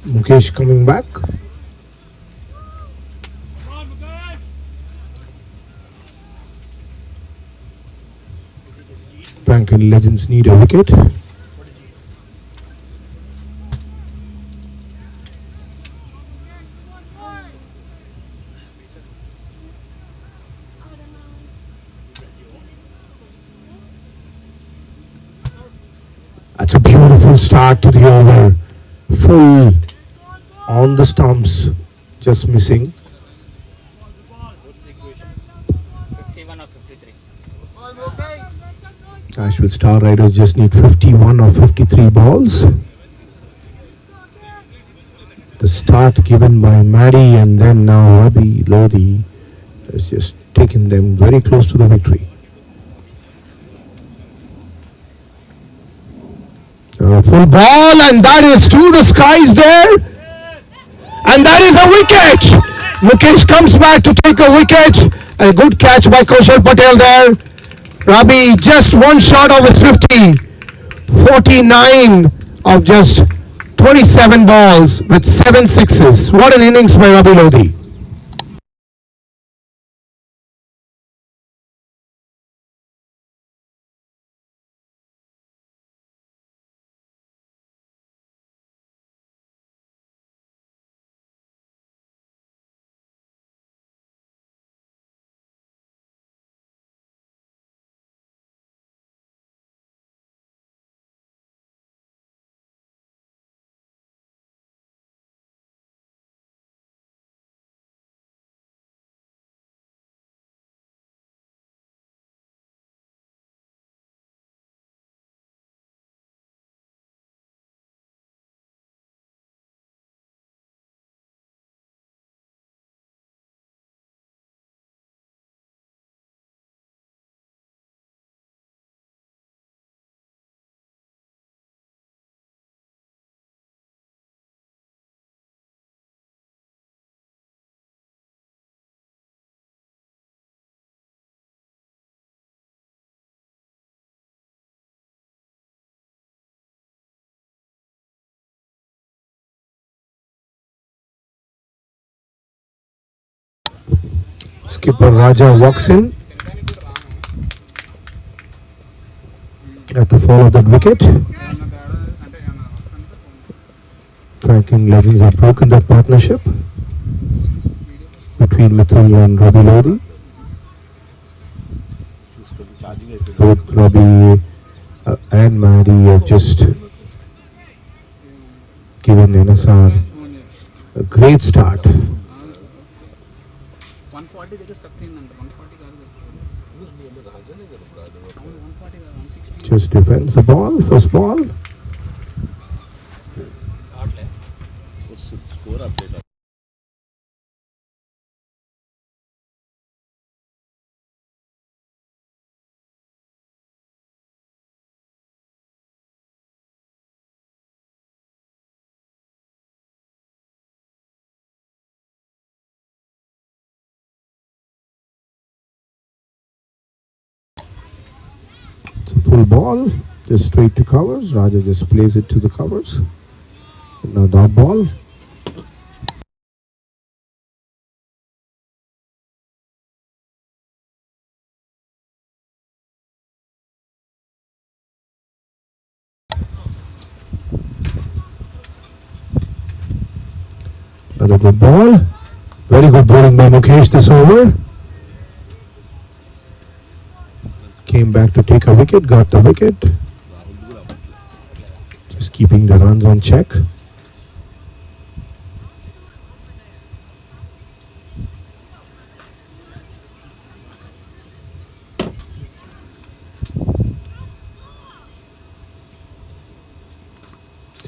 Mukesh coming back. Franklin Legends need a wicket. That's a beautiful start to the over. Full on the stumps, just missing. What's the equation? 51 or 53? Nashville Star Riders just need 51 or 53 balls. The start given by Maddie and then now Ravi Lodi has just taken them very close to the victory. Full ball, and that is to the skies there. And that is a wicket. Mukesh comes back to take a wicket, A good catch by Kaushal Patel there. Rabi just one shot of his 50. 49 of just 27 balls with 7 sixes. What an innings by Rabi Lodi. Skipper Raja walks in at the fall of that wicket. Franklin Legends have broken that partnership between Mithul and Rabi Lodi. Both Rabi and Maddie have just given NSR a great start. 140 దగ్గర stuck అయిందంట 140 కాదు కదా 140 160 Just defends the ball, first ball. What's the score update? It's a full ball, just straight to covers. Raja just plays it to the covers. Now dot ball. Another good ball. Very good bowling by Mukesh this over. Came back to take a wicket, got the wicket. Just keeping the runs on check.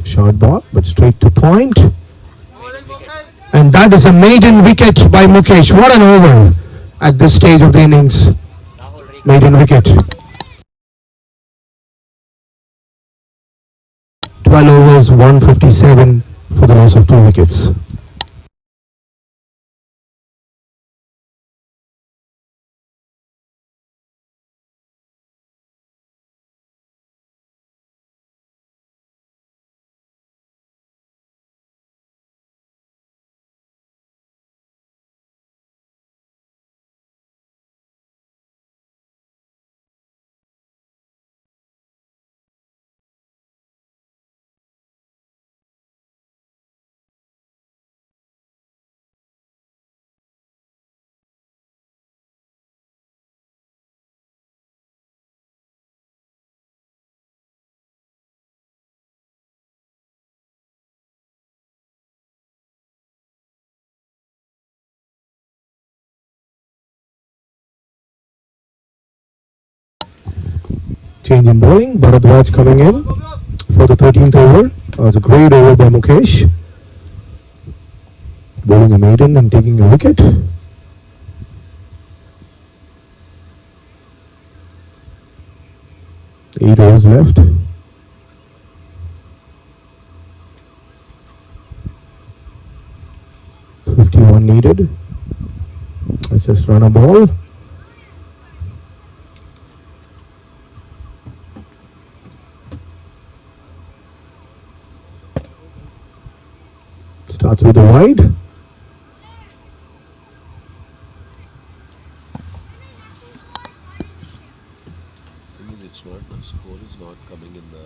Short ball, but straight to point. And that is a maiden wicket by Mukesh. What an over at this stage of the innings. Maiden wicket. 12 overs, 157 for the loss of 2 wickets. Change in bowling. Bharadwaj coming in for the 13th over. It's a great over by Mukesh. Bowling a maiden and taking a wicket. 8 overs left. .51 needed. Let's just run a ball. Starts with a wide. I mean, it's not, the score is not coming in the.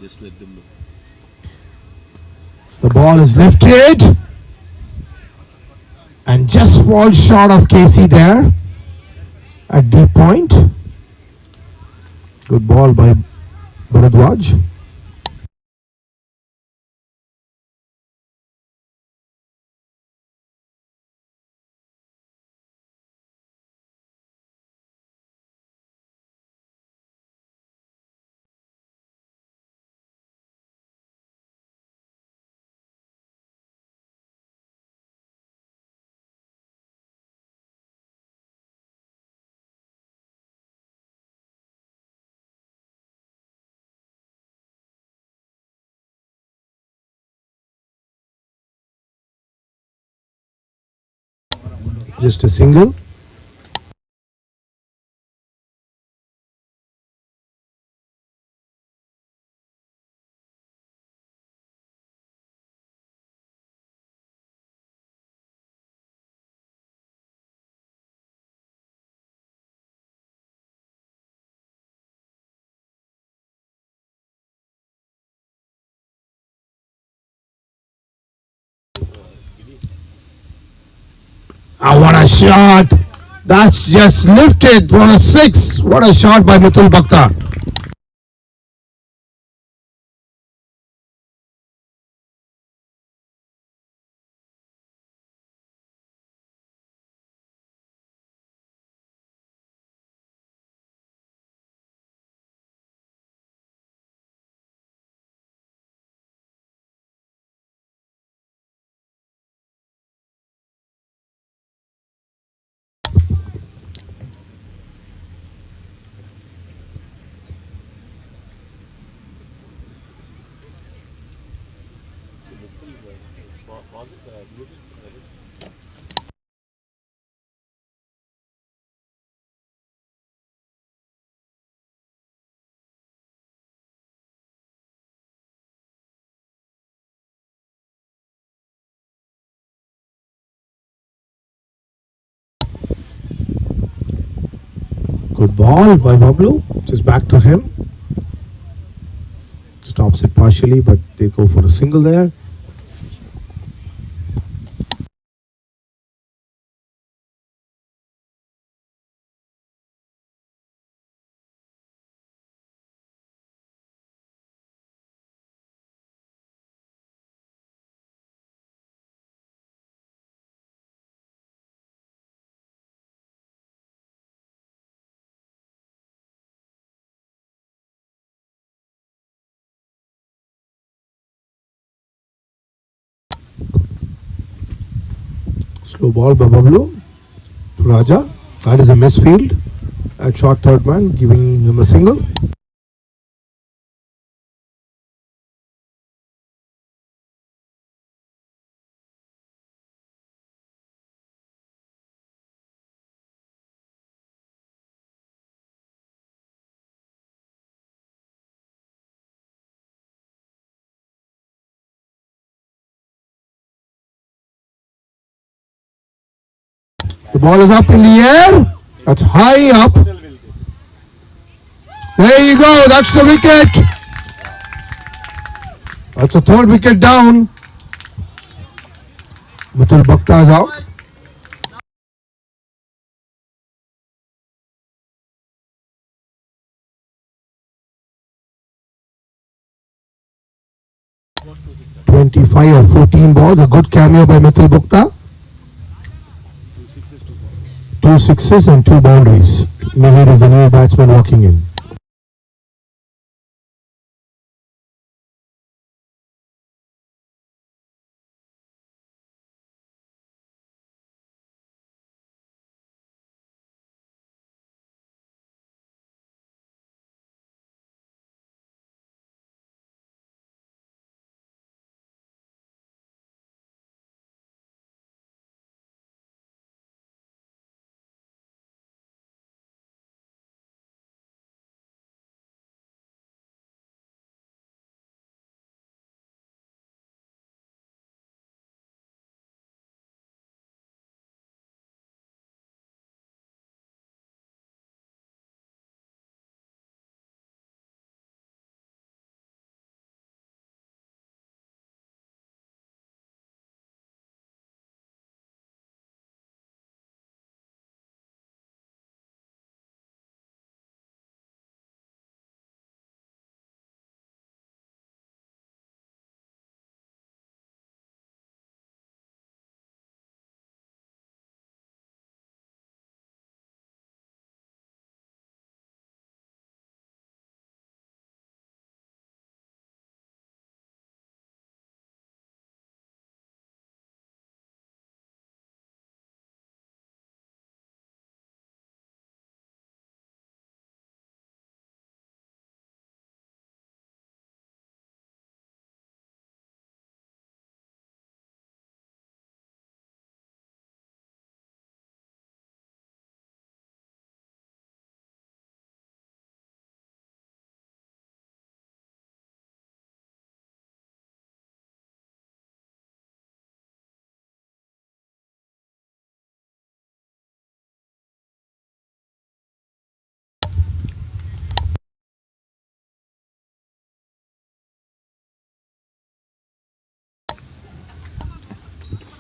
Just let them know. The ball is lifted and just falls short of Casey there at deep point. Good ball by Bharadwaj. Just a single. Ah, what a shot! That's just lifted for a six. What a shot by Mithul Bhakta. Pause it, mute it. Good ball by Bablu. Just back to him. Stops it partially, but they go for a single there. Slow ball by Bablu to Raja. That is a misfield at short third man, giving him a single. The ball is up in the air. That's high up. There you go. That's the wicket. That's the third wicket down. Mithul Bhakta is out. (25 or 14 balls). A good cameo by Mithul Bhakta. 2 sixes and 2 boundaries. Mihir is the new batsman walking in.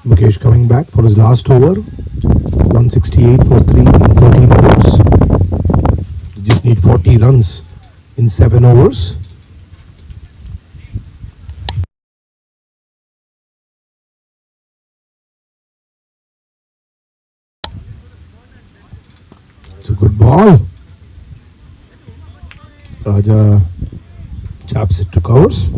Mukesh coming back for his last over. 168 for 3 in 13 overs. You just need 40 runs in 7 overs. It's a good ball. Raja chaps it to covers.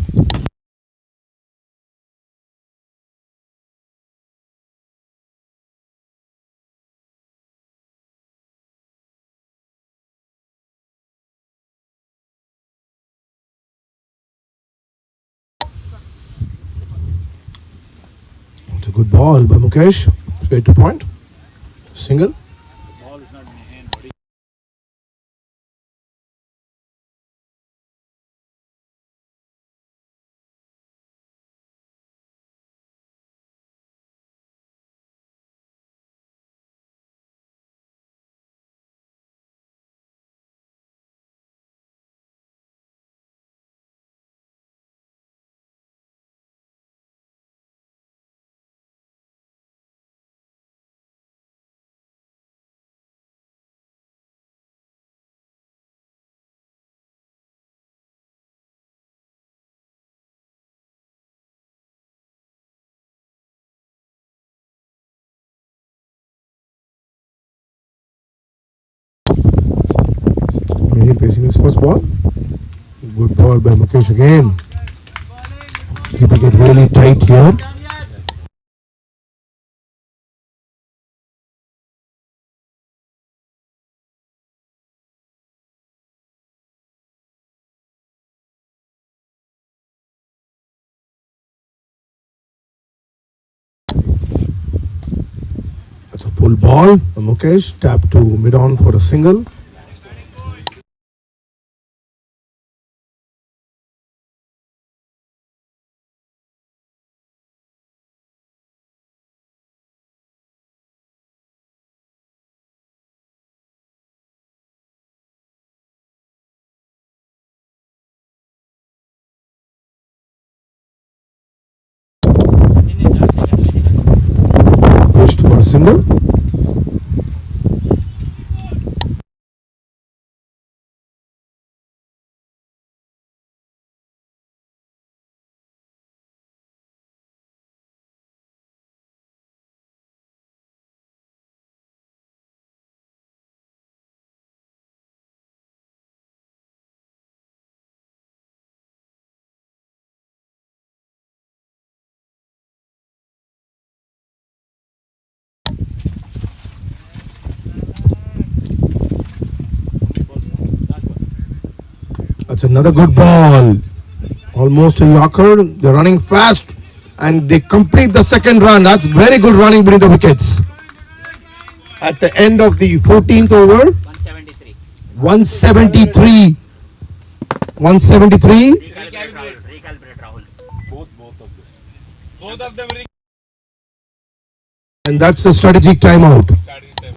It's a good ball by Mukesh. Straight to point. Single. Ball is not in your hand, buddy. Mihir facing his first ball. Good ball by Mukesh again. Keeping it really tight here. That's a full ball. Mukesh tap to mid on for a single. Pushed for a single. That's another good ball. Almost a Yorker. They're running fast and they complete the second run. That's very good running between the wickets. At the end of the 14th over, 173. 173. 173. Recalibrate Rahul. Recalibrate Rahul. Both of them And that's a strategic timeout. starting time.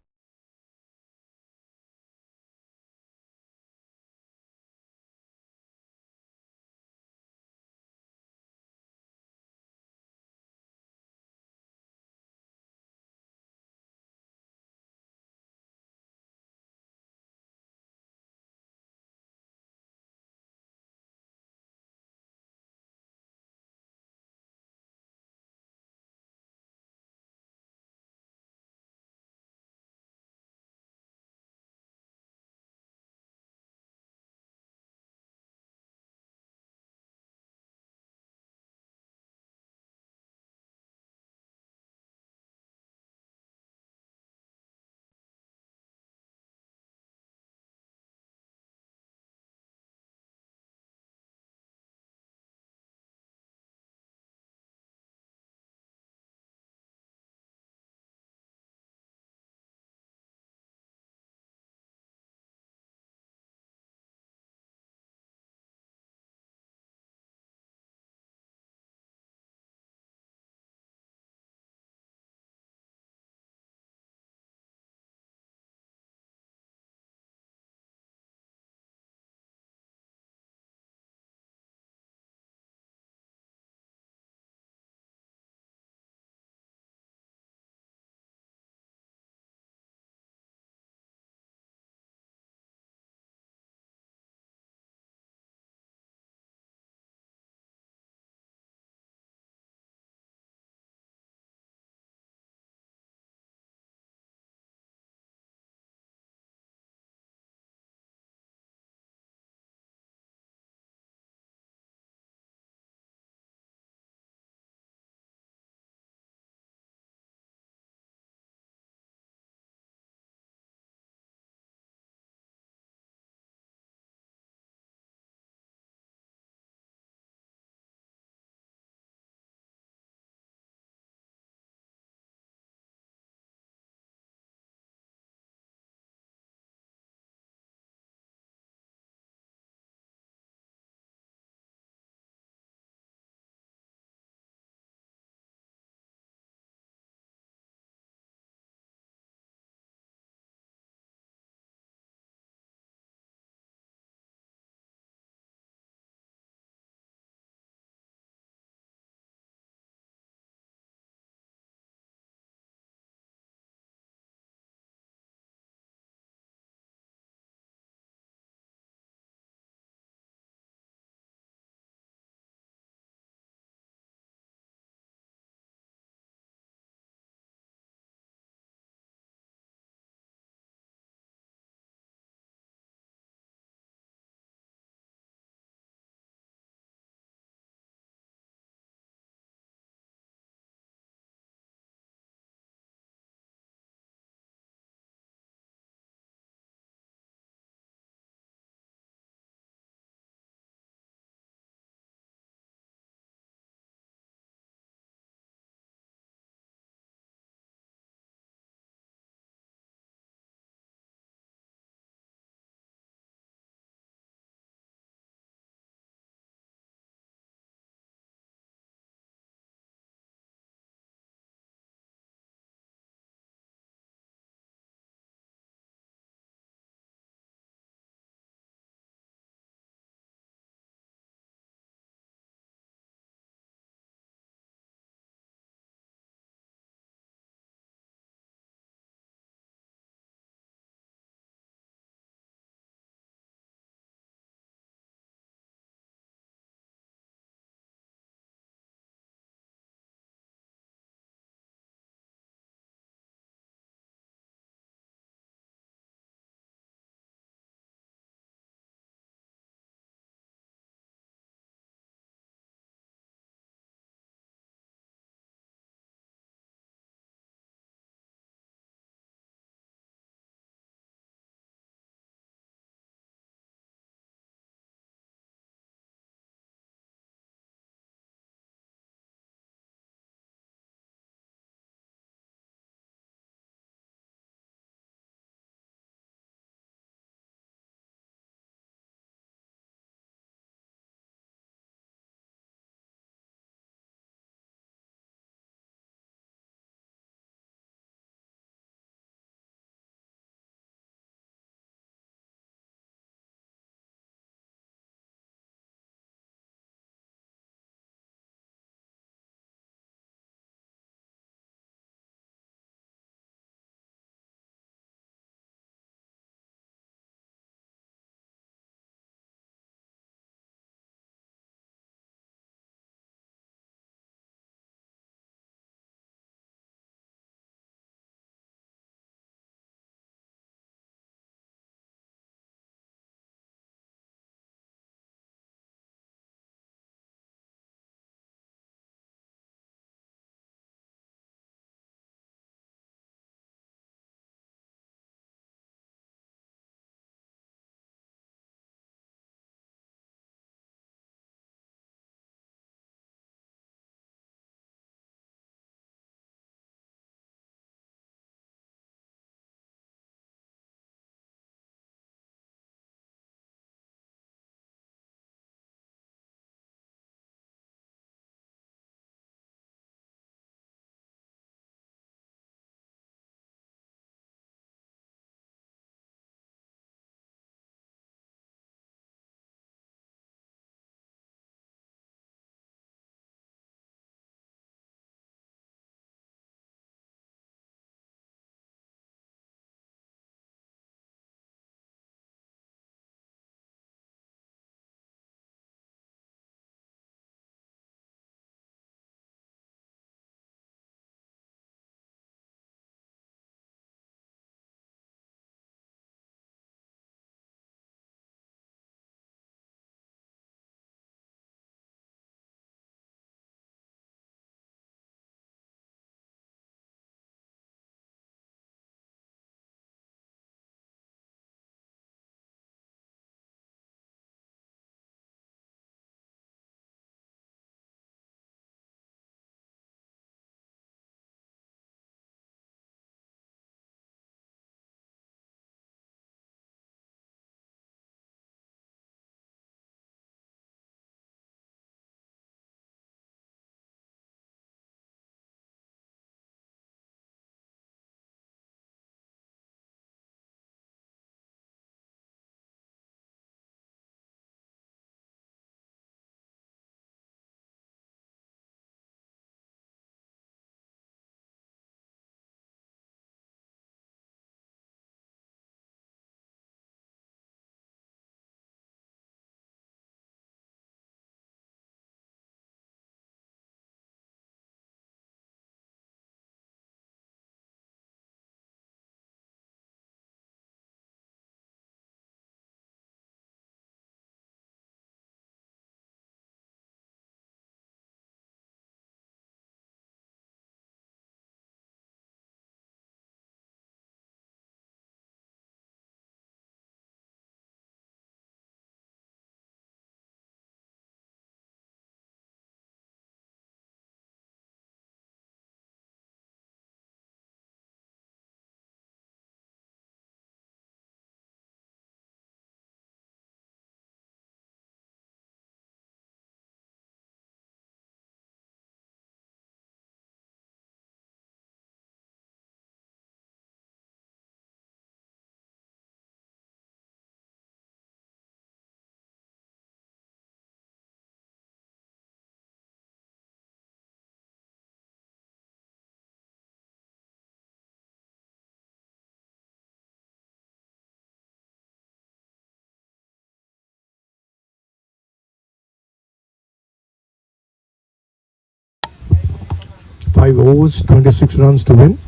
5 overs, 26 runs to win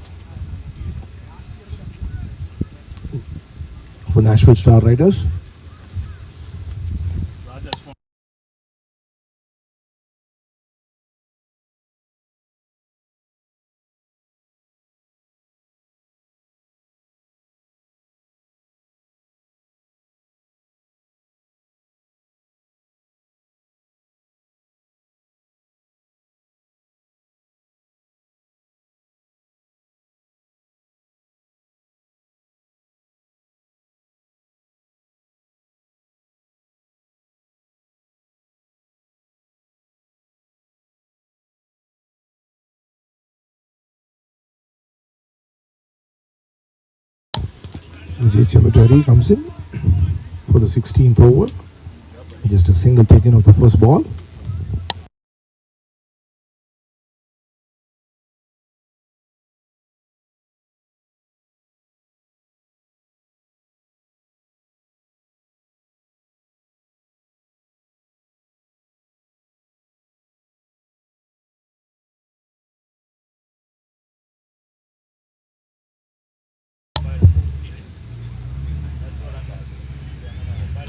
for Nashville Star Riders. Vijay Chematari comes in for the 16th over. Just a single taken of the first ball.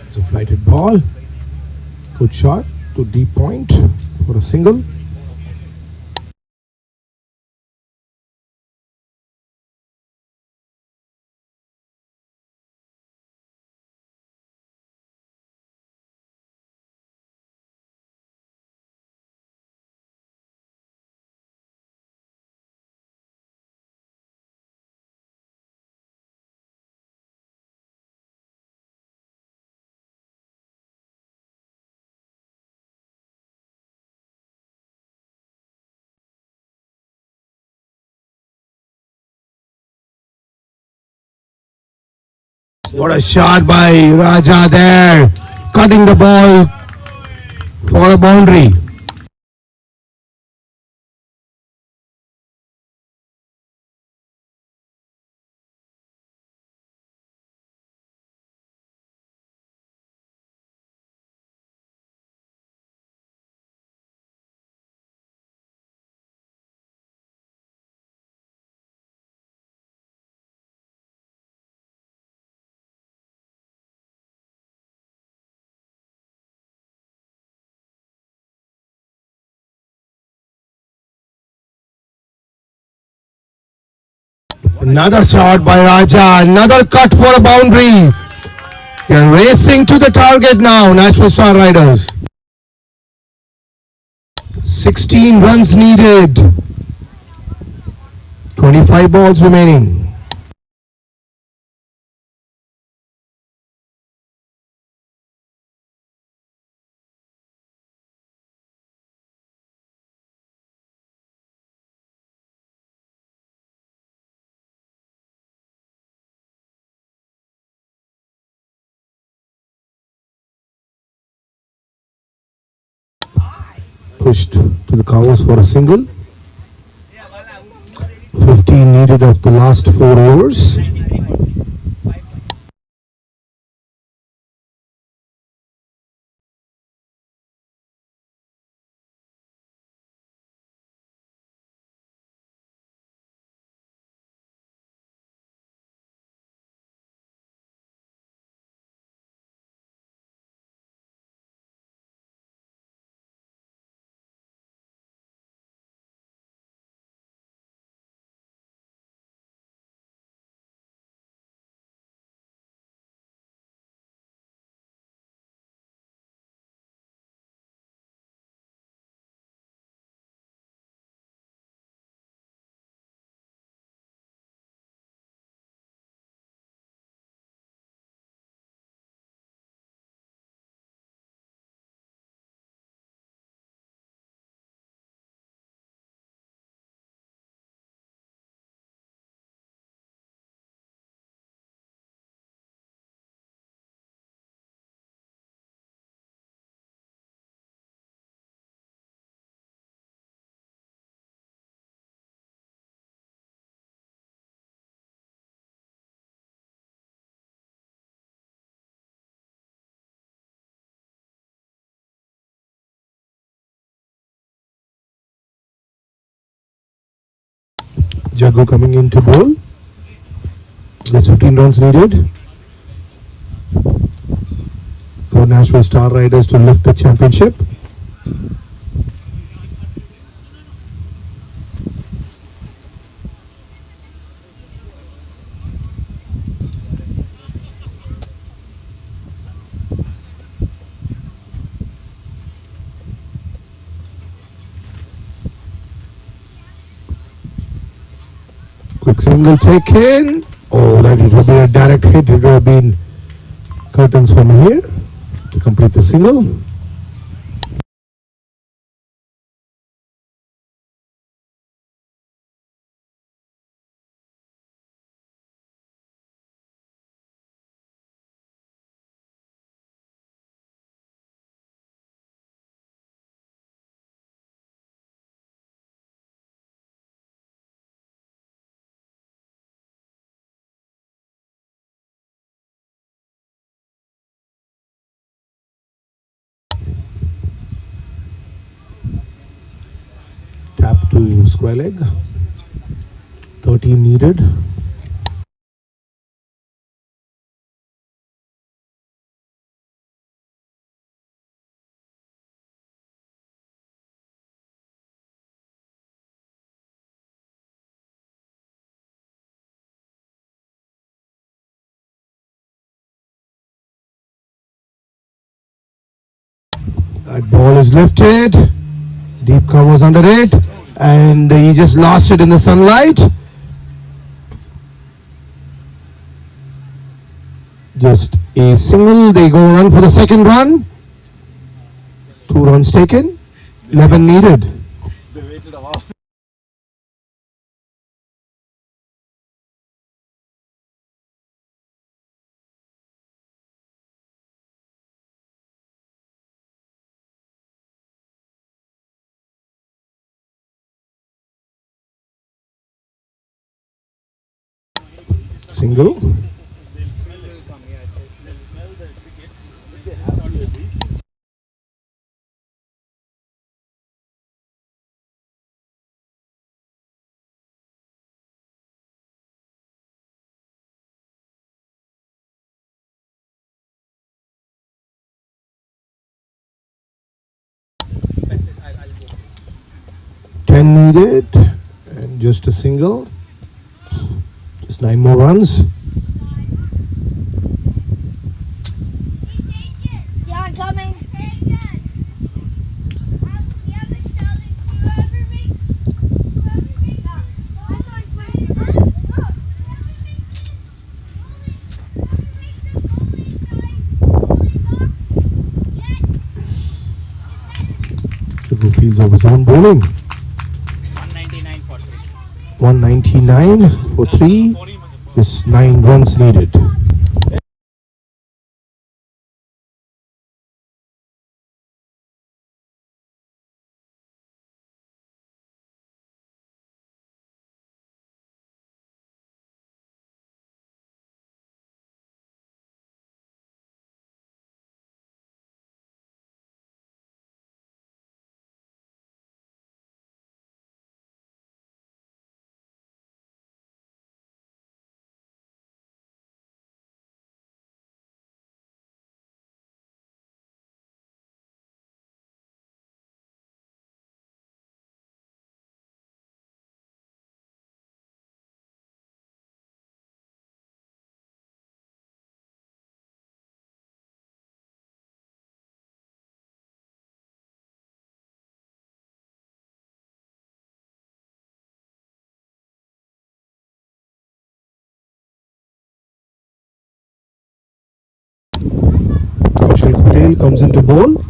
It's a flighted ball. Good shot to deep point for a single. What a shot by Raja there, cutting the ball for a boundary. Another shot by Raja, another cut for a boundary. They're racing to the target now, Nashville Star Riders. 16 runs needed. 25 balls remaining. Pushed to the covers for a single. 15 needed of the last 4 overs. Jagu coming into bowl. There's 15 runs needed for Nashville Star Riders to lift the championship. Quick single taken. Oh, that would have been a direct hit. It would have been curtains from here to complete the single. Tap to square leg. 13 needed. That ball is lifted. Deep covers under it. And he just lost it in the sunlight. Just a single. They go run for the second run. 2 runs taken. 11 needed. They waited a while. Single. Needed and just a single. Just 9 more runs. John coming. Jagu feels of his own bowling. 199 for 3. Just 9 runs needed. Patel comes into bowl.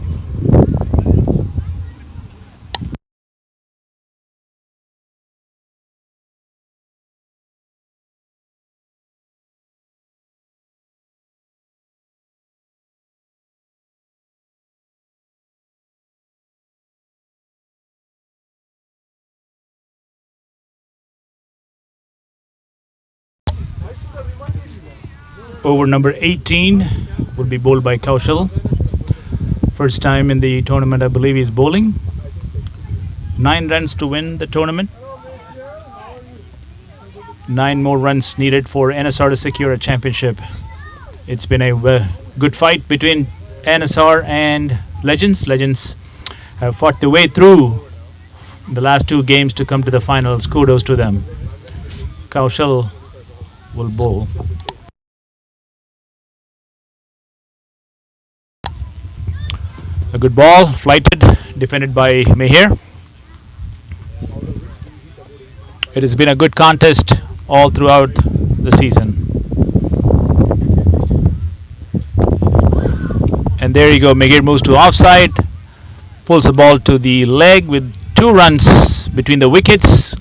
Over number 18 will be bowled by Kaushal. First time in the tournament, I believe he's bowling. 9 runs to win the tournament. 9 more runs needed for NSR to secure a championship. It's been a good fight between NSR and Legends. Legends have fought their way through the last 2 games to come to the finals. Kudos to them. Kaushal will bowl. A good ball, flighted, defended by Mehir. It has been a good contest all throughout the season. And there you go, Mehir moves to offside, pulls the ball to the leg with 2 runs between the wickets.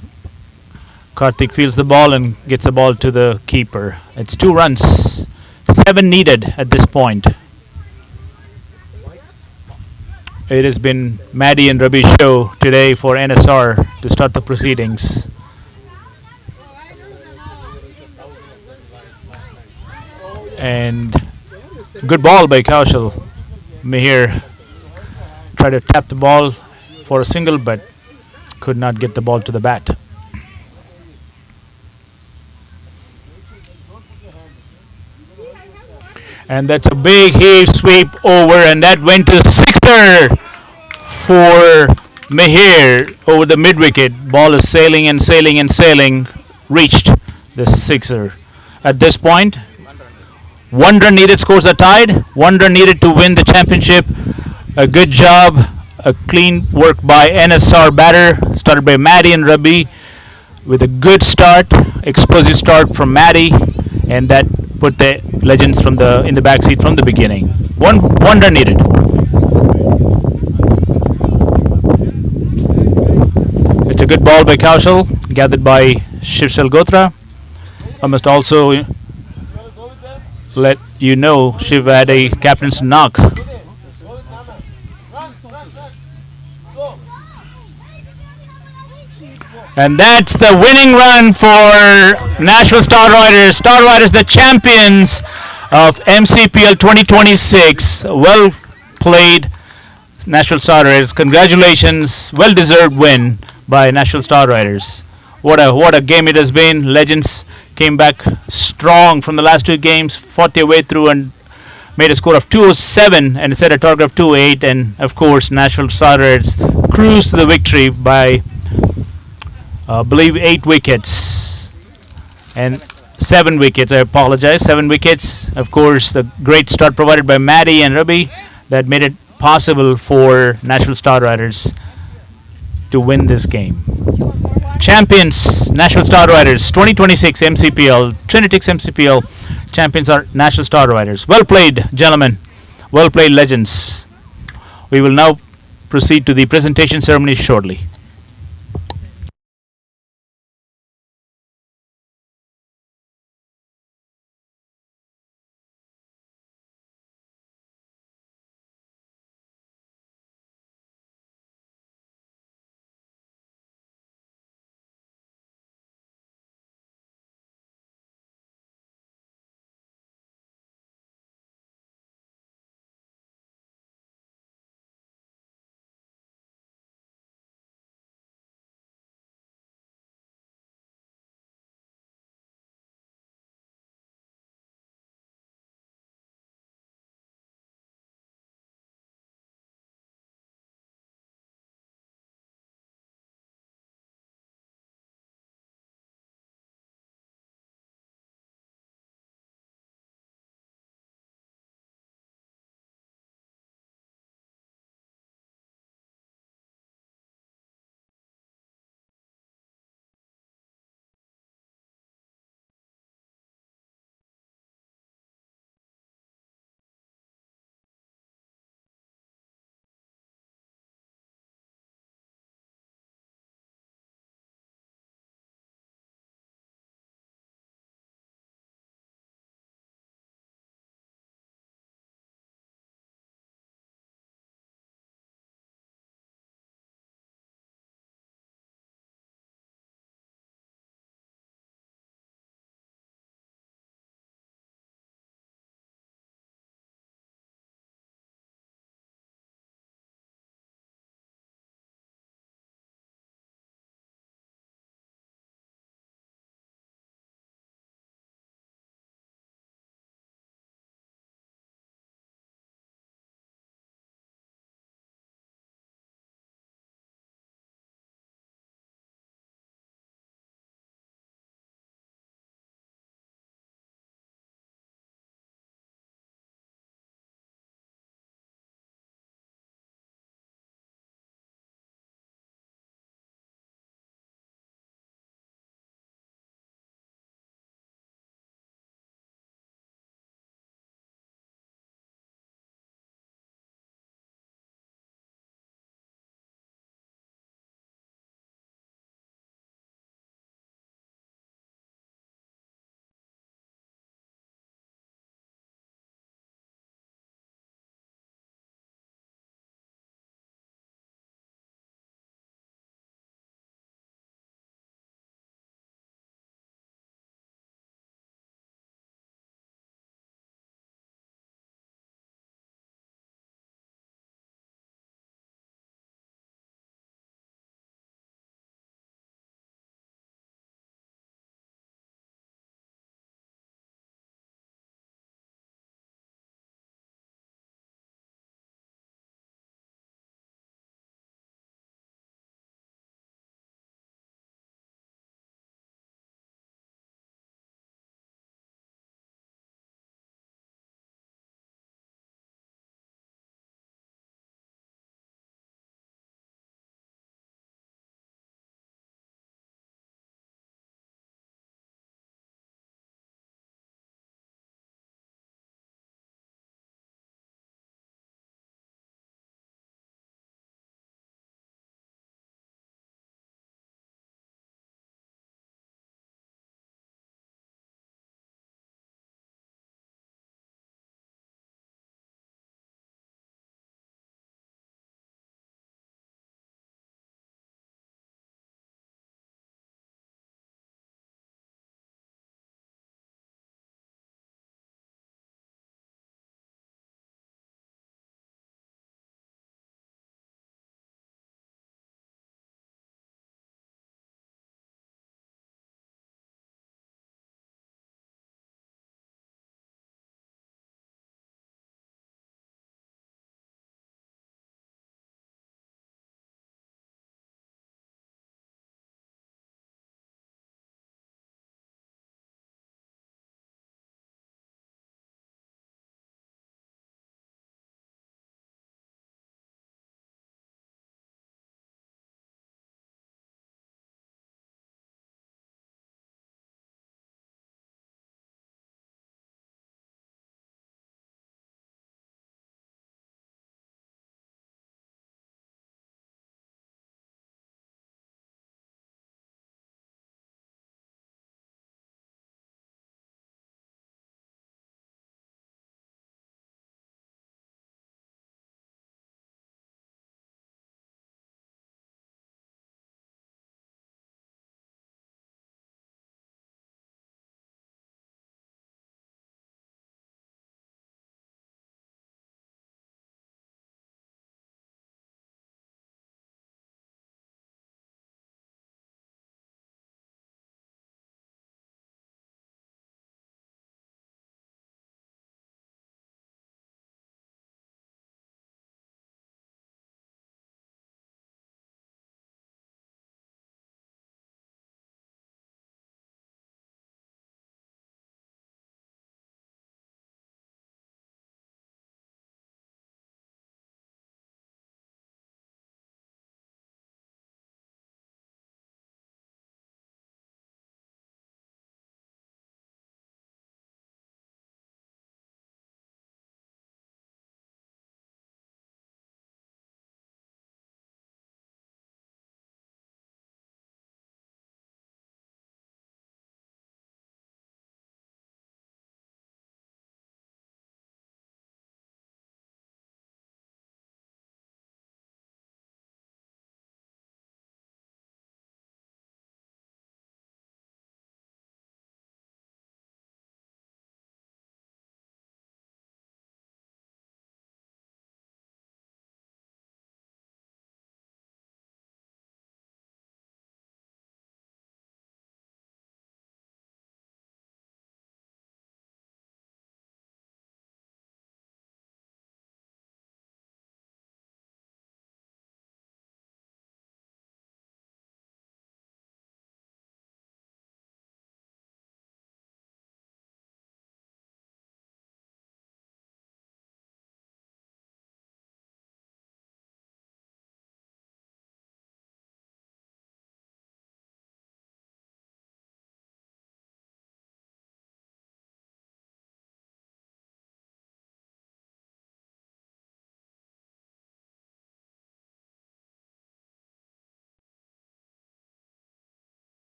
Karthik fields the ball and gets the ball to the keeper. It's 2 runs, 7 needed at this point. It has been Maddie and Rabi's show today for NSR to start the proceedings. And good ball by Kaushal. Mehir tried to tap the ball for a single but could not get the ball to the bat. And that's a big heave sweep over, and that went to sixer for Mehir over the mid wicket. Ball is sailing and sailing and sailing, reached the sixer. At this point, 1 run needed, scores are tied. 1 run needed to win the championship. A good job, a clean work by NSR batter, started by Maddie and Rabi with a good start, explosive start from Maddie, and that put the Legends in the backseat from the beginning. One run needed. It's a good ball by Kaushal, gathered by Shiv Salgotra. I must also let you know Shiv had a captain's knock. And that's the winning run for Nashville Star Riders. Star Riders, the champions of MCPL 2026. Well played, Nashville Star Riders. Congratulations, well-deserved win by Nashville Star Riders. What a game it has been. Legends came back strong from the last 2 games, fought their way through and made a score of 207 and set a target of 208. And of course, Nashville Star Riders cruised to the victory by believe 8 wickets and 7 wickets. I apologize, 7 wickets. Of course, the great start provided by Maddie and Rabi that made it possible for Nashville Star Riders to win this game. Champions, Nashville Star Riders, 2026 MCPL, Trinitix MCPL. Champions are Nashville Star Riders. Well played, gentlemen. Well played, Legends. We will now proceed to the presentation ceremony shortly.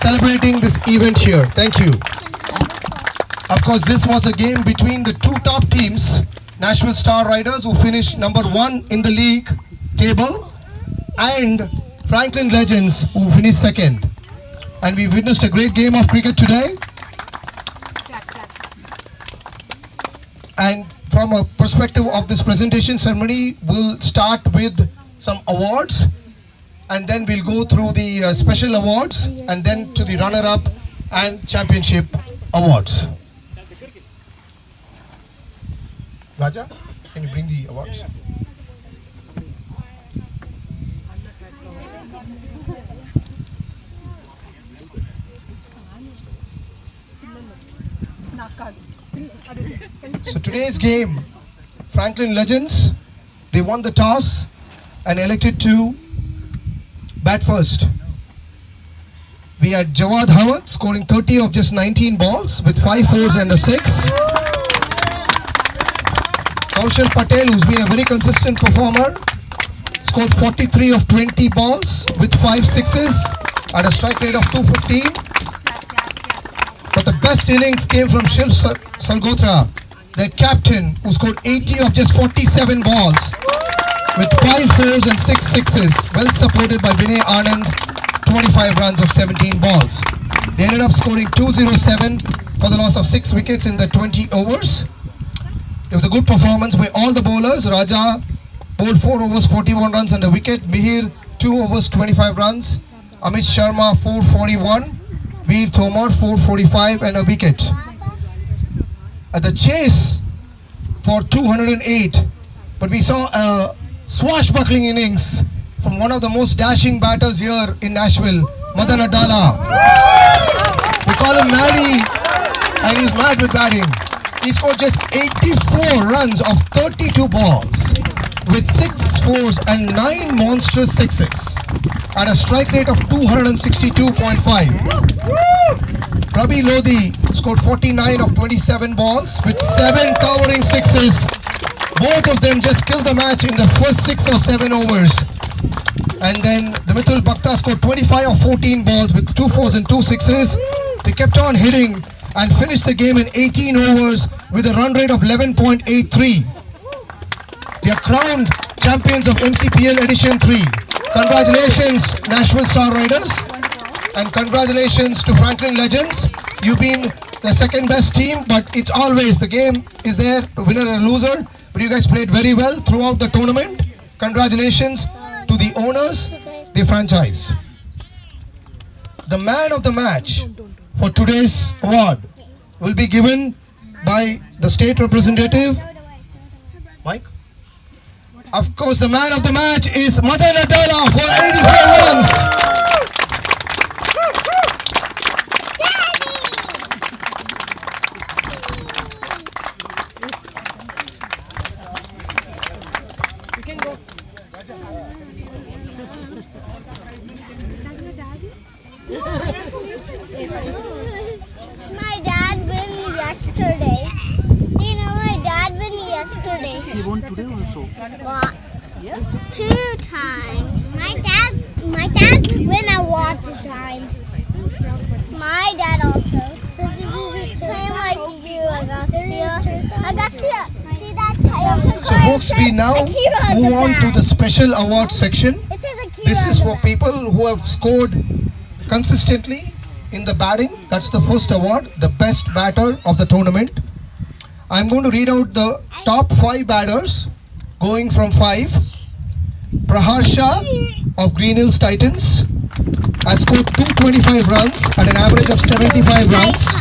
celebrating this event here. Thank you. Of course, this was a game between the two top teams, Nashville Star Riders, who finished number 1 in the league table, and Franklin Legends, who finished second. And we witnessed a great game of cricket today. And from a perspective of this presentation ceremony, we'll start with some awards, and then we'll go through the special awards, and then to the runner-up and championship awards. Raja, can you bring the awards? So today's game, Franklin Legends, they won the toss and elected to bat first. We had Jawad Hawat scoring 30 of just 19 balls with 5 fours and a 6. Kaushal Patel, who's been a very consistent performer, scored 43 of 20 balls with 5 sixes at a strike rate of 215. But the best innings came from Shiv Salgotra, their captain, who scored 80 of just 47 balls with 5 fours and 6 sixes, well supported by Vinay Anand, 25 runs of 17 balls. They ended up scoring 207 for the loss of 6 wickets in the 20 overs. It was a good performance by all the bowlers. Raja bowled 4 overs, 41 runs and a wicket. Mihir 2 overs, 25 runs. Amit Sharma 441. Veer Thomar 445 and a wicket. At the chase for 208, but we saw a swashbuckling innings from one of the most dashing batters here in Nashville, Madan Adala. We call him Maddie, and he's mad with batting. He scored just 84 runs of 32 balls with 6 fours and 9 monstrous sixes at a strike rate of 262.5. Ravi Lodhi scored 49 of 27 balls with 7 towering sixes. Both of them just killed the match in the first 6 or 7 overs. And then the Mithul Bhakta scored 25 of 14 balls with 2 fours and 2 sixes. They kept on hitting and finished the game in 18 overs with a run rate of 11.83. They are crowned champions of MCPL Edition 3. Congratulations, Nashville Star Riders, and congratulations to Franklin Legends. You've been the second best team, but it's always, the game is there, a winner and a loser. But you guys played very well throughout the tournament. Congratulations to the owners, the franchise. The man of the match for today's award will be given by the state representative, Mike. Of course, the man of the match is Madan Adala for 84 runs. My dad won yesterday. You know, my dad won yesterday. He won today also. What? 2 times. My dad win award 2 times. My dad also. Same like you, Agastya. See that Toyota So folks, we now move on to the special award section. This is for people who have scored consistently in the batting. That's the first award, the best batter of the tournament. I'm going to read out the top 5 batters, going from 5. Prahar Shah of Green Hills Titans has scored 225 runs at an average of 75 runs.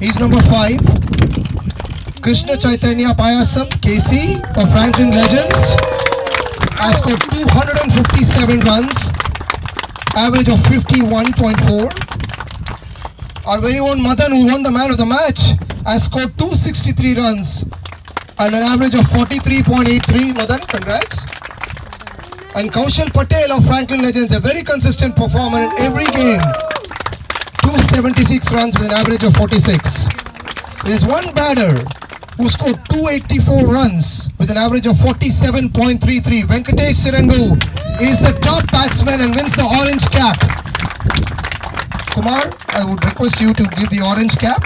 He's number 5. Krishna Chaitanya Payasam, KC of Franklin Legends, has scored 257 runs, average of 51.4. Our very own Madan, who won the man of the match, has scored 263 runs and an average of 43.83. Madan, congrats. And Kaushal Patel of Franklin Legends, a very consistent performer in every game, 276 runs with an average of 46. There's one batter who scored 284 runs with an average of 47.33. Venkatesh Sirangu is the top batsman and wins the orange cap. Kumar, I would request you to give the orange cap.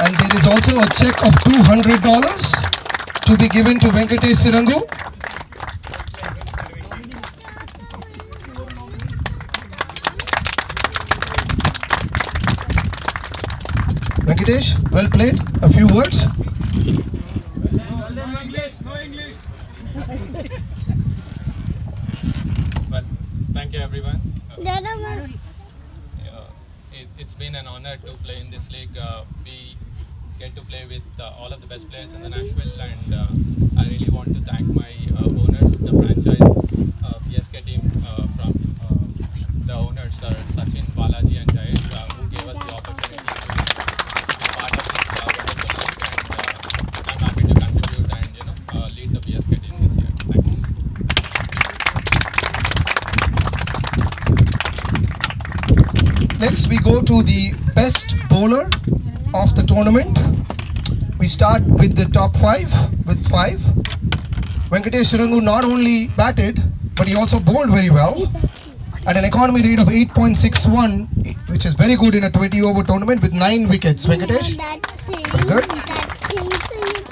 And there is also a check of $200 to be given to Venkatesh Sirangu. Venkatesh, well played. A few words. Well, thank you everyone. Dada, It's been an honor to play in this league. We get to play with all of the best players in the Nashville, and I really want to thank my owners, the franchise PSK team from the owners are Sachin, Balaji and Jayesh, who gave us the opportunity to be part of this wonderful league, and I'm happy to contribute and lead the PSK team this year. Thanks. Next, we go to the best bowler of the tournament. We start with the top five, with 5. Venkatesh Sirangu not only batted, but he also bowled very well at an economy rate of 8.61, which is very good in a 20-over tournament with 9 wickets. Venkatesh, very good.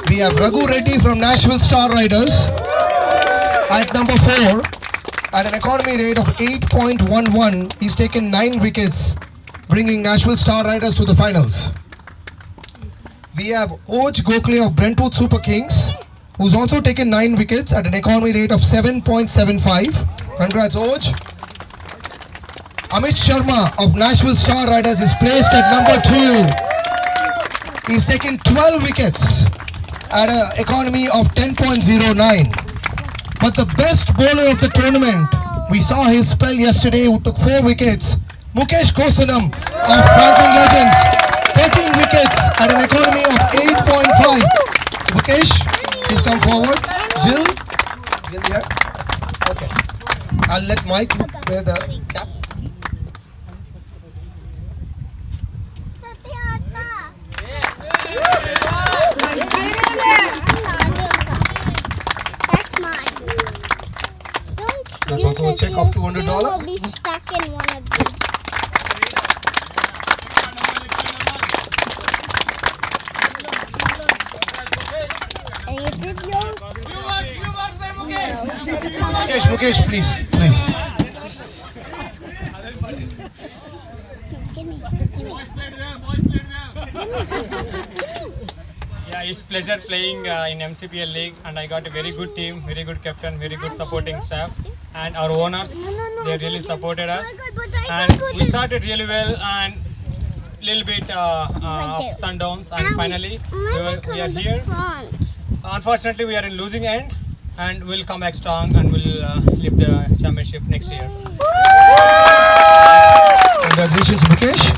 We have Raghu Reddy from Nashville Star Riders at number 4. At an economy rate of 8.11, he's taken 9 wickets, bringing Nashville Star Riders to the finals. We have Oj Gokhale of Brentwood Super Kings, who's also taken 9 wickets at an economy rate of 7.75. Congrats, Oj. Amit Sharma of Nashville Star Riders is placed at number 2. He's taken 12 wickets at an economy of 10.09. But the best bowler of the tournament, we saw his spell yesterday, who took 4 wickets. Mukesh Kosanam of Franklin Legends, 13 wickets at an economy of 8.5. Mukesh, please come forward. Jill here. Okay. I'll let Mike wear the cap. There's also a check of $200. You will be stuck in one of these. And is it yours? Mukesh, please. Give me. Yeah, it's pleasure playing in MCPL League, and I got a very good team, very good captain, very good supporting staff, and our owners, they really supported us, and we started really well and little bit ups and downs, and finally we are here. Unfortunately, we are in losing end, and we'll come back strong and we'll lift the championship next year. Congratulations, Mukesh.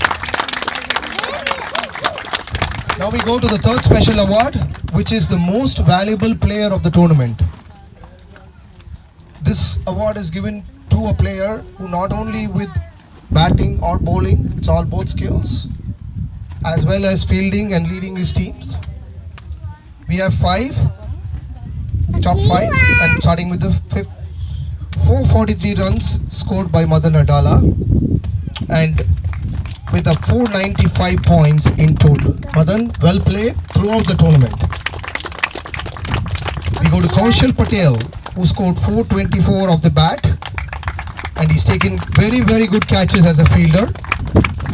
Now we go to the third special award, which is the most valuable player of the tournament. This award is given to a player who not only with batting or bowling, it's all both skills, as well as fielding and leading his teams. We have 5, top 5, and starting with the 5th, 443 runs scored by Madan Adala, and with a 495 points in total. Madan, well played throughout the tournament. We go to Kaushal Patel, who scored 424 off the bat, and he's taken very, very good catches as a fielder.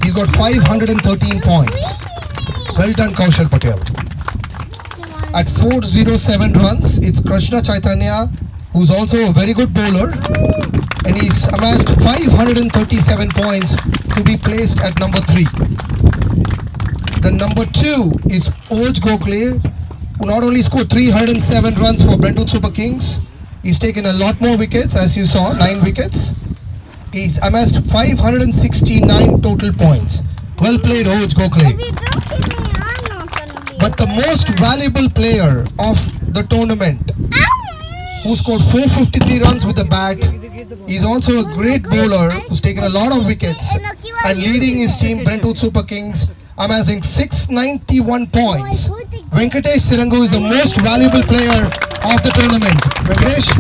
He's got 513 points. Well done, Kaushal Patel. At 407 runs, it's Krishna Chaitanya, who's also a very good bowler, and he's amassed 537 points to be placed at number 3. The number 2 is Oj Gokhale, who not only scored 307 runs for Brentwood Super Kings, he's taken a lot more wickets, as you saw, 9 wickets. He's amassed 569 total points. Well played, Oj Gokhale. But the most valuable player of the tournament, who scored 453 runs with the bat, He's also a great bowler who's taken a lot of wickets and leading his team Brentwood Super Kings, amassing 691 points. Venkatesh Sirangu is the most valuable player of the tournament. Venkatesh?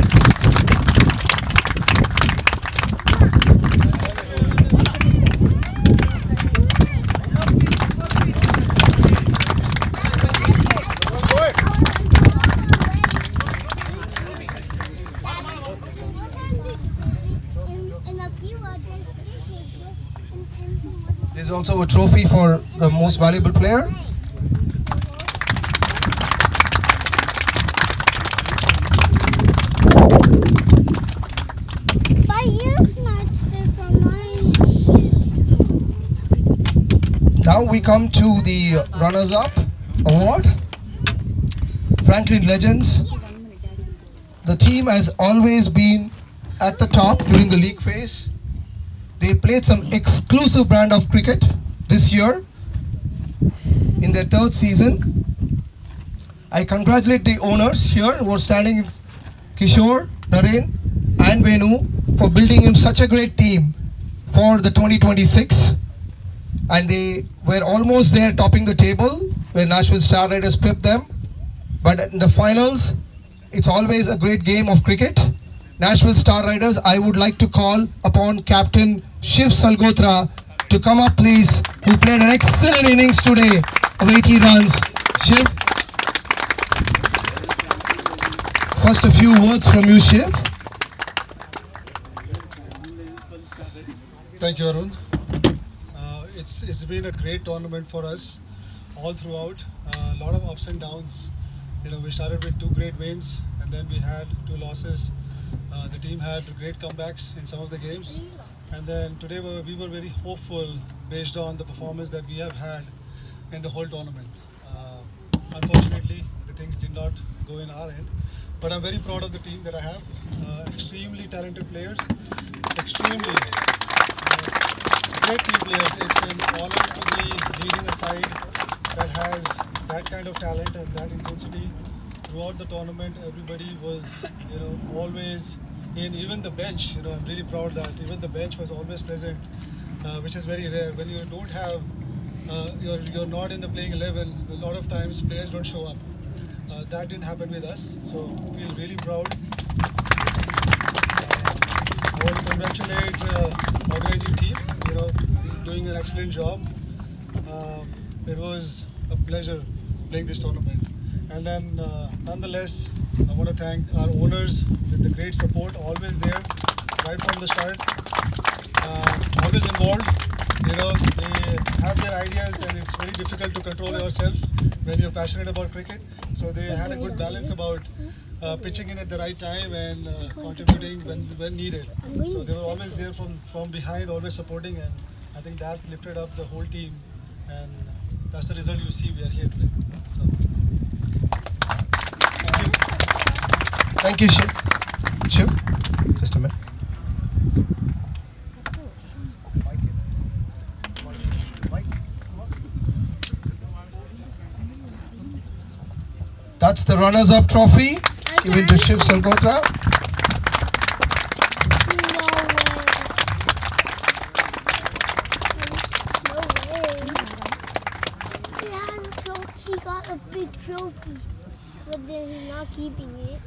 There's also a trophy for the most valuable player. Now we come to the runners-up award. Franklin Legends. The team has always been at the top during the league phase. They played some exclusive brand of cricket this year in their third season. I congratulate the owners here who are standing, Kishore, Naren and Venu, for building him such a great team for the 2026. And they were almost there topping the table where Nashville Star Riders pipped them. But in the finals, it's always a great game of cricket. Nashville Star Riders, I would like to call upon Captain Shiv Salgotra to come up please, who played an excellent innings today of 80 runs. Shiv, first a few words from you, Shiv. Thank you, Arun. It's been a great tournament for us all throughout. A lot of ups and downs. You know, we started with 2 great wins and then we had 2 losses. The team had great comebacks in some of the games, and then today we were very hopeful based on the performance that we have had in the whole tournament. Unfortunately, the things did not go in our end, but I'm very proud of the team that I have. Extremely talented players, extremely great team players. It's an honor to be leading a side that has that kind of talent and that intensity. Throughout the tournament, everybody was, always in. Even the bench, I'm really proud that even the bench was always present, which is very rare. When you don't have, you're not in the playing 11. A lot of times players don't show up. That didn't happen with us, so feel really proud. I want to congratulate organizing team. Doing an excellent job. It was a pleasure playing this tournament. And then, nonetheless, I want to thank our owners with the great support, always there, right from the start, always involved. They have their ideas and it's very difficult to control yourself when you're passionate about cricket. So they had a good balance about pitching in at the right time and contributing when needed. So they were always there from behind, always supporting, and I think that lifted up the whole team, and that's the result you see we are here today. So. Thank you, Shiv. Shiv, just a minute. That's the runners-up trophy given to Shiv Salgotra. He got a big trophy, but then he's not keeping it.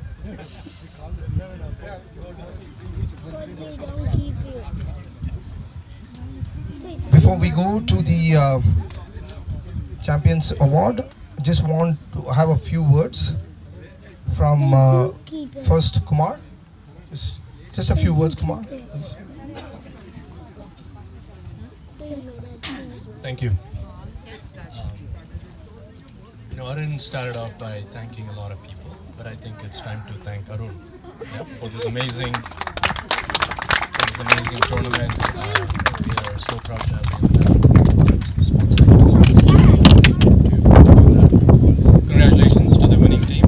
Before we go to the Champions Award, I just want to have a few words from first Kumar. Just a few words, Kumar. Please. Thank you. Arun started off by thanking a lot of people, but I think it's time to thank Arun for this amazing tournament. We are so proud to have been sponsoring this one. Congratulations to the winning team.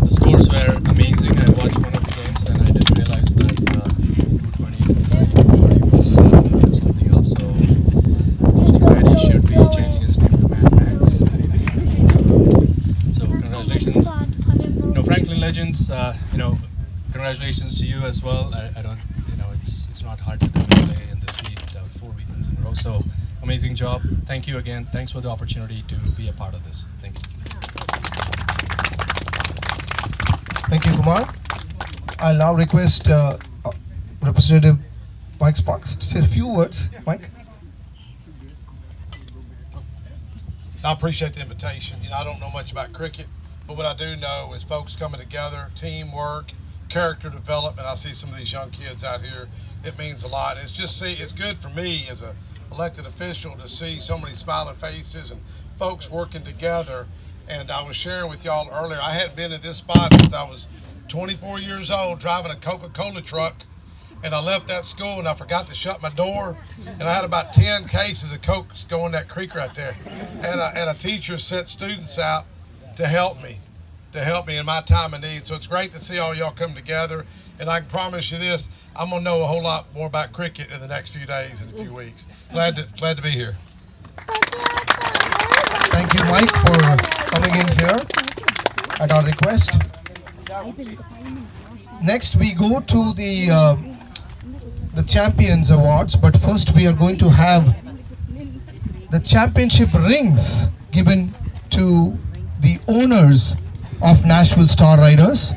The scores were amazing. I watched one of the games and I didn't realize that 220 was something else. So Mr. Brady should be changing his team to Mad Max. So congratulations. Franklin Legends, congratulations to you as well. I don't, it's not hard to come and play in this heat 4 weekends in a row. So amazing job. Thank you again. Thanks for the opportunity to be a part of this. Thank you. Thank you, Kumar. I'll now request Representative Mike Sparks to say a few words. Mike? I appreciate the invitation. I don't know much about cricket, but what I do know is folks coming together, teamwork, character development. I see some of these young kids out here. It means a lot. It's good for me as an elected official to see so many smiling faces and folks working together. And I was sharing with y'all earlier, I hadn't been in this spot since I was 24 years old driving a Coca-Cola truck. And I left that school and I forgot to shut my door. And I had about 10 cases of Coke going in that creek right there. And a teacher sent students out to help me in my time of need. So it's great to see all y'all come together. And I can promise you this, I'm gonna know a whole lot more about cricket in the next few days and a few weeks. Glad to be here. Thank you, Mike, for coming in here at our request. Next, we go to the Champions Awards, but first we are going to have the championship rings given to the owners of Nashville Star Riders.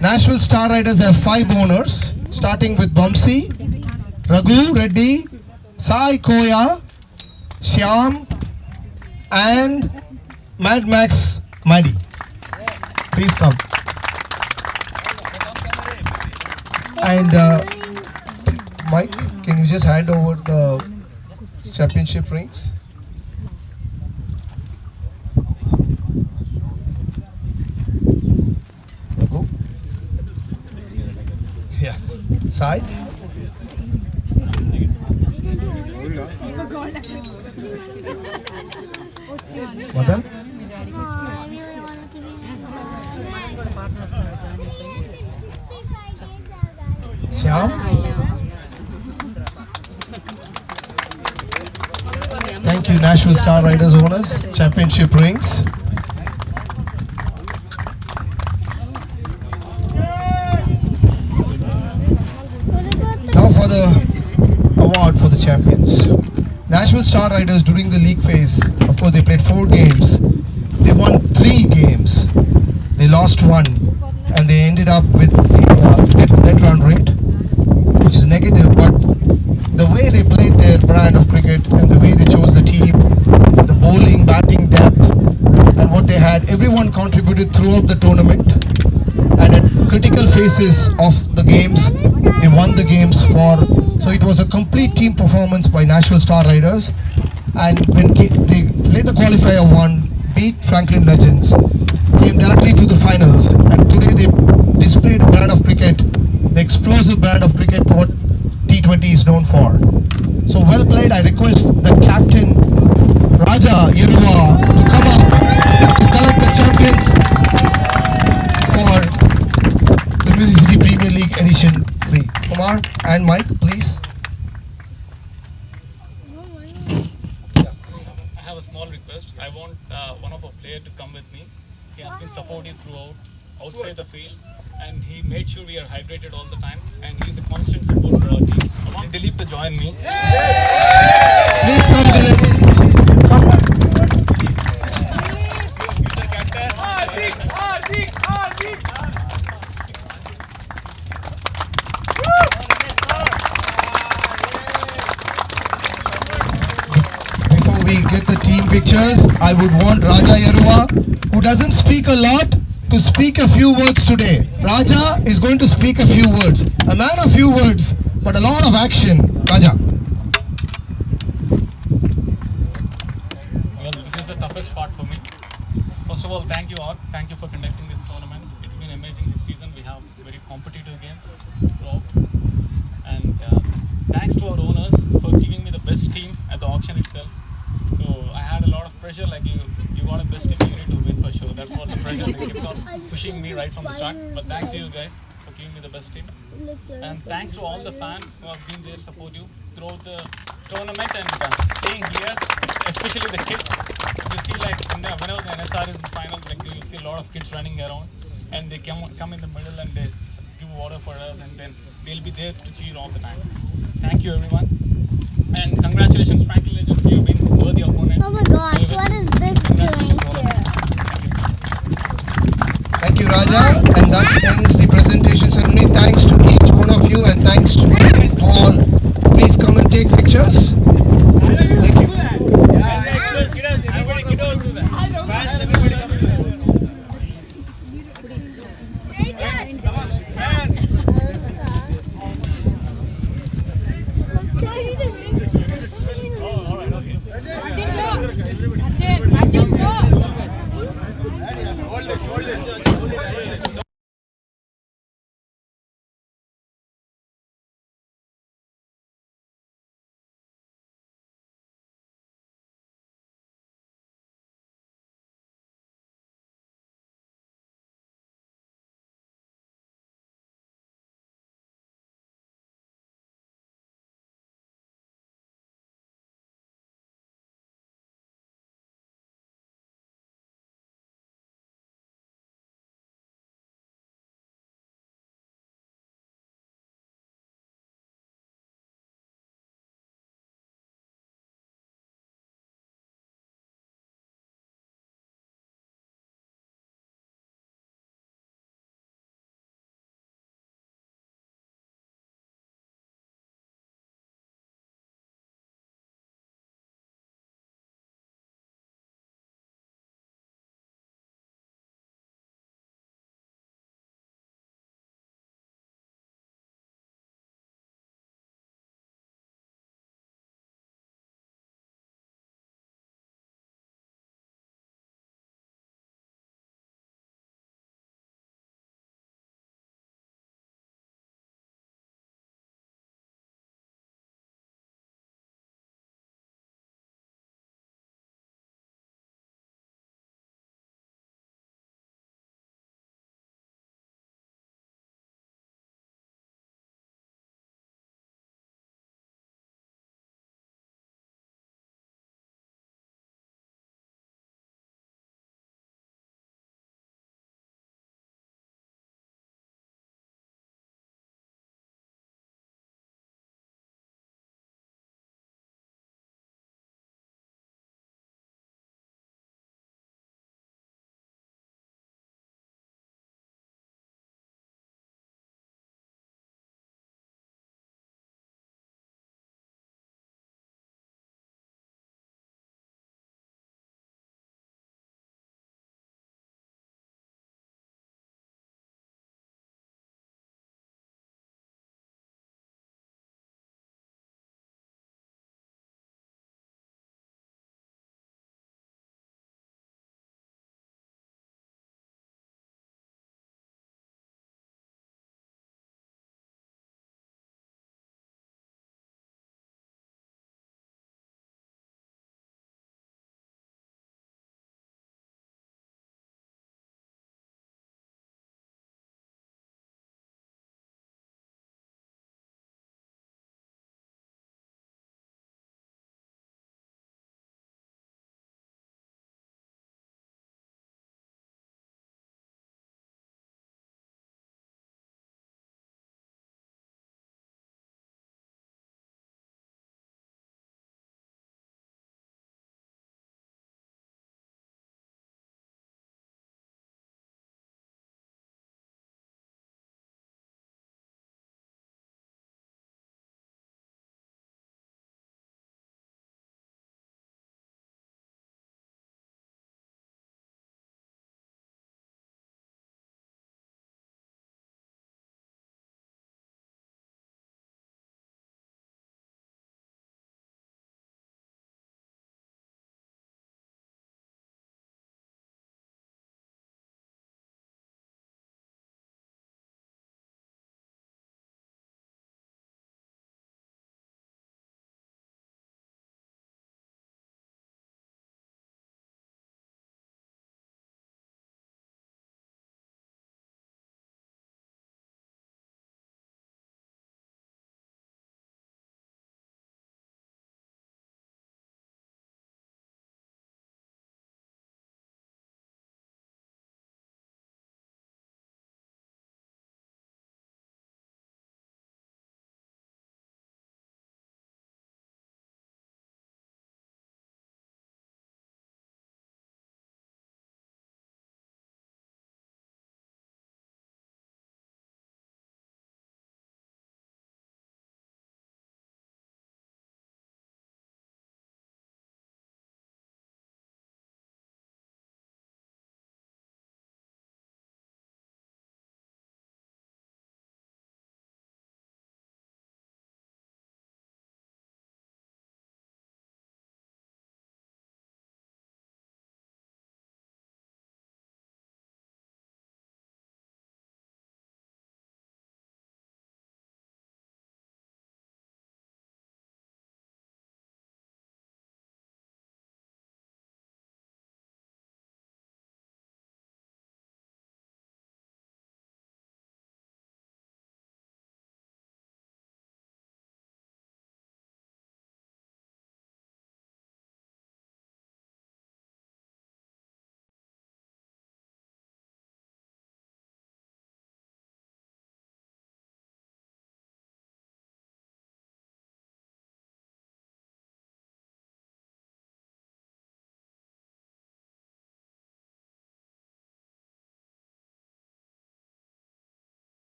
Nashville Star Riders have 5 owners, starting with Vamsi, Raghu Reddy, Sai Koya, Shyam, and Mad Max Maddy. Please come. And Mike, can you just hand over the championship rings? Raghu? Yes. Sai? Madan? Shyam? Thank you, Nashville Star Riders owners. Championship rings. Now for the award for the champions. Nashville Star Riders during the league phase, of course they played 4 games. They won 3 games. They lost 1 and they ended up with the net run rate, which is negative, but the way they played their brand of cricket and the way they chose the team, the bowling, batting depth, and what they had, everyone contributed throughout the tournament. And at critical phases of the games, they won the games so it was a complete team performance by Nashville Star Riders. And when they played the qualifier 1, beat Franklin Legends, came directly to the finals, and today they displayed a brand of cricket, the explosive brand of cricket what T20 is known for. So well played. I request the captain Raja Yeruva to come up to collect the champions for the Music City Premier League Edition 3. Kumar and Mike, please. I have a small request. I want one of our players to come with me. He has been supportive throughout, outside the field, and he made sure we are hydrated all the time, and he's a constant support for our team. I want Dilip to join me. Please come, Dilip. Come. Before we get the team pictures, I would want Raja Yeruva, who doesn't speak a lot, to speak a few words today. Raja is going to speak a few words. A man of few words, but a lot of action. Raja. Well, this is the toughest part for me. First of all, thank you all. Thank you for conducting this tournament. It's been amazing this season. We have very competitive games throughout. And thanks to our owners for giving me the best team at the auction itself. So I had a lot of pressure, like you got a best team, you need to win for sure. That's what the pressure, they kept on pushing me right from the start. But thanks to you guys for giving me the best team. And thanks to all the fans who have been there supportive throughout the tournament and staying here, especially the kids. You see, like whenever the NSR is in the final, like you see a lot of kids running around, and they come in the middle and they give water for us, and then they'll be there to cheer all the time. Thank you, everyone. And congratulations, Franklin Legends. You've been worthy opponents. Oh my gosh, what is this doing here? Thank you, Raja. And that ends the presentation ceremony. Thanks to each one of you and thanks to all. Please come and take pictures.